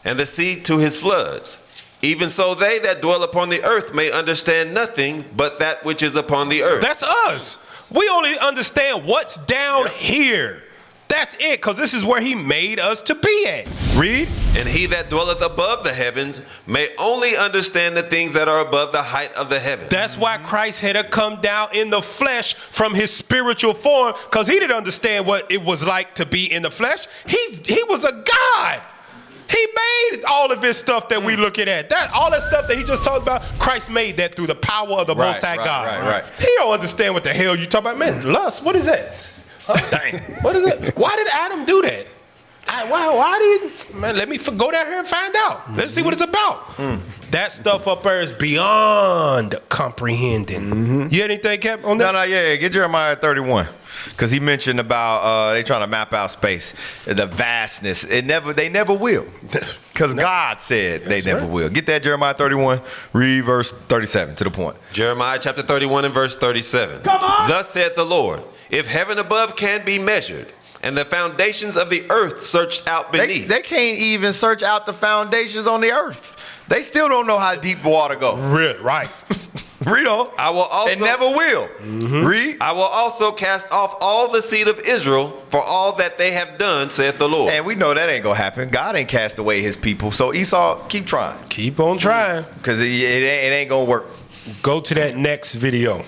Speaker 15: and the sea to his floods, even so they that dwell upon the earth may understand nothing but that which is upon the earth.
Speaker 13: That's us. We only understand what's down here. That's it, because this is where he made us to be at. Read.
Speaker 15: And he that dwelleth above the heavens may only understand the things that are above the height of the heavens.
Speaker 13: That's why Christ had to come down in the flesh from his spiritual form, because he didn't understand what it was like to be in the flesh. He was a God. He made all of his stuff that we looking at. All that stuff that he just talked about, Christ made that through the power of the Most High God.
Speaker 12: Right.
Speaker 13: He don't understand what the hell you talking about. Man, lust, what is that? Dang. What is it? Why did Adam do that? Let me go down here and find out. Let's see what it's about. That stuff up there is beyond comprehending. You had anything, Cap, on that?
Speaker 12: No, yeah. Get Jeremiah 31. Because he mentioned about they trying to map out space, the vastness. They never will. Because God said they never will. Get that, Jeremiah 31, read verse 37 to the point.
Speaker 15: Jeremiah chapter 31 and verse 37.
Speaker 12: Come on!
Speaker 15: Thus saith the Lord, if heaven above can be measured, and the foundations of the earth searched out beneath.
Speaker 12: They can't even search out the foundations on the earth. They still don't know how deep the water goes.
Speaker 13: Right.
Speaker 12: Read on.
Speaker 15: I will also,
Speaker 12: and never will. Read.
Speaker 15: I will also cast off all the seed of Israel for all that they have done, saith the Lord.
Speaker 12: And we know that ain't gonna happen. God ain't cast away his people. So Esau, keep trying.
Speaker 13: Keep on trying.
Speaker 12: Because it ain't gonna work.
Speaker 13: Go to that next video.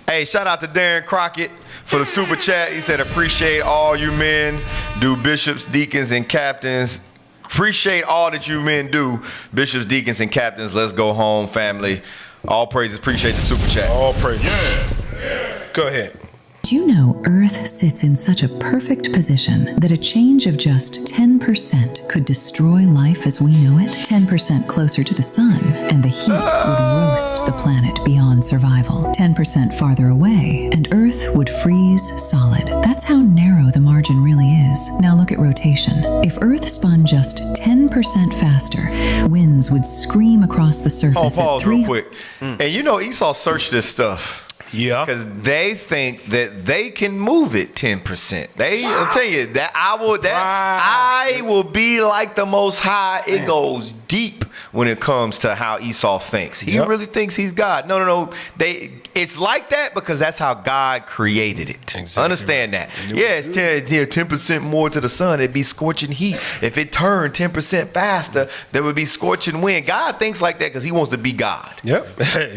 Speaker 12: Hey, shout out to Darren Crockett for the super chat. He said, appreciate all you men do, bishops, deacons, and captains. Appreciate all that you men do, bishops, deacons, and captains. Let's go home, family. All praises. Appreciate the super chat.
Speaker 13: All praises. Yeah. Go ahead.
Speaker 8: Do you know Earth sits in such a perfect position that a change of just 10% could destroy life as we know it? 10% closer to the sun, and the heat would roast the planet beyond survival. 10% farther away, and Earth would freeze solid. That's how narrow the margin really is. Now look at rotation. If Earth spun just 10% faster, winds would scream across the surface at
Speaker 12: pause real quick. And you know Esau searched this stuff.
Speaker 13: Yeah.
Speaker 12: Because they think that they can move it 10%. I'm telling you, that I will be like the Most High. It goes deep when it comes to how Esau thinks. He really thinks he's God. No. It's like that because that's how God created it. Exactly. Understand that. Yeah, it's 10% more to the sun. It'd be scorching heat. If it turned 10% faster, there would be scorching wind. God thinks like that because he wants to be God.
Speaker 13: Yep.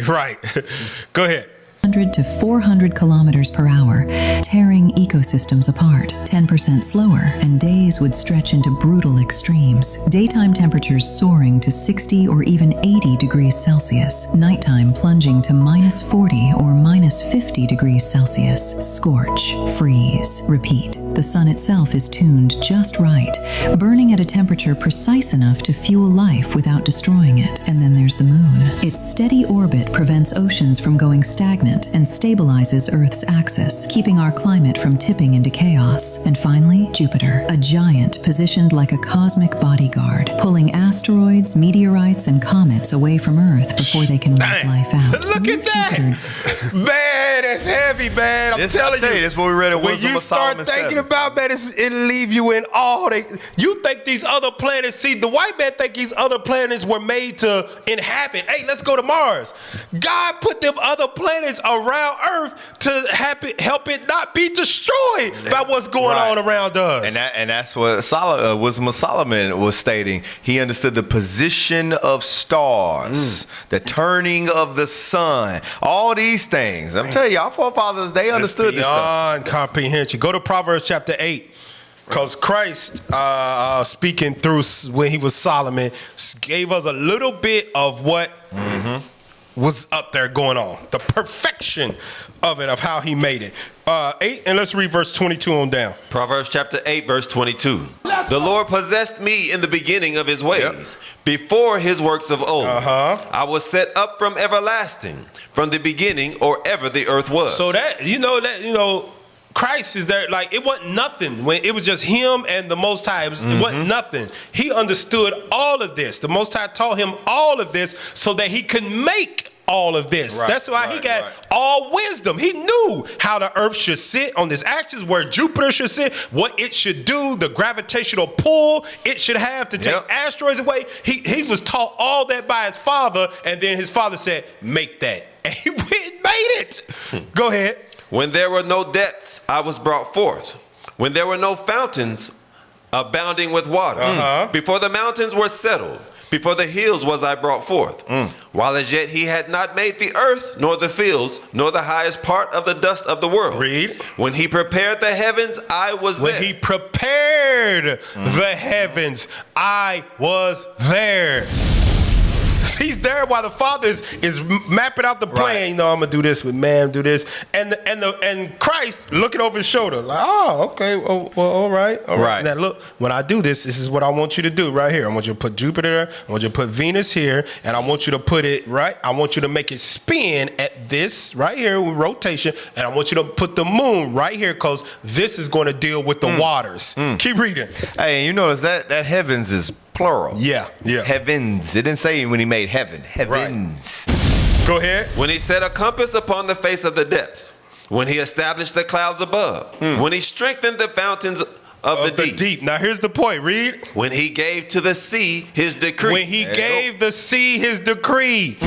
Speaker 13: Right. Go ahead.
Speaker 8: 100 to 400 kilometers per hour, tearing ecosystems apart. 10% slower, and days would stretch into brutal extremes. Daytime temperatures soaring to 60 or even 80 degrees Celsius. Nighttime plunging to minus 40 or minus 50 degrees Celsius. Scorch, freeze, repeat. The sun itself is tuned just right, burning at a temperature precise enough to fuel life without destroying it. And then there's the moon. Its steady orbit prevents oceans from going stagnant and stabilizes Earth's axis, keeping our climate from tipping into chaos. And finally, Jupiter, a giant positioned like a cosmic bodyguard, pulling asteroids, meteorites, and comets away from Earth before they can wipe life out.
Speaker 13: Look at that! Man, that's heavy, man. I'm telling you.
Speaker 12: That's what we read in
Speaker 13: when
Speaker 12: Wisdom
Speaker 13: you
Speaker 12: of
Speaker 13: start
Speaker 12: Solomon
Speaker 13: thinking
Speaker 12: 7.
Speaker 13: about that, it'll leave you in awe. You think these other planets, see, the white man think these other planets were made to inhabit. Hey, let's go to Mars. God put them other planets around Earth to help it not be destroyed by what's going on around us.
Speaker 12: And that's what Wisdom of Solomon was stating. He understood the position of stars, the turning of the sun, all these things. I'm telling you, our forefathers, they understood this stuff.
Speaker 13: Beyond comprehension. Go to Proverbs chapter 8. Because Christ, speaking through when he was Solomon, gave us a little bit of what was up there going on. The perfection of it, of how he made it. 8, and let's read verse 22 on down.
Speaker 15: Proverbs chapter 8, verse 22. The Lord possessed me in the beginning of his ways, before his works of old. I was set up from everlasting, from the beginning, or ever the earth was.
Speaker 13: So Christ is there, like it wasn't nothing when it was just him and the Most High. It wasn't nothing. He understood all of this. The Most High taught him all of this so that he could make all of this. That's why he got all wisdom. He knew how the earth should sit on this axis, where Jupiter should sit, what it should do, the gravitational pull it should have to take asteroids away. He was taught all that by his father, and then his father said, make that. And he went and made it. Go ahead.
Speaker 15: When there were no depths, I was brought forth. When there were no fountains abounding with water. Before the mountains were settled, before the hills was I brought forth. While as yet he had not made the earth, nor the fields, nor the highest part of the dust of the world.
Speaker 13: Read.
Speaker 15: When he prepared the heavens, I was there.
Speaker 13: When he prepared the heavens, I was there. He's there while the Father is mapping out the plan. You know, I'm gonna do this with man, do this, and Christ looking over his shoulder, like, oh, okay, well, all right. Now look, when I do this, this is what I want you to do right here. I want you to put Jupiter there. I want you to put Venus here, and I want you to put it right. I want you to make it spin at this right here with rotation, and I want you to put the moon right here because this is going to deal with the waters. Keep reading.
Speaker 12: Hey, you notice that heavens is plural.
Speaker 13: Yeah.
Speaker 12: Heavens. It didn't say when he made heaven. Heavens.
Speaker 13: Right. Go ahead.
Speaker 15: When he set a compass upon the face of the depths. When he established the clouds above. When he strengthened the fountains of the deep.
Speaker 13: Now here's the point. Read.
Speaker 15: When he gave to the sea his decree.
Speaker 13: When he gave the sea his decree.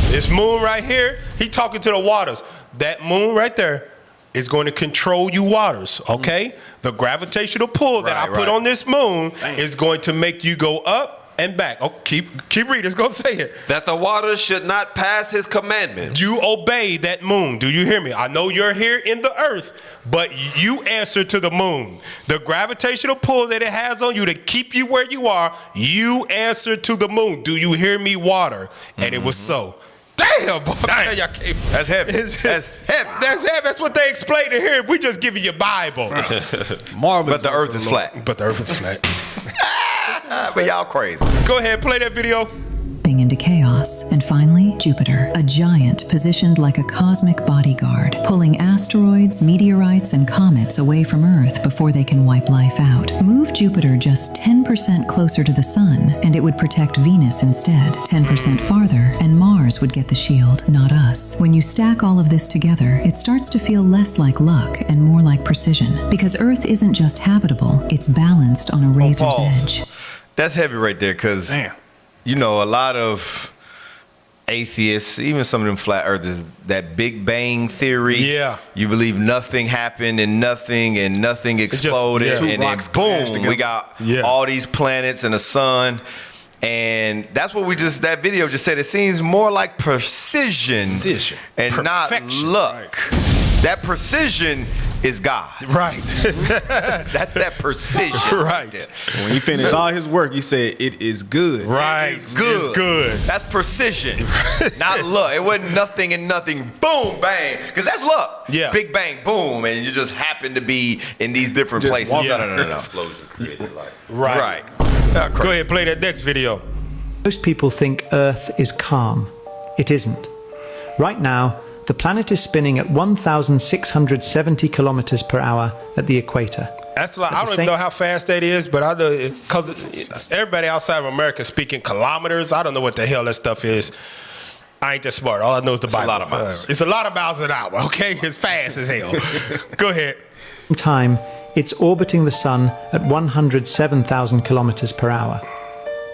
Speaker 13: This moon right here, he talking to the waters. That moon right there is going to control you waters, okay? The gravitational pull that I put on this moon is going to make you go up and back. Oh, keep reading. It's going to say it.
Speaker 15: That the waters should not pass his commandment.
Speaker 13: You obey that moon. Do you hear me? I know you're here in the earth, but you answer to the moon. The gravitational pull that it has on you to keep you where you are, you answer to the moon. Do you hear me, water? And it was so. Damn, boy.
Speaker 12: That's heavy. That's heavy.
Speaker 13: That's heavy. That's what they explain in here. We just give you your Bible.
Speaker 12: But the earth is flat.
Speaker 13: But the earth is flat.
Speaker 12: But y'all crazy.
Speaker 13: Go ahead, play that video.
Speaker 8: Into chaos. And finally, Jupiter, a giant positioned like a cosmic bodyguard, pulling asteroids, meteorites, and comets away from Earth before they can wipe life out. Move Jupiter just 10% closer to the Sun, and it would protect Venus instead. 10% farther, and Mars would get the shield, not us. When you stack all of this together, it starts to feel less like luck and more like precision. Because Earth isn't just habitable, it's balanced on a razor's edge.
Speaker 12: That's heavy right there, because you know, a lot of atheists, even some of them flat earthers, that Big Bang theory. Yeah. You believe nothing happened and nothing exploded. And then boom, we got all these planets and the sun. And that's what that video just said. It seems more like precision and perfection, not luck. Right. That precision is God.
Speaker 13: Right.
Speaker 12: That's that precision.
Speaker 16: Right. When he finished all his work, he said, it is good.
Speaker 13: Right.
Speaker 12: It's good.
Speaker 13: It's good.
Speaker 12: That's precision, not luck. It wasn't nothing and nothing, boom, bang. Because that's luck.
Speaker 13: Yeah.
Speaker 12: Big bang, boom. And you just happen to be in these different places. No.
Speaker 15: Explosion created life.
Speaker 12: Right.
Speaker 13: Go ahead, play that next video.
Speaker 22: Most people think Earth is calm. It isn't. Right now, the planet is spinning at 1,670 kilometers per hour at the equator.
Speaker 13: That's like, I don't even know how fast that is, but I know because everybody outside of America is speaking kilometers. I don't know what the hell that stuff is. I ain't that smart. All I know is the Bible.
Speaker 12: It's a lot of miles.
Speaker 13: It's a lot of miles an hour, okay? It's fast as hell. Go ahead.
Speaker 22: Time, it's orbiting the sun at 107,000 kilometers per hour.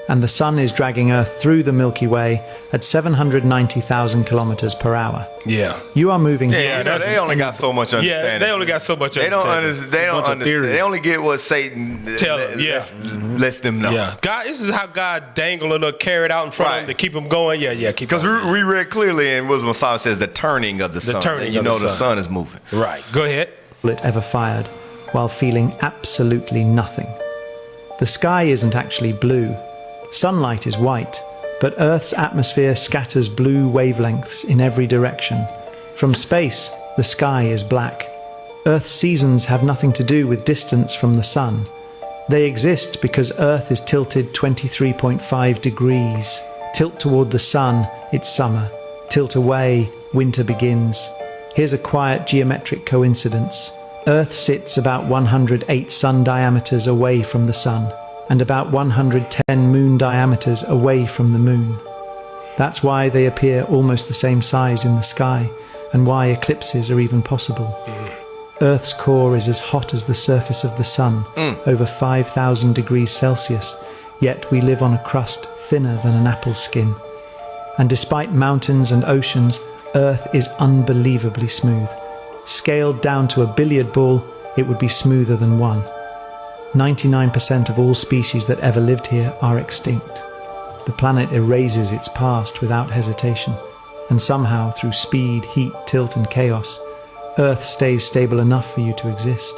Speaker 22: And the sun is dragging Earth through the Milky Way at 790,000 kilometers per hour.
Speaker 13: Yeah.
Speaker 22: You are moving.
Speaker 12: They only got so much understanding.
Speaker 13: Yeah, they only got so much understanding.
Speaker 12: They don't understand. They only get what Satan lets them know.
Speaker 13: Yeah. God, this is how God dangled a little carrot out in front of them to keep them going. Yeah.
Speaker 12: Because we read clearly in Wisdom of Solomon says the turning of the sun.
Speaker 13: Turning
Speaker 12: and the sun is moving.
Speaker 13: Right. Go ahead.
Speaker 22: Bullet ever fired while feeling absolutely nothing. The sky isn't actually blue. Sunlight is white, but Earth's atmosphere scatters blue wavelengths in every direction. From space, the sky is black. Earth's seasons have nothing to do with distance from the sun. They exist because Earth is tilted 23.5 degrees. Tilt toward the sun, it's summer. Tilt away, winter begins. Here's a quiet geometric coincidence. Earth sits about 108 sun diameters away from the sun, and about 110 moon diameters away from the moon. That's why they appear almost the same size in the sky, and why eclipses are even possible. Earth's core is as hot as the surface of the sun, over 5,000 degrees Celsius, yet we live on a crust thinner than an apple's skin. And despite mountains and oceans, Earth is unbelievably smooth. Scaled down to a billiard ball, it would be smoother than one. 99% of all species that ever lived here are extinct. The planet erases its past without hesitation, and somehow, through speed, heat, tilt, and chaos, Earth stays stable enough for you to exist.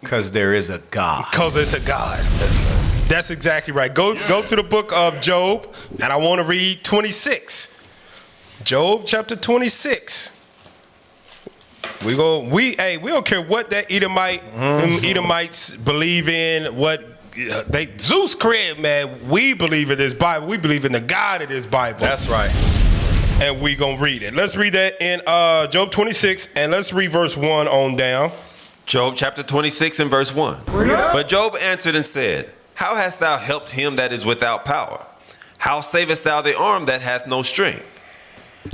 Speaker 12: Because there is a God.
Speaker 13: Because there's a God. That's exactly right. Go to the book of Job, and I want to read 26. Job chapter 26. We don't care what that Edomites believe in, what Zeus created, man. We believe in this Bible. We believe in the God of this Bible.
Speaker 12: That's right.
Speaker 13: And we gonna read it. Let's read that in Job 26, and let's read verse 1 on down.
Speaker 15: Job chapter 26 and verse 1. But Job answered and said, How hast thou helped him that is without power? How savest thou the arm that hath no strength?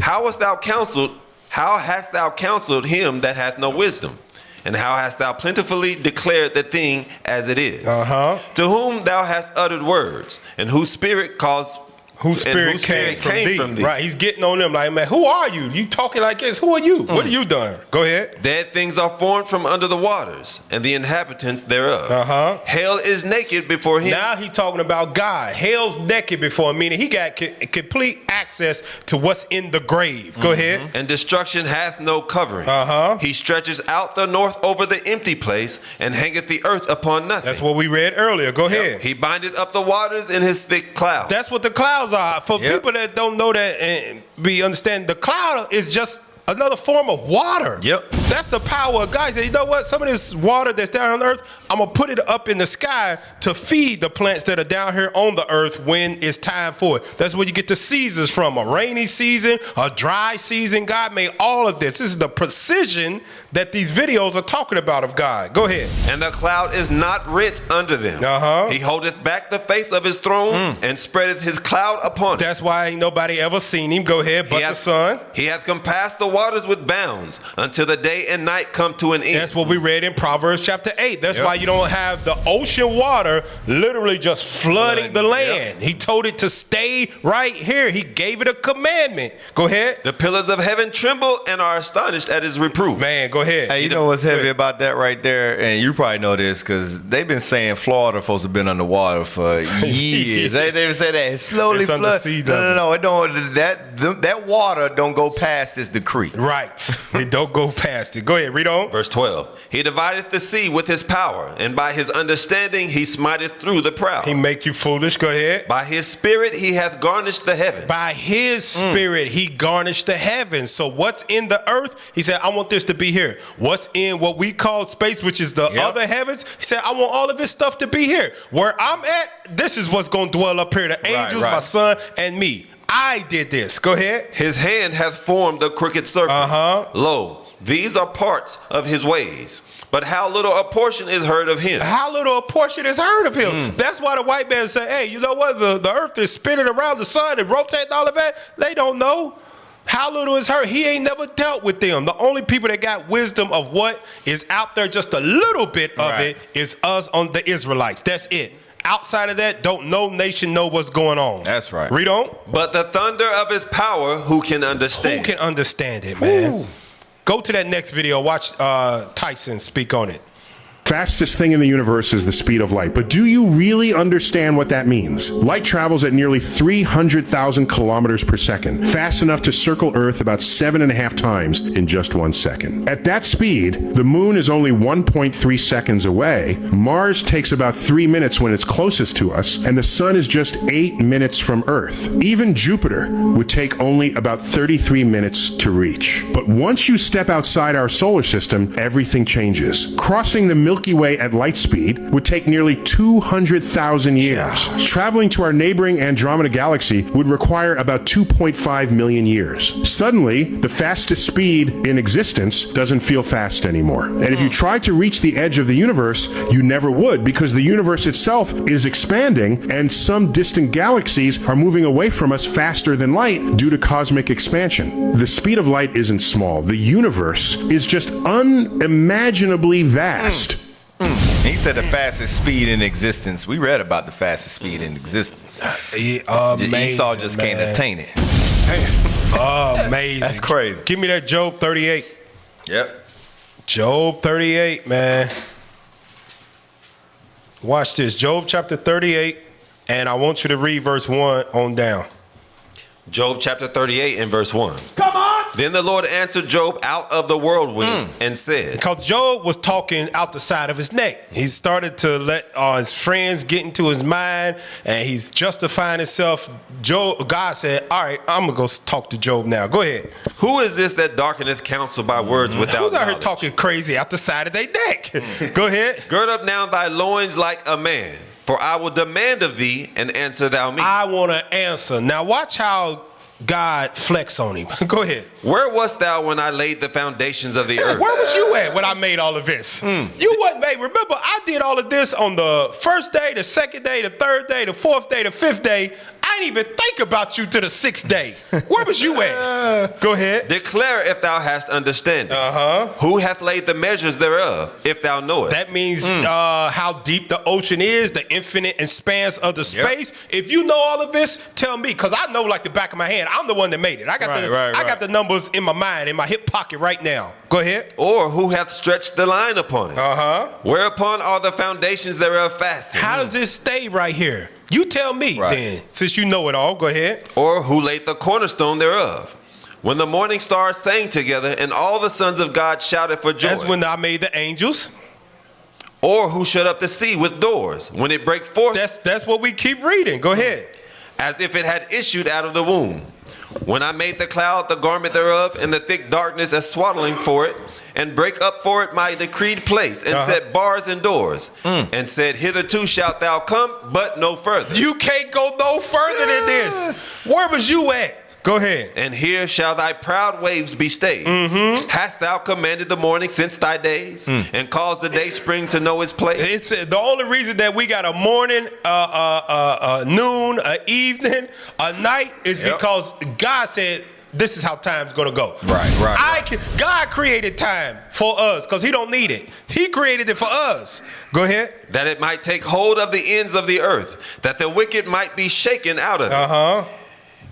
Speaker 15: How hast thou counseled him that hath no wisdom? And how hast thou plentifully declared the thing as it is? To whom thou hast uttered words, and whose spirit came from thee.
Speaker 13: Right, he's getting on them like, man, who are you? You talking like this? Who are you? What are you doing? Go ahead.
Speaker 15: Dead things are formed from under the waters, and the inhabitants thereof. Hell is naked before him.
Speaker 13: Now he talking about God. Hell's naked before him, meaning he got complete access to what's in the grave. Go ahead.
Speaker 15: And destruction hath no covering. He stretches out the north over the empty place, and hangeth the earth upon nothing.
Speaker 13: That's what we read earlier. Go ahead.
Speaker 15: He bindeth up the waters in his thick cloud.
Speaker 13: That's what the clouds are. For people that don't know that and be understand, the cloud is just another form of water. That's the power of God. He said, you know what? Some of this water that's down on earth, I'm going to put it up in the sky to feed the plants that are down here on the earth when it's time for it. That's where you get the seasons from. A rainy season, a dry season. God made all of this. This is the precision that these videos are talking about of God. Go ahead.
Speaker 15: And the cloud is not rent under them. He holdeth back the face of his throne and spreadeth his cloud upon it.
Speaker 13: That's why ain't nobody ever seen him. Go ahead, but the sun.
Speaker 15: He hath compassed the waters with bounds until the day and night come to an end.
Speaker 13: That's what we read in Proverbs chapter 8. That's why you don't have the ocean water literally just flooding the land. He told it to stay right here. He gave it a commandment. Go ahead.
Speaker 15: The pillars of heaven tremble and are astonished at his reproof.
Speaker 13: Man, go ahead.
Speaker 12: Hey, you know what's heavy about that right there? And you probably know this because they've been saying Florida supposed to have been underwater for years. They've said that it slowly floods. No, it don't. That water don't go past this decree.
Speaker 13: Right. It don't go past it. Go ahead, read on.
Speaker 15: Verse 12. He divideth the sea with his power, and by his understanding he smiteth through the proud.
Speaker 13: He make you foolish. Go ahead.
Speaker 15: By his spirit he hath garnished the heavens.
Speaker 13: By his spirit he garnished the heavens. So what's in the earth? He said, I want this to be here. What's in what we call space, which is the other heavens? He said, I want all of this stuff to be here. Where I'm at, this is what's going to dwell up here. The angels, my son, and me. I did this. Go ahead.
Speaker 15: His hand hath formed the crooked serpent. Lo, these are parts of his ways. But how little a portion is heard of him.
Speaker 13: How little a portion is heard of him. That's why the white man say, hey, you know what? The earth is spinning around the sun and rotating all of that. They don't know. How little is heard. He ain't never dealt with them. The only people that got wisdom of what is out there, just a little bit of it, is us on the Israelites. That's it. Outside of that, don't no nation know what's going on.
Speaker 12: That's right.
Speaker 13: Read on.
Speaker 15: But the thunder of his power, who can understand?
Speaker 13: Who can understand it, man? Ooh. Go to that next video. Watch Tyson speak on it.
Speaker 17: Fastest thing in the universe is the speed of light. But do you really understand what that means? Light travels at nearly 300,000 kilometers per second, fast enough to circle Earth about 7.5 times in just 1 second. At that speed, the moon is only 1.3 seconds away, Mars takes about 3 minutes when it's closest to us, and the sun is just 8 minutes from Earth. Even Jupiter would take only about 33 minutes to reach. But once you step outside our solar system, everything changes. Crossing the Milky Way at light speed would take nearly 200,000 years. Traveling to our neighboring Andromeda galaxy would require about 2.5 million years. Suddenly, the fastest speed in existence doesn't feel fast anymore. And if you tried to reach the edge of the universe, you never would, because the universe itself is expanding and some distant galaxies are moving away from us faster than light due to cosmic expansion. The speed of light isn't small. The universe is just unimaginably vast.
Speaker 12: He said the fastest speed in existence. We read about the fastest speed in existence. Esau just can't attain it.
Speaker 13: Amazing.
Speaker 12: That's crazy.
Speaker 13: Give me that Job 38.
Speaker 12: Yep.
Speaker 13: Job 38, man. Watch this. Job chapter 38, and I want you to read verse 1 on down.
Speaker 15: Job chapter 38 and verse 1.
Speaker 13: Come on!
Speaker 15: Then the Lord answered Job out of the whirlwind and said.
Speaker 13: Because Job was talking out the side of his neck. He started to let his friends get into his mind, and he's justifying himself. God said, all right, I'm going to go talk to Job now. Go ahead.
Speaker 15: Who is this that darkeneth counsel by words without
Speaker 13: Who's out here
Speaker 15: knowledge?
Speaker 13: talking crazy out the side of their neck? Go ahead.
Speaker 15: Gird up now thy loins like a man, for I will demand of thee, and answer thou me.
Speaker 13: I want to answer. Now watch how God flex on him. Go ahead.
Speaker 15: Where wast thou when I laid the foundations of the earth?
Speaker 13: Where was you at when I made all of this? You wasn't made. Remember, I did all of this on the first day, the second day, the third day, the fourth day, the fifth day. I didn't even think about you to the sixth day. Where was you at? Go ahead.
Speaker 15: Declare if thou hast understanding. Who hath laid the measures thereof, if thou knowest?
Speaker 13: That means how deep the ocean is, the infinite expanse of the space. If you know all of this, tell me, because I know like the back of my hand. I'm the one that made it. I got I got the numbers in my mind, in my hip pocket right now. Go ahead.
Speaker 15: Or who hath stretched the line upon it? Whereupon are the foundations thereof fastened?
Speaker 13: How does this stay right here? You tell me then, since you know it all. Go ahead.
Speaker 15: Or who laid the cornerstone thereof? When the morning stars sang together and all the sons of God shouted for joy.
Speaker 13: That's when I made the angels.
Speaker 15: Or who shut up the sea with doors when it break forth?
Speaker 13: That's what we keep reading. Go ahead.
Speaker 15: As if it had issued out of the womb. When I made the cloud the garment thereof, and the thick darkness as swaddling for it, and break up for it my decreed place, and set bars and doors, and said, hitherto shalt thou come, but no further.
Speaker 13: You can't go no further than this. Where was you at? Go ahead.
Speaker 15: And here shall thy proud waves be stayed. Hast thou commanded the morning since thy days, and caused the day spring to know its place?
Speaker 13: It's the only reason that we got a morning, a noon, a evening, a night is because God said this is how time's gonna go. God created time for us because he don't need it. He created it for us. Go ahead.
Speaker 15: That it might take hold of the ends of the earth, that the wicked might be shaken out of it.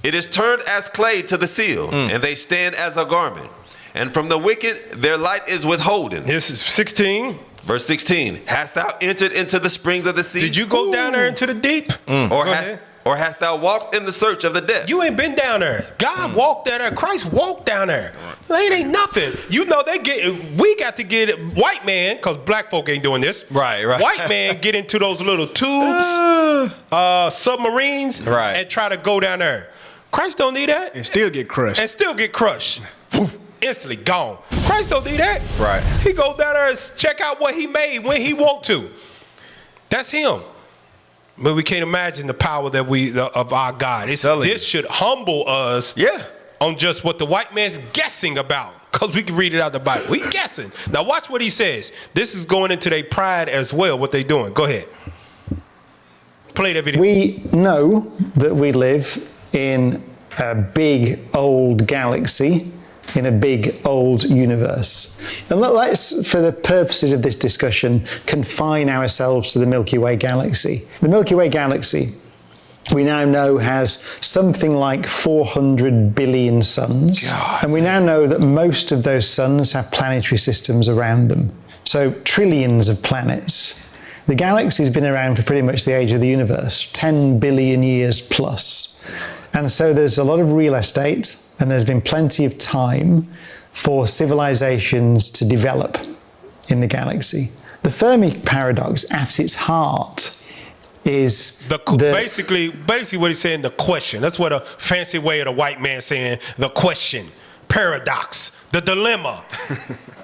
Speaker 15: It is turned as clay to the seal, and they stand as a garment. And from the wicked their light is withholden.
Speaker 13: This is 16.
Speaker 15: Verse 16. Hast thou entered into the springs of the sea?
Speaker 13: Did you go down there into the deep?
Speaker 15: Or hast thou walked in the search of the depth?
Speaker 13: You ain't been down there. God walked down there. Christ walked down there. It ain't nothing. You know we got to get white man, because black folk ain't doing this. White man get into those little tubes, submarines, and try to go down there. Christ don't need that.
Speaker 16: And still get crushed.
Speaker 13: Instantly gone. Christ don't need that. He goes down there and check out what he made when he want to. That's him. But we can't imagine the power that of our God. This should humble us on just what the white man's guessing about. Because we can read it out of the Bible. We guessing. Now watch what he says. This is going into their pride as well, what they doing. Go ahead. Play that video.
Speaker 22: We know that we live in a big old galaxy, in a big old universe. And let's, for the purposes of this discussion, confine ourselves to the Milky Way galaxy. The Milky Way galaxy, we now know, has something like 400 billion suns. And we now know that most of those suns have planetary systems around them. So trillions of planets. The galaxy's been around for pretty much the age of the universe, 10 billion years plus. And so there's a lot of real estate, and there's been plenty of time for civilizations to develop in the galaxy. The Fermi paradox at its heart is
Speaker 13: basically what he's saying, the question. That's what a fancy way of the white man saying the question, paradox, the dilemma.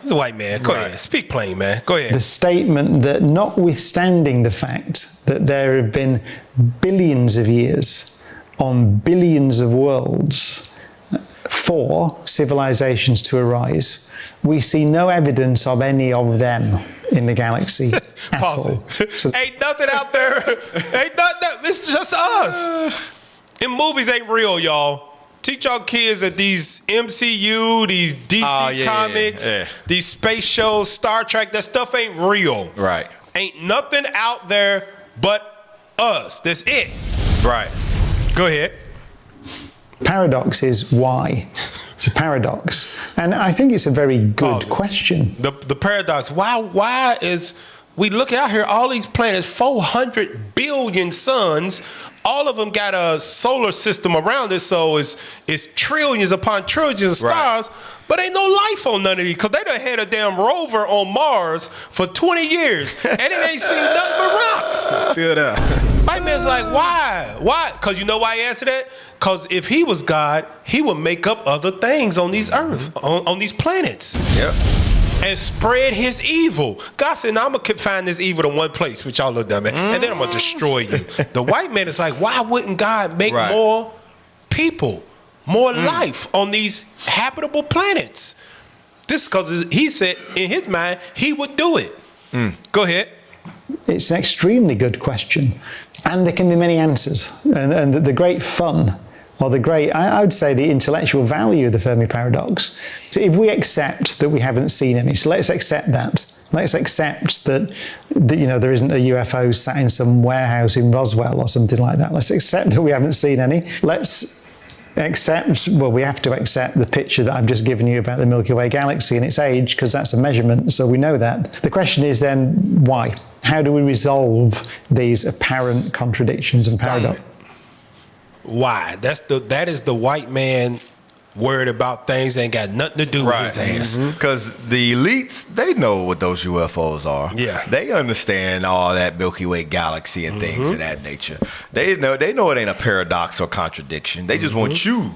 Speaker 13: The white man, go ahead, speak plain, man. Go ahead.
Speaker 22: The statement that notwithstanding the fact that there have been billions of years on billions of worlds for civilizations to arise, we see no evidence of any of them in the galaxy at all.
Speaker 13: So, ain't nothing out there. Ain't nothing. It's just us. And movies ain't real, y'all. Teach y'all kids that these MCU, these DC comics, these space shows, Star Trek, that stuff ain't real. Ain't nothing out there but us. That's it. Go ahead.
Speaker 22: Paradox is why. It's a paradox. And I think it's a very good question.
Speaker 13: The paradox, why is, we look out here, all these planets, 400 billion suns, all of them got a solar system around it, so it's trillions upon trillions of stars, but ain't no life on none of these, because they done had a damn rover on Mars for 20 years, and it ain't seen nothing but rocks.
Speaker 16: It's still there.
Speaker 13: White man's like, why? Why? Because you know why he answered that? Because if he was God, he would make up other things on these earth, on these planets. And spread his evil. God said, now I'm going to confine this evil to one place, which y'all look dumb at, and then I'm going to destroy you. The white man is like, why wouldn't God make more people? more life on these habitable planets. This because he said in his mind he would do it. Go ahead.
Speaker 22: It's an extremely good question, and there can be many answers. And the great fun, or the great, I would say, the intellectual value of the Fermi paradox. So if we accept that we haven't seen any, so let's accept that. Let's accept that there isn't a UFO sat in some warehouse in Roswell or something like that. Let's accept that we haven't seen any. Let's accept, well, we have to accept the picture that I've just given you about the Milky Way galaxy and its age, because that's a measurement, so we know that. The question is then, why? How do we resolve these apparent contradictions and paradoxes?
Speaker 13: Why? That is the white man worried about things that ain't got nothing to do with his ass.
Speaker 12: Because the elites, they know what those UFOs are.
Speaker 13: Yeah.
Speaker 12: They understand all that Milky Way galaxy and things of that nature. They know it ain't a paradox or contradiction. They just want you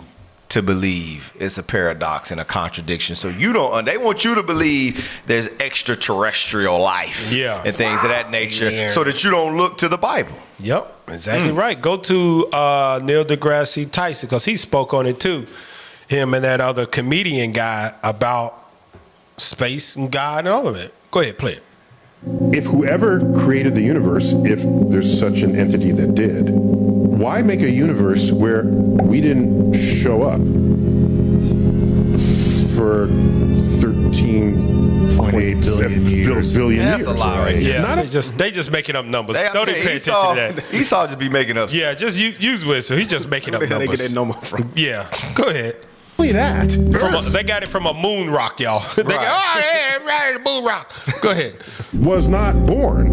Speaker 12: to believe it's a paradox and a contradiction. So you don't, they want you to believe there's extraterrestrial life and things of that nature so that you don't look to the Bible.
Speaker 13: Yep, exactly right. Go to Neil deGrasse Tyson, because he spoke on it too. Him and that other comedian guy about space and God and all of it. Go ahead, play it.
Speaker 17: If whoever created the universe, if there's such an entity that did, why make a universe where we didn't show up for 13.8 billion years?
Speaker 12: That's a lot, right?
Speaker 13: Yeah, they just making up numbers. Don't even pay attention to that.
Speaker 12: Esau just be making up.
Speaker 13: Yeah, just use wisdom. He's just making up numbers.
Speaker 16: They get their number from.
Speaker 13: Yeah, go ahead.
Speaker 17: That
Speaker 13: they got it from a moon rock, y'all. They got, right, the moon rock. Go ahead.
Speaker 17: Was not born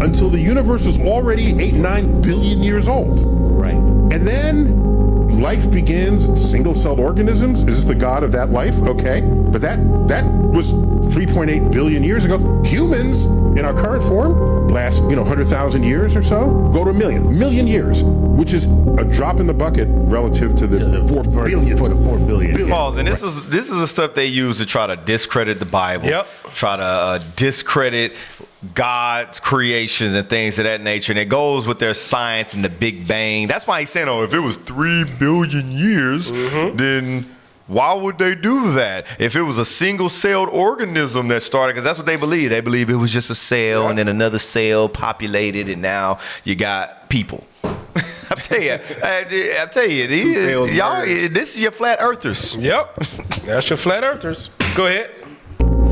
Speaker 17: until the universe was already 8-9 billion years old.
Speaker 16: Right.
Speaker 17: And then life begins, single-celled organisms. Is this the god of that life? Okay. But that was 3.8 billion years ago. Humans, in our current form, last 100,000 years or so, go to a million years, which is a drop in the bucket relative to the 4 billion.
Speaker 12: Pause. And this is the stuff they use to try to discredit the Bible.
Speaker 13: Yep.
Speaker 12: Try to discredit God's creations and things of that nature. And it goes with their science and the Big Bang. That's why he's saying, if it was 3 billion years, then why would they do that? If it was a single-celled organism that started, because that's what they believe. They believe it was just a cell and then another cell populated, and now you got people. I tell you, y'all, this is your flat earthers.
Speaker 13: Yep, that's your flat earthers. Go ahead.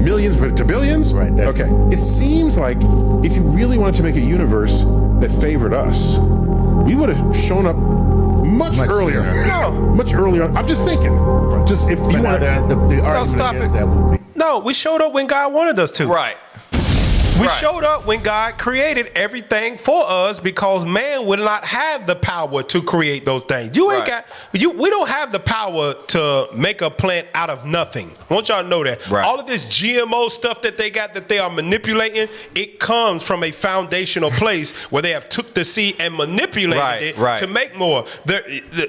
Speaker 17: Millions to billions?
Speaker 16: Right.
Speaker 17: Okay. It seems like if you really wanted to make a universe that favored us, we would have shown up much earlier. Much earlier. I'm just thinking. Just if you want
Speaker 16: the argument against that would be.
Speaker 13: No, we showed up when God wanted us to.
Speaker 12: Right.
Speaker 13: We showed up when God created everything for us, because man would not have the power to create those things. We don't have the power to make a plant out of nothing. I want y'all to know that. All of this GMO stuff that they got that they are manipulating, it comes from a foundational place where they have took the seed and manipulated it to make more.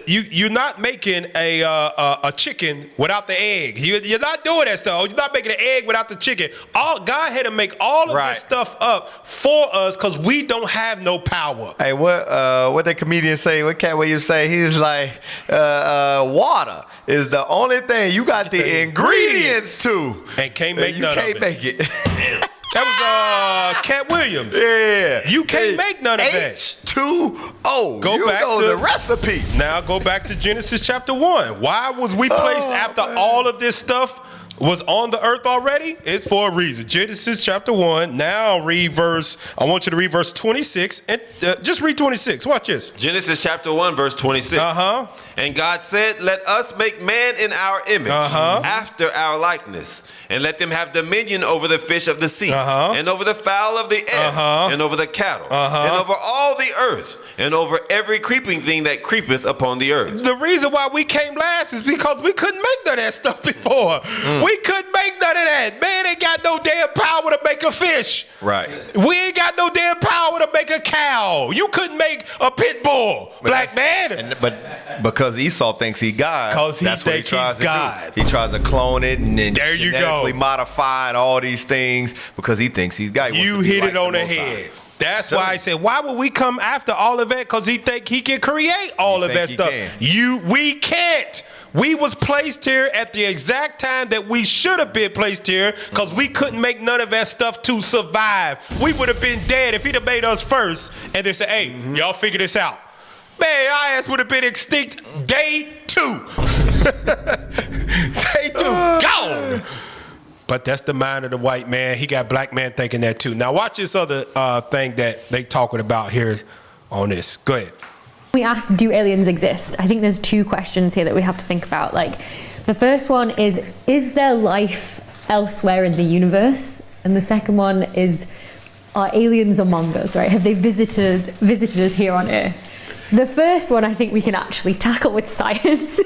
Speaker 13: You're not making a chicken without the egg. You're not doing that stuff. You're not making an egg without the chicken. God had to make all of this stuff up for us because we don't have no power.
Speaker 12: Hey, what that comedian say? What Cat Williams say? He's like, water is the only thing you got the ingredients to,
Speaker 13: and can't make none of it.
Speaker 12: You can't make it.
Speaker 13: That was Cat Williams.
Speaker 12: Yeah,
Speaker 13: you can't make none of that.
Speaker 12: H2O.
Speaker 13: Go back to
Speaker 12: the recipe.
Speaker 13: Now go back to Genesis chapter 1. Why was we placed after all of this stuff was on the earth already? It's for a reason. Genesis chapter 1. Now I want you to read verse 26. And just read 26. Watch this.
Speaker 15: Genesis chapter 1, verse 26. And God said, let us make man in our image, after our likeness, and let them have dominion over the fish of the sea, and over the fowl of the air, and over the cattle, and over all the earth, and over every creeping thing that creepeth upon the earth.
Speaker 13: The reason why we came last is because we couldn't make none of that stuff before. We couldn't make none of that. Man ain't got no damn power to make a fish.
Speaker 12: Right.
Speaker 13: We ain't got no damn power to make a cow. You couldn't make a pit bull, black man.
Speaker 12: But because Esau thinks he God, that's what he tries to do. He tries to clone it and then genetically modify and all these things because he thinks he's God.
Speaker 13: You hit it on the head. That's why I said, why would we come after all of that? Because he think he can create all of that stuff. We can't. We was placed here at the exact time that we should have been placed here because we couldn't make none of that stuff to survive. We would have been dead if he'd have made us first and they said, hey, y'all figure this out. Man, our ass would have been extinct day 2. Day 2, gone. But that's the mind of the white man. He got black man thinking that too. Now watch this other thing that they talking about here on this. Go ahead.
Speaker 1: We asked, do aliens exist? I think there's 2 questions here that we have to think about. Like, the first one is there life elsewhere in the universe? And the second one is, are aliens among us, right? Have they visited us here on Earth? The first one I think we can actually tackle with science.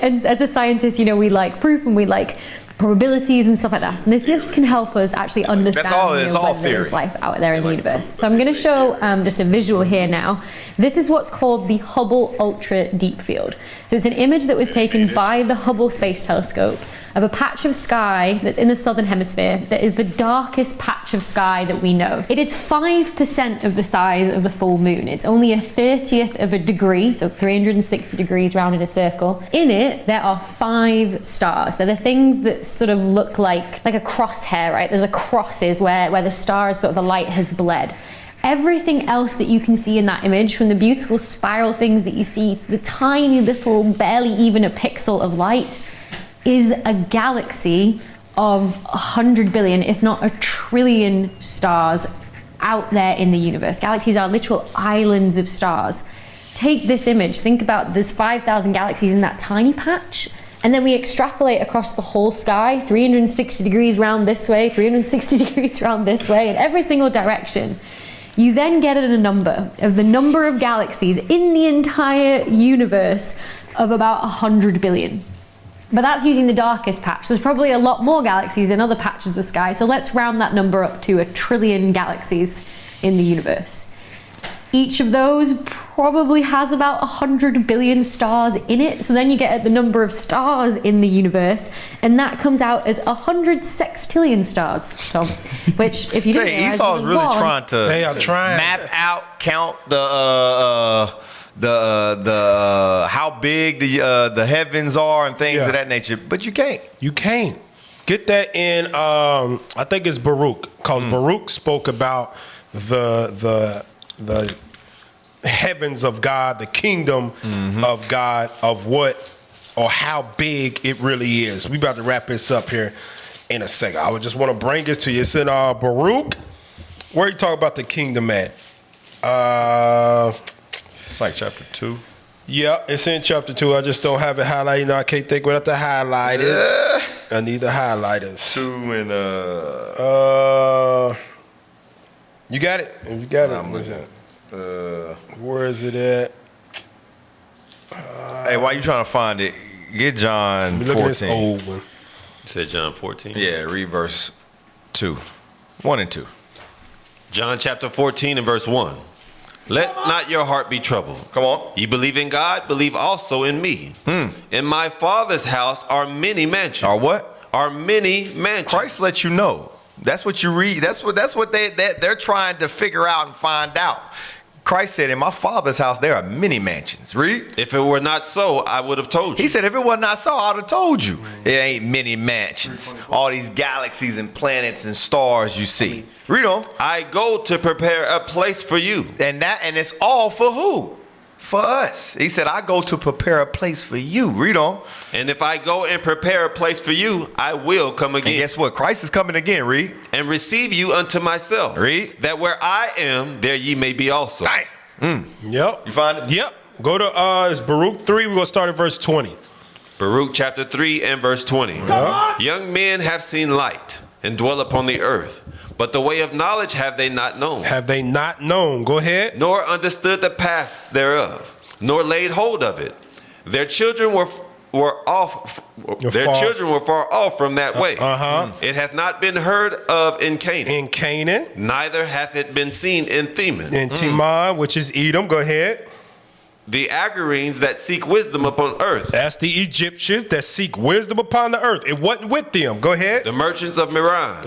Speaker 1: And as a scientist, you know, we like proof and we like probabilities and stuff like that. And this can help us actually understand whether there's life out there in the universe. So I'm going to show just a visual here now. This is what's called the Hubble Ultra Deep Field. So it's an image that was taken by the Hubble Space Telescope of a patch of sky that's in the southern hemisphere that is the darkest patch of sky that we know. It is 5% of the size of the full moon. It's only a 30th of a degree, so 360 degrees round in a circle. In it, there are 5 stars. They're the things that sort of look like a crosshair, right? There's a crosses where the stars, sort of the light has bled. Everything else that you can see in that image, from the beautiful spiral things that you see, the tiny little, barely even a pixel of light, is a galaxy of 100 billion, if not 1 trillion stars out there in the universe. Galaxies are literal islands of stars. Take this image, think about there's 5,000 galaxies in that tiny patch, and then we extrapolate across the whole sky, 360 degrees round this way, 360 degrees round this way, in every single direction. You then get at a number of the number of galaxies in the entire universe of about 100 billion. But that's using the darkest patch. There's probably a lot more galaxies in other patches of sky, so let's round that number up to 1 trillion galaxies in the universe. Each of those probably has about 100 billion stars in it, so then you get at the number of stars in the universe, and that comes out as 100 sextillion stars. So, which, if you didn't realize,
Speaker 12: Esau's really trying to map out, count the how big the heavens are and things of that nature, but you can't.
Speaker 13: You can't. Get that in. I think it's Baruch, because Baruch spoke about the heavens of God, the kingdom of God, of what or how big it really is. We about to wrap this up here in a second. I would just want to bring this to you. It's in Baruch. Where you talk about the kingdom at?
Speaker 12: It's like chapter 2.
Speaker 13: Yeah, it's in chapter 2. I just don't have it highlighted. You know, I can't think without the highlighters. I need the highlighters.
Speaker 12: 2 and
Speaker 13: you got it? You got it. Where is it at?
Speaker 12: Hey, why you trying to find it? Get John 14.
Speaker 13: Look at this old one.
Speaker 15: You said John 14?
Speaker 12: Yeah, read verse 2. 1 and 2.
Speaker 15: John chapter 14 and verse 1. Let not your heart be troubled.
Speaker 12: Come on.
Speaker 15: Ye believe in God, believe also in me. In my Father's house are many mansions.
Speaker 12: Are what?
Speaker 15: Are many mansions.
Speaker 12: Christ let you know. That's what you read. That's what they're trying to figure out and find out. Christ said, in my Father's house, there are many mansions. Read.
Speaker 15: If it were not so, I would have told you.
Speaker 12: He said, if it were not so, I would have told you. It ain't many mansions. All these galaxies and planets and stars you see. Read on.
Speaker 15: I go to prepare a place for you.
Speaker 12: And it's all for who? For us. He said, I go to prepare a place for you. Read on.
Speaker 15: And if I go and prepare a place for you, I will come again.
Speaker 12: And guess what? Christ is coming again. Read.
Speaker 15: And receive you unto myself.
Speaker 12: Read.
Speaker 15: That where I am, there ye may be also.
Speaker 13: Yep.
Speaker 12: You find it?
Speaker 13: Yep. Go to it's Baruch 3. We're going to start at verse 20.
Speaker 15: Baruch chapter 3 and verse 20. Young men have seen light and dwell upon the earth. But the way of knowledge have they not known.
Speaker 13: Have they not known? Go ahead.
Speaker 15: Nor understood the paths thereof, nor laid hold of it. Their children were far off from that way. It hath not been heard of in Canaan. Neither hath it been seen in Theman.
Speaker 13: In Teman, which is Edom. Go ahead.
Speaker 15: The Agarenes that seek wisdom upon earth.
Speaker 13: That's the Egyptians that seek wisdom upon the earth. It wasn't with them. Go ahead.
Speaker 15: The merchants of Miran.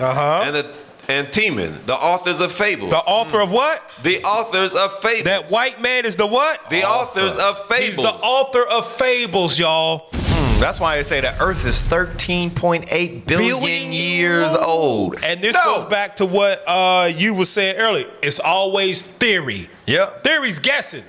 Speaker 15: And Teman, the authors of fables.
Speaker 13: The author of what?
Speaker 15: The authors of fables.
Speaker 13: That white man is the what?
Speaker 15: The authors of fables.
Speaker 13: He's the author of fables, y'all.
Speaker 12: That's why they say the Earth is 13.8 billion years old.
Speaker 13: And this goes back to what you were saying earlier. It's always theory.
Speaker 12: Yep.
Speaker 13: Theory's guessing.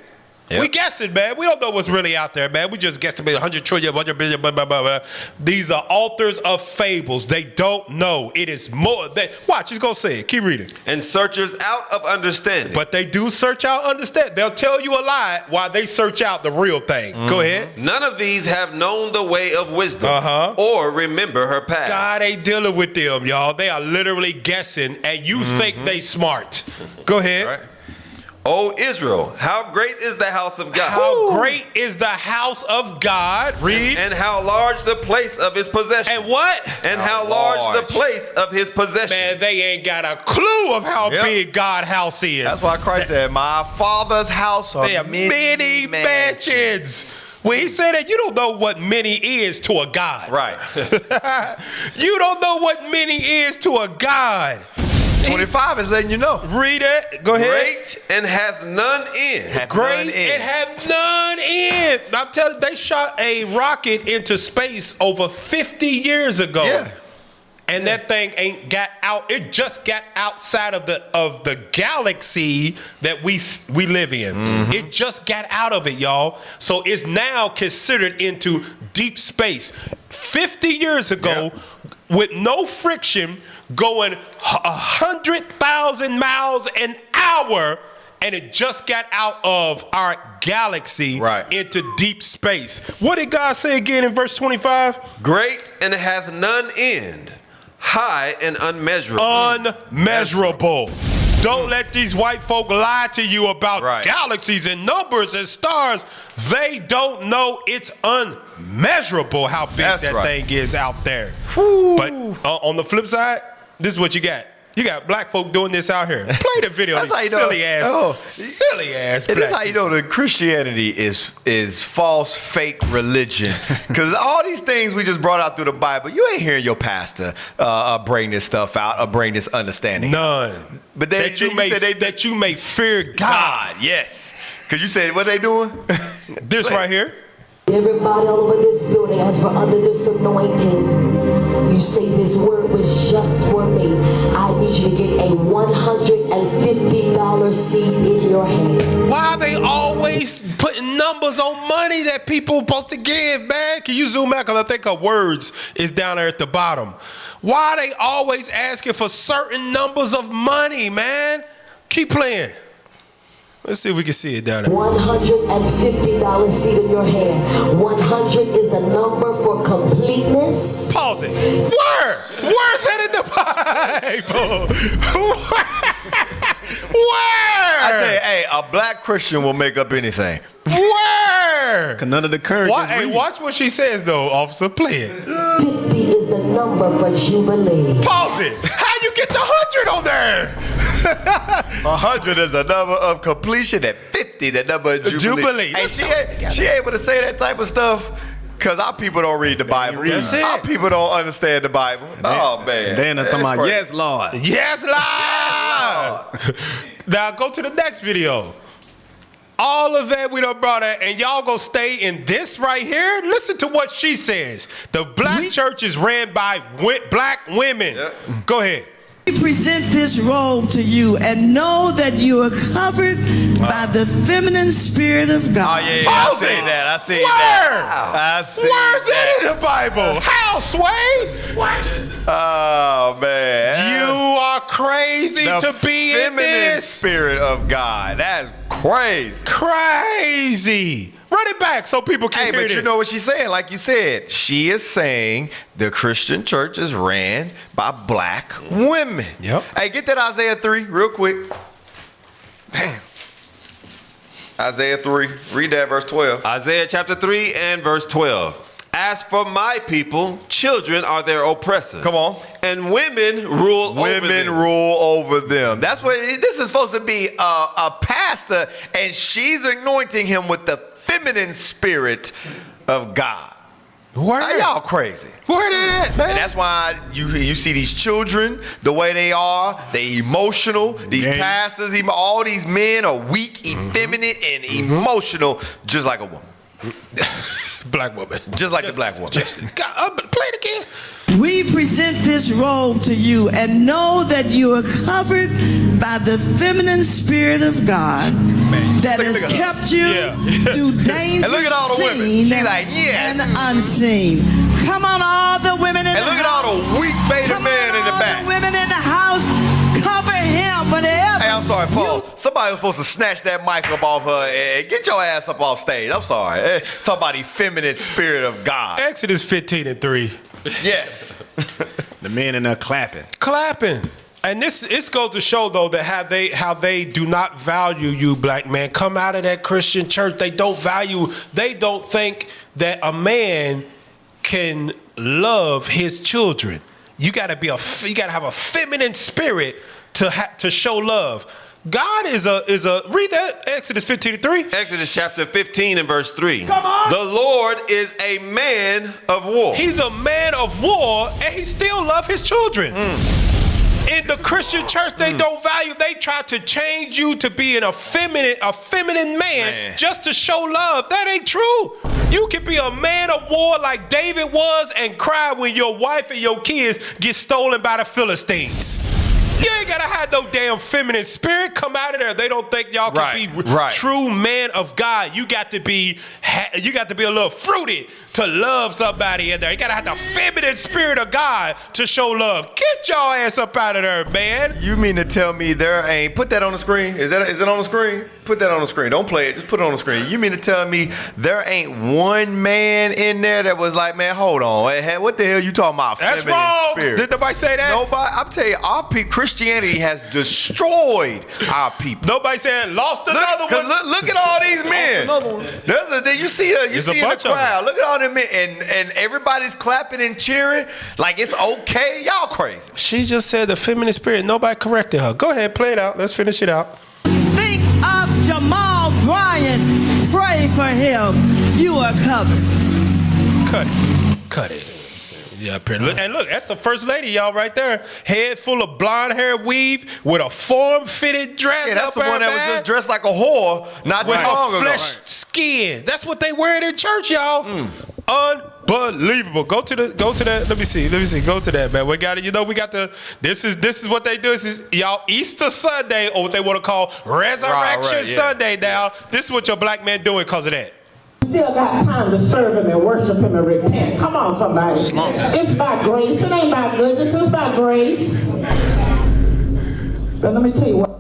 Speaker 13: Yep. We guessing, man. We don't know what's really out there, man. We just guesstimate 100 trillion, 100 billion, blah, blah, blah, blah. These are authors of fables. They don't know. It is more. Watch, he's going to say it. Keep reading.
Speaker 15: And searchers out of understanding.
Speaker 13: But they do search out understanding. They'll tell you a lie while they search out the real thing. Go ahead.
Speaker 15: None of these have known the way of wisdom or remember her past.
Speaker 13: God ain't dealing with them, y'all. They are literally guessing, and you think they smart. Go ahead.
Speaker 12: Right.
Speaker 15: O Israel, how great is the house of God?
Speaker 13: How great is the house of God? Read.
Speaker 15: And how large the place of his possession.
Speaker 13: And what?
Speaker 15: And how large the place of his possession.
Speaker 13: Man, they ain't got a clue of how big God's house is.
Speaker 12: That's why Christ said, my Father's house are
Speaker 13: many mansions. When he said that, you don't know what many is to a God.
Speaker 12: Right.
Speaker 13: You don't know what many is to a God.
Speaker 12: 25 is letting you know.
Speaker 13: Read it. Go ahead.
Speaker 15: Great and hath none end.
Speaker 13: Great and have none end. I'm telling you, they shot a rocket into space over 50 years ago.
Speaker 12: Yeah.
Speaker 13: And that thing ain't got out. It just got outside of the galaxy that we live in. It just got out of it, y'all. So it's now considered into deep space. 50 years ago, with no friction, going 100,000 miles an hour, and it just got out of our galaxy into deep space. What did God say again in verse 25?
Speaker 15: Great and hath none end, high and unmeasurable.
Speaker 13: Unmeasurable. Don't let these white folk lie to you about galaxies and numbers and stars. They don't know it's unmeasurable how big that thing is out there. But on the flip side, this is what you got. You got black folk doing this out here. Play the video.
Speaker 12: That's how you
Speaker 13: silly
Speaker 12: know.
Speaker 13: Silly ass.
Speaker 12: It is how you know that Christianity is false, fake religion. Because all these things we just brought out through the Bible, you ain't hearing your pastor bring this stuff out or bring this understanding.
Speaker 13: None.
Speaker 12: But that you
Speaker 13: may fear God.
Speaker 12: Yes. Because you said what they doing?
Speaker 13: This right here.
Speaker 2: Everybody all over this building, as for under this anointing, you say this word was just for me. I need you to get a $150 seed in your hand.
Speaker 13: Why are they always putting numbers on money that people supposed to give, man? Can you zoom out? Because I think her words is down there at the bottom. Why are they always asking for certain numbers of money, man? Keep playing. Let's see if we can see it down there.
Speaker 2: $150 seed in your hand. 100 is the number for completeness.
Speaker 13: Pause it. Where? Where's that in the Bible? Where?
Speaker 12: I tell you, hey, a black Christian will make up anything.
Speaker 13: Where?
Speaker 16: None of the current.
Speaker 13: Hey, watch what she says, though, officer. Play it.
Speaker 2: 50 is the number for Jubilee.
Speaker 13: Pause it. How you get the 100 on there?
Speaker 12: 100 is the number of completion, and 50 the number of Jubilee. Hey, she able to say that type of stuff because our people don't read the Bible. Our people don't understand the Bible. Oh, man.
Speaker 16: Then I'm talking about, yes, Lord.
Speaker 13: Yes, Lord. Now go to the next video. All of that we done brought out, and y'all gonna stay in this right here? Listen to what she says. The black church is ran by black women. Go ahead.
Speaker 9: We present this robe to you and know that you are covered by the feminine spirit of God.
Speaker 12: Oh, yeah, I see that. I see that. I see
Speaker 13: Where's that in the Bible? How, Sway?
Speaker 12: What? Oh, man.
Speaker 13: You are crazy to be in this.
Speaker 12: Feminine spirit of God. That's crazy.
Speaker 13: Crazy. Run it back so people can hear
Speaker 12: this.
Speaker 13: this.
Speaker 12: You know what she's saying? Like you said, she is saying the Christian church is ran by black women.
Speaker 13: Yep.
Speaker 12: Hey, get that Isaiah 3 real quick. Damn. Isaiah 3. Read that verse 12.
Speaker 15: Isaiah chapter 3 and verse 12. As for my people, children are their oppressors.
Speaker 12: Come on.
Speaker 15: And women rule over them.
Speaker 12: Women rule over them. That's what this is supposed to be, a pastor, and she's anointing him with the feminine spirit of God.
Speaker 13: Where?
Speaker 12: Y'all crazy.
Speaker 13: Where they at, man?
Speaker 12: And that's why you see these children, the way they are, they emotional. These pastors, even all these men are weak, effeminate, and emotional, just like a woman.
Speaker 13: Black woman.
Speaker 12: Just like the black woman.
Speaker 13: Play it again.
Speaker 9: We present this robe to you and know that you are covered by the feminine spirit of God that has kept you through danger
Speaker 12: And look at all the women.
Speaker 9: seen
Speaker 12: She's like,
Speaker 9: and unseen. Come on, all the women in
Speaker 12: And
Speaker 9: the
Speaker 12: look at
Speaker 9: house.
Speaker 12: all the weak beta men in the back.
Speaker 9: The women in the house, cover him whatever.
Speaker 12: Hey, I'm sorry, Paul. Somebody was supposed to snatch that mic up off her and get your ass up off stage. I'm sorry. Talk about the feminine spirit of God.
Speaker 13: Exodus 15:3.
Speaker 12: Yes.
Speaker 16: The men in there clapping.
Speaker 13: And this goes to show though that how they do not value you, black man. Come out of that Christian church. They don't think that a man can love his children. You gotta have a feminine spirit to show love. God is a read that Exodus 15:3.
Speaker 15: Exodus chapter 15 and verse 3.
Speaker 13: Come on.
Speaker 15: The Lord is a man of war.
Speaker 13: He's a man of war, and he still loves his children. In the Christian church, they don't value. They try to change you to be a feminine man just to show love. That ain't true. You can be a man of war like David was and cry when your wife and your kids get stolen by the Philistines. You ain't gotta have no damn feminine spirit come out of there. They don't think y'all can be true men of God. You got to be a little fruity to love somebody in there. You gotta have the feminine spirit of God to show love. Get your ass up out of there, man.
Speaker 12: You mean to tell me there ain't, put that on the screen? Is it on the screen? Put that on the screen. Don't play it. Just put it on the screen. You mean to tell me there ain't one man in there that was like, man, hold on. Hey, what the hell you talking about?
Speaker 13: That's
Speaker 12: feminine
Speaker 13: wrong.
Speaker 12: Spirit?
Speaker 13: Did nobody say that?
Speaker 12: Nobody. I'm telling you, our people, Christianity has destroyed our people.
Speaker 13: Nobody said lost another one.
Speaker 12: Look at all these men. You see in the crowd. Look at all them men, and everybody's clapping and cheering like it's okay. Y'all crazy.
Speaker 13: She just said the feminine spirit. Nobody corrected her. Go ahead, play it out. Let's finish it out.
Speaker 9: Think of Jamal Bryant. Pray for him. You are covered.
Speaker 13: Cut it. Yeah, and look, that's the first lady, y'all, right there. Head full of blonde hair weave with a form-fitted dress.
Speaker 12: Yeah, that's the one that was just dressed like a whore, not
Speaker 13: with
Speaker 12: too long
Speaker 13: her
Speaker 12: ago.
Speaker 13: flesh skin. That's what they wear in church, y'all. Unbelievable. Go to that. Let me see. Go to that, man. We got it. We got the. This is what they do. This is y'all Easter Sunday, or what they want to call Resurrection Sunday. Now, this is what your black man doing because of that.
Speaker 7: Still got time to serve him and worship him and repent. Come on, somebody. It's by grace. It ain't by goodness. It's by grace. But let me tell you what.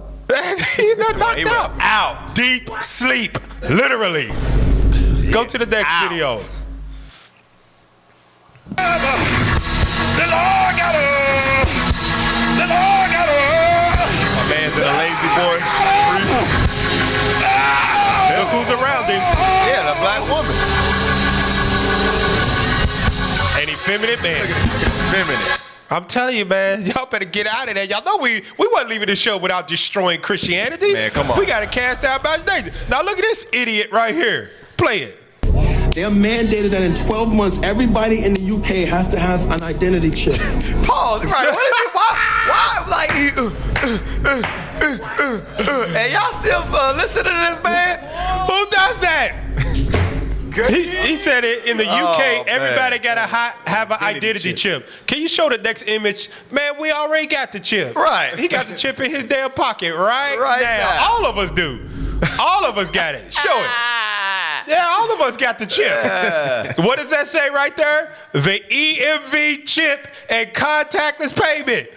Speaker 13: He's not knocked out. Deep sleep. Literally. Go to the next video.
Speaker 14: The Lord got her. The Lord got her.
Speaker 13: My man's in a lazy boy. Look who's around him.
Speaker 12: Yeah, the black woman.
Speaker 13: An effeminate man.
Speaker 12: Feminine.
Speaker 13: I'm telling you, man, y'all better get out of there. Y'all know we wasn't leaving this show without destroying Christianity.
Speaker 12: Man, come on.
Speaker 13: We got to cast out imagination. Now look at this idiot right here. Play it.
Speaker 10: They're mandated that in 12 months, everybody in the UK has to have an identity chip.
Speaker 12: Pause. Right. What is it? Why? Like, and y'all still listen to this man?
Speaker 13: Who does that? He said it in the UK, everybody got to have an identity chip. Can you show the next image? Man, we already got the chip.
Speaker 12: Right.
Speaker 13: He got the chip in his damn pocket right now. All of us do. All of us got it. Show it. Yeah, all of us got the chip. What does that say right there? The EMV chip and contactless payment.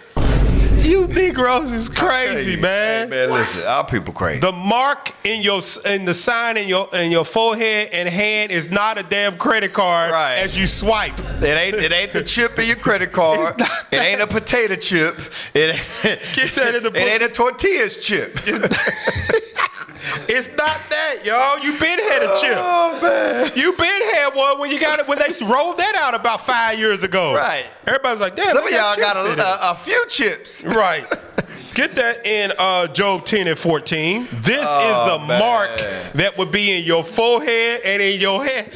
Speaker 13: You Negroes is crazy, man.
Speaker 12: Hey, man, listen, our people crazy.
Speaker 13: The mark in the sign in your forehead and hand is not a damn credit card as you swipe.
Speaker 12: It ain't the chip in your credit card. It ain't a potato chip. It ain't a tortillas chip.
Speaker 13: It's not that, y'all. You been had a chip.
Speaker 12: Oh man,
Speaker 13: you been had one when they rolled that out about 5 years ago.
Speaker 12: Right.
Speaker 13: Everybody's like, damn.
Speaker 12: Some of y'all got a few chips.
Speaker 13: Right. Get that in Job 10 and 14. This is the mark that would be in your forehead and in your head.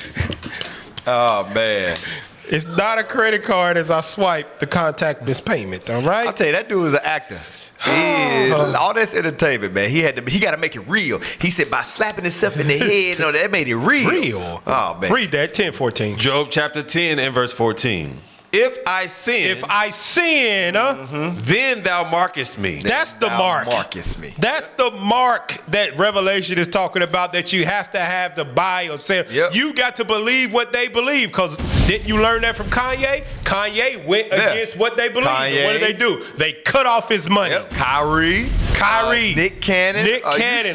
Speaker 12: Oh man.
Speaker 13: It's not a credit card as I swipe the contactless payment. All right.
Speaker 12: I'll tell you, that dude is an actor. All this entertainment, man. He got to make it real. He said by slapping himself in the head, no, that made it real. Oh man.
Speaker 13: Read that 10:14.
Speaker 15: Job chapter 10 and verse 14. If I sin, then thou markest me.
Speaker 13: That's the mark.
Speaker 12: Markest me.
Speaker 13: That's the mark that Revelation is talking about, that you have to have to buy or sell.
Speaker 12: Yep.
Speaker 13: You got to believe what they believe, because didn't you learn that from Kanye? Kanye went against what they believed. And what did they do? They cut off his money.
Speaker 12: Yep. Kyrie, Nick Cannon,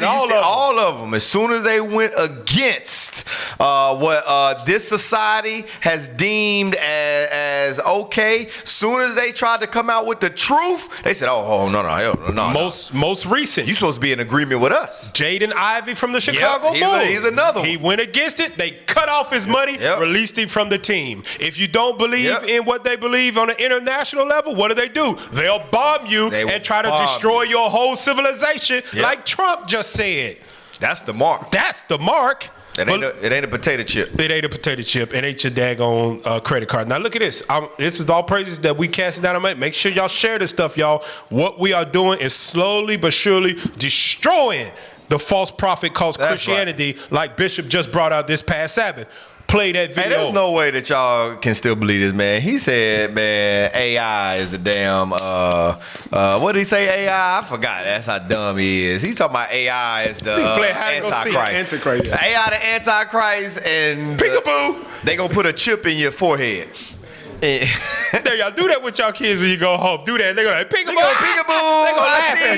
Speaker 12: all of them. As soon as they went against what this society has deemed as okay, soon as they tried to come out with the truth, they said, "Oh no, hell no."
Speaker 13: Most recent,
Speaker 12: you supposed to be in agreement with us.
Speaker 13: Jaden Ivey from the Chicago Bulls.
Speaker 12: He's another one.
Speaker 13: He went against it. They cut off his money, released him from the team. If you don't believe in what they believe on an international level, what do? They'll bomb you and try to destroy your whole civilization, like Trump just said.
Speaker 12: That's the mark.
Speaker 13: That's the mark.
Speaker 12: It ain't a potato chip.
Speaker 13: It ain't a potato chip. It ain't your daggone credit card. Now look at this. This is all praises that we casting down on. Make sure y'all share this stuff, y'all. What we are doing is slowly but surely destroying the false prophet called Christianity, like Bishop just brought out this past Sabbath. Play that video.
Speaker 12: Hey, there's no way that y'all can still believe this, man. He said, man, AI is the damn, what did he say, AI? I forgot. That's how dumb he is. He's talking about AI is the Antichrist. AI the Antichrist, and
Speaker 13: peekaboo.
Speaker 12: They gonna put a chip in your forehead.
Speaker 13: There, y'all do that with y'all kids when you go home. Do that. They're gonna like, peekaboo.
Speaker 12: They gonna laugh at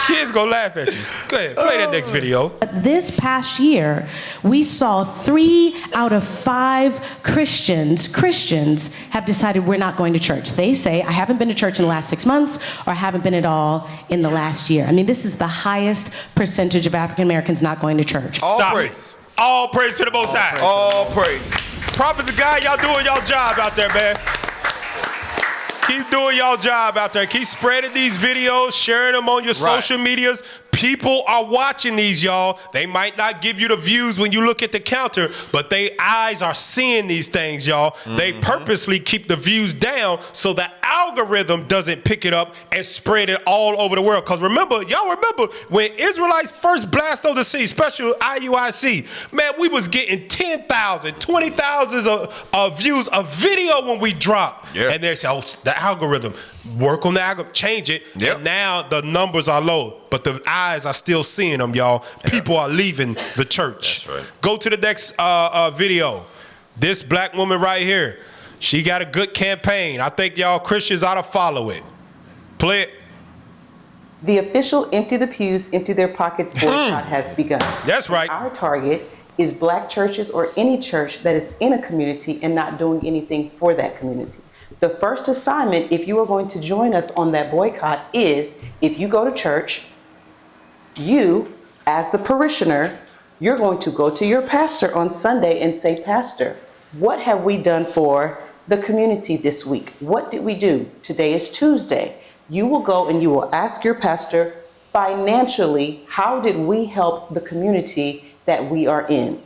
Speaker 13: you. Kids gonna laugh at you. Go ahead, play that next video.
Speaker 6: This past year, we saw 3 out of 5 Christians have decided we're not going to church. They say, I haven't been to church in the last 6 months, or I haven't been at all in the last year. I mean, this is the highest percentage of African Americans not going to church.
Speaker 13: All praise to the Most High.
Speaker 12: All praise.
Speaker 13: Prophets of God, y'all doing y'all job out there, man. Keep doing y'all job out there. Keep spreading these videos, sharing them on your social medias. People are watching these, y'all. They might not give you the views when you look at the counter, but their eyes are seeing these things, y'all. They purposely keep the views down so the algorithm doesn't pick it up and spread it all over the world. Because y'all remember when Israelites first blasted over the sea, special IUIC, man, we was getting 10,000, 20,000 of views a video when we dropped. And they say, oh, the algorithm. Work on the algorithm, change it, and now the numbers are low, but the eyes are still seeing them, y'all. People are leaving the church. Go to the next video. This black woman right here, she got a good campaign. I think y'all Christians ought to follow it. Play it.
Speaker 11: The official Empty the Pews, Empty Their Pockets boycott has begun.
Speaker 13: That's right.
Speaker 11: Our target is black churches or any church that is in a community and not doing anything for that community. The first assignment, if you are going to join us on that boycott, is if you go to church, you, as the parishioner, you're going to go to your pastor on Sunday and say, Pastor, what have we done for the community this week? What did we do? Today is Tuesday. You will go and you will ask your pastor, financially, how did we help the community that we are in?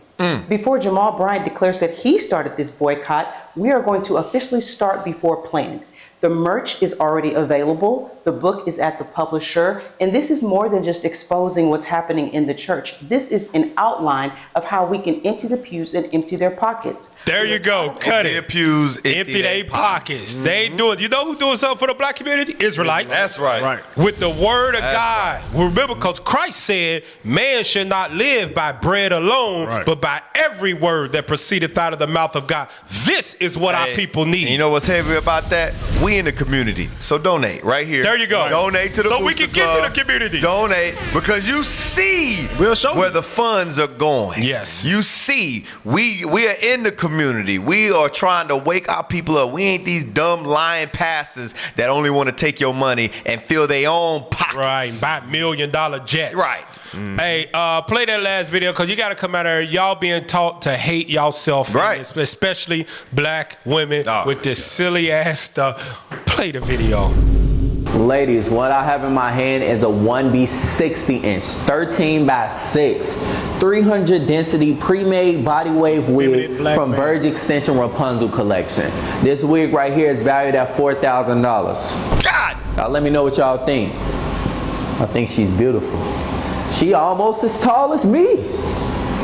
Speaker 11: Before Jamal Bryant declares that he started this boycott, we are going to officially start before planned. The merch is already available. The book is at the publisher. And this is more than just exposing what's happening in the church. This is an outline of how we can empty the pews and empty their pockets.
Speaker 13: There you go. Cut it.
Speaker 12: Their pews,
Speaker 13: empty their pockets. They ain't doing. You know who's doing something for the black community? Israelites.
Speaker 12: That's right.
Speaker 13: With the word of God. Remember, because Christ said, man should not live by bread alone, but by every word that proceedeth out of the mouth of God. This is what our people need.
Speaker 12: And you know what's heavy about that? We in the community. So donate right here.
Speaker 13: There you go.
Speaker 12: Donate to the
Speaker 13: so we can get to the community.
Speaker 12: Donate because you see where the funds are going.
Speaker 13: Yes.
Speaker 12: You see, we are in the community. We are trying to wake our people up. We ain't these dumb lying pastors that only want to take your money and fill their own pockets.
Speaker 13: Right. Buy $1 million jets.
Speaker 12: Right.
Speaker 13: Hey, play that last video because you got to come out here. Y'all being taught to hate yourself.
Speaker 12: Right.
Speaker 13: Especially black women with this silly ass stuff. Play the video.
Speaker 23: Ladies, what I have in my hand is a 1B 60-inch, 13 by 6, 300 density pre-made body wave wig from Verge Extension Rapunzel collection. This wig right here is valued at $4,000.
Speaker 12: God
Speaker 23: Y'all let me know what y'all think. I think she's beautiful. She almost as tall as me.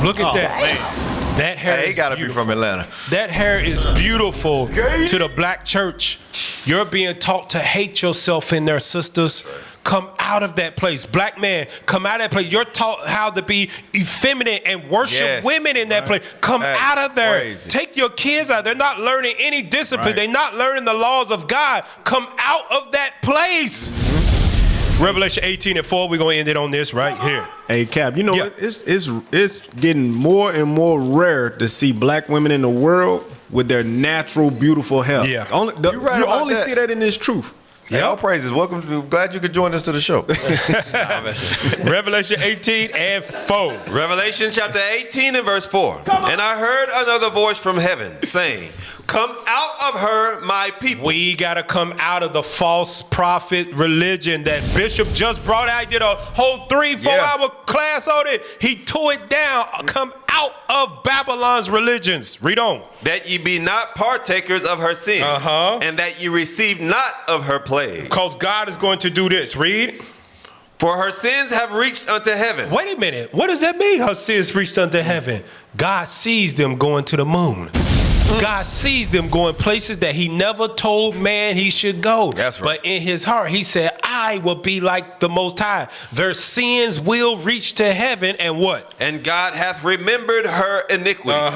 Speaker 13: Look at that, man. That hair
Speaker 12: He gotta be from Atlanta.
Speaker 13: That hair is beautiful to the black church. You're being taught to hate yourself in there, sisters. Come out of that place. Black man, come out of that place. You're taught how to be effeminate and worship women in that place. Come out of there.
Speaker 12: Crazy.
Speaker 13: Take your kids out. They're not learning any discipline.
Speaker 12: Right.
Speaker 13: They're not learning the laws of God. Come out of that place. Revelation 18:4, we're going to end it on this right here.
Speaker 16: Hey, Cap, you know, it's getting more and more rare to see black women in the world with their natural, beautiful hair.
Speaker 13: Yeah.
Speaker 16: You only see that in this truth.
Speaker 12: Yeah, all praises. Welcome to, glad you could join us to the show.
Speaker 13: Revelation 18:4.
Speaker 15: Revelation chapter 18 and verse 4. And I heard another voice from heaven saying, come out of her, my people.
Speaker 13: We got to come out of the false prophet religion that Bishop just brought out. He did a whole 3-4 hour class on it. He tore it down. Come out of Babylon's religions. Read on.
Speaker 15: That ye be not partakers of her sins, and that ye receive not of her plagues.
Speaker 13: Because God is going to do this. Read.
Speaker 15: For her sins have reached unto heaven.
Speaker 13: Wait a minute. What does that mean? Her sins reached unto heaven. God sees them going to the moon. God sees them going places that he never told man he should go.
Speaker 12: That's right.
Speaker 13: But in his heart, he said, I will be like the Most High. Their sins will reach to heaven, and what?
Speaker 15: And God hath remembered her iniquities.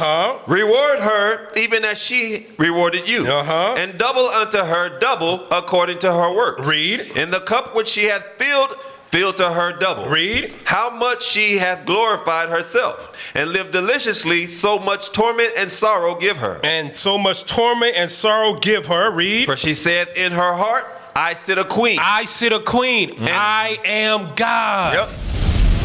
Speaker 15: Reward her even as she rewarded you. And double unto her double according to her works.
Speaker 13: Read.
Speaker 15: In the cup which she hath filled to her double.
Speaker 13: Read.
Speaker 15: How much she hath glorified herself, and lived deliciously, so much torment and sorrow give her.
Speaker 13: And so much torment and sorrow give her. Read.
Speaker 15: For she saith in her heart, I sit a queen.
Speaker 13: I sit a queen. I am God.
Speaker 12: Yep.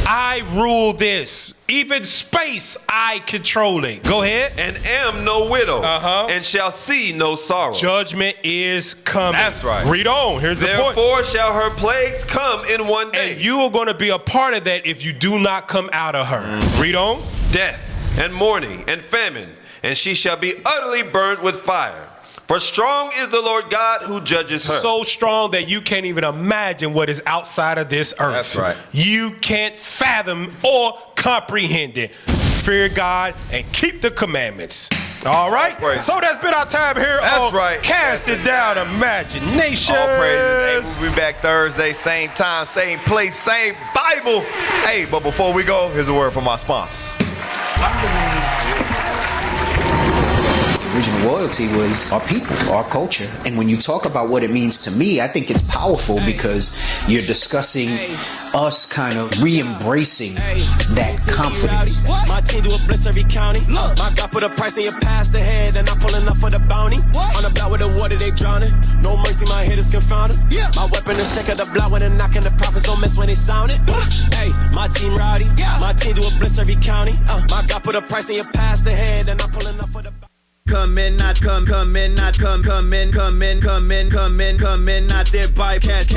Speaker 13: I rule this. Even space, I control it. Go ahead.
Speaker 15: And am no widow, and shall see no sorrow.
Speaker 13: Judgment is coming.
Speaker 12: That's right.
Speaker 13: Read on. Here's the point.
Speaker 15: Therefore shall her plagues come in one day.
Speaker 13: And you are going to be a part of that if you do not come out of her. Read on.
Speaker 15: Death and mourning and famine, and she shall be utterly burned with fire. For strong is the Lord God who judges her.
Speaker 13: So strong that you can't even imagine what is outside of this earth.
Speaker 12: That's right.
Speaker 13: You can't fathom or comprehend it. Fear God and keep the commandments. All right? So that's been our time here on Cast It Down Imagination.
Speaker 12: All praises. Hey, we'll be back Thursday, same time, same place, same Bible. Hey, but before we go, here's a word from our sponsors.
Speaker 18: Original royalty was our people, our culture. And when you talk about what it means to me, I think it's powerful because you're discussing us kind of re-embracing that confidence.
Speaker 19: My team do a blitz every county. My God put a price on your past ahead, and I'm pulling up for the bounty. On the block with the water, they drowning. No mercy, my head is confounded. My weapon is shake of the block when they're knocking. The prophets don't miss when they sound it. Hey, my team rowdy. My team do a blitz every county. My God put a price on your past ahead, and I'm pulling up for the bounty. Come in, not come in, not come in, not their bycast.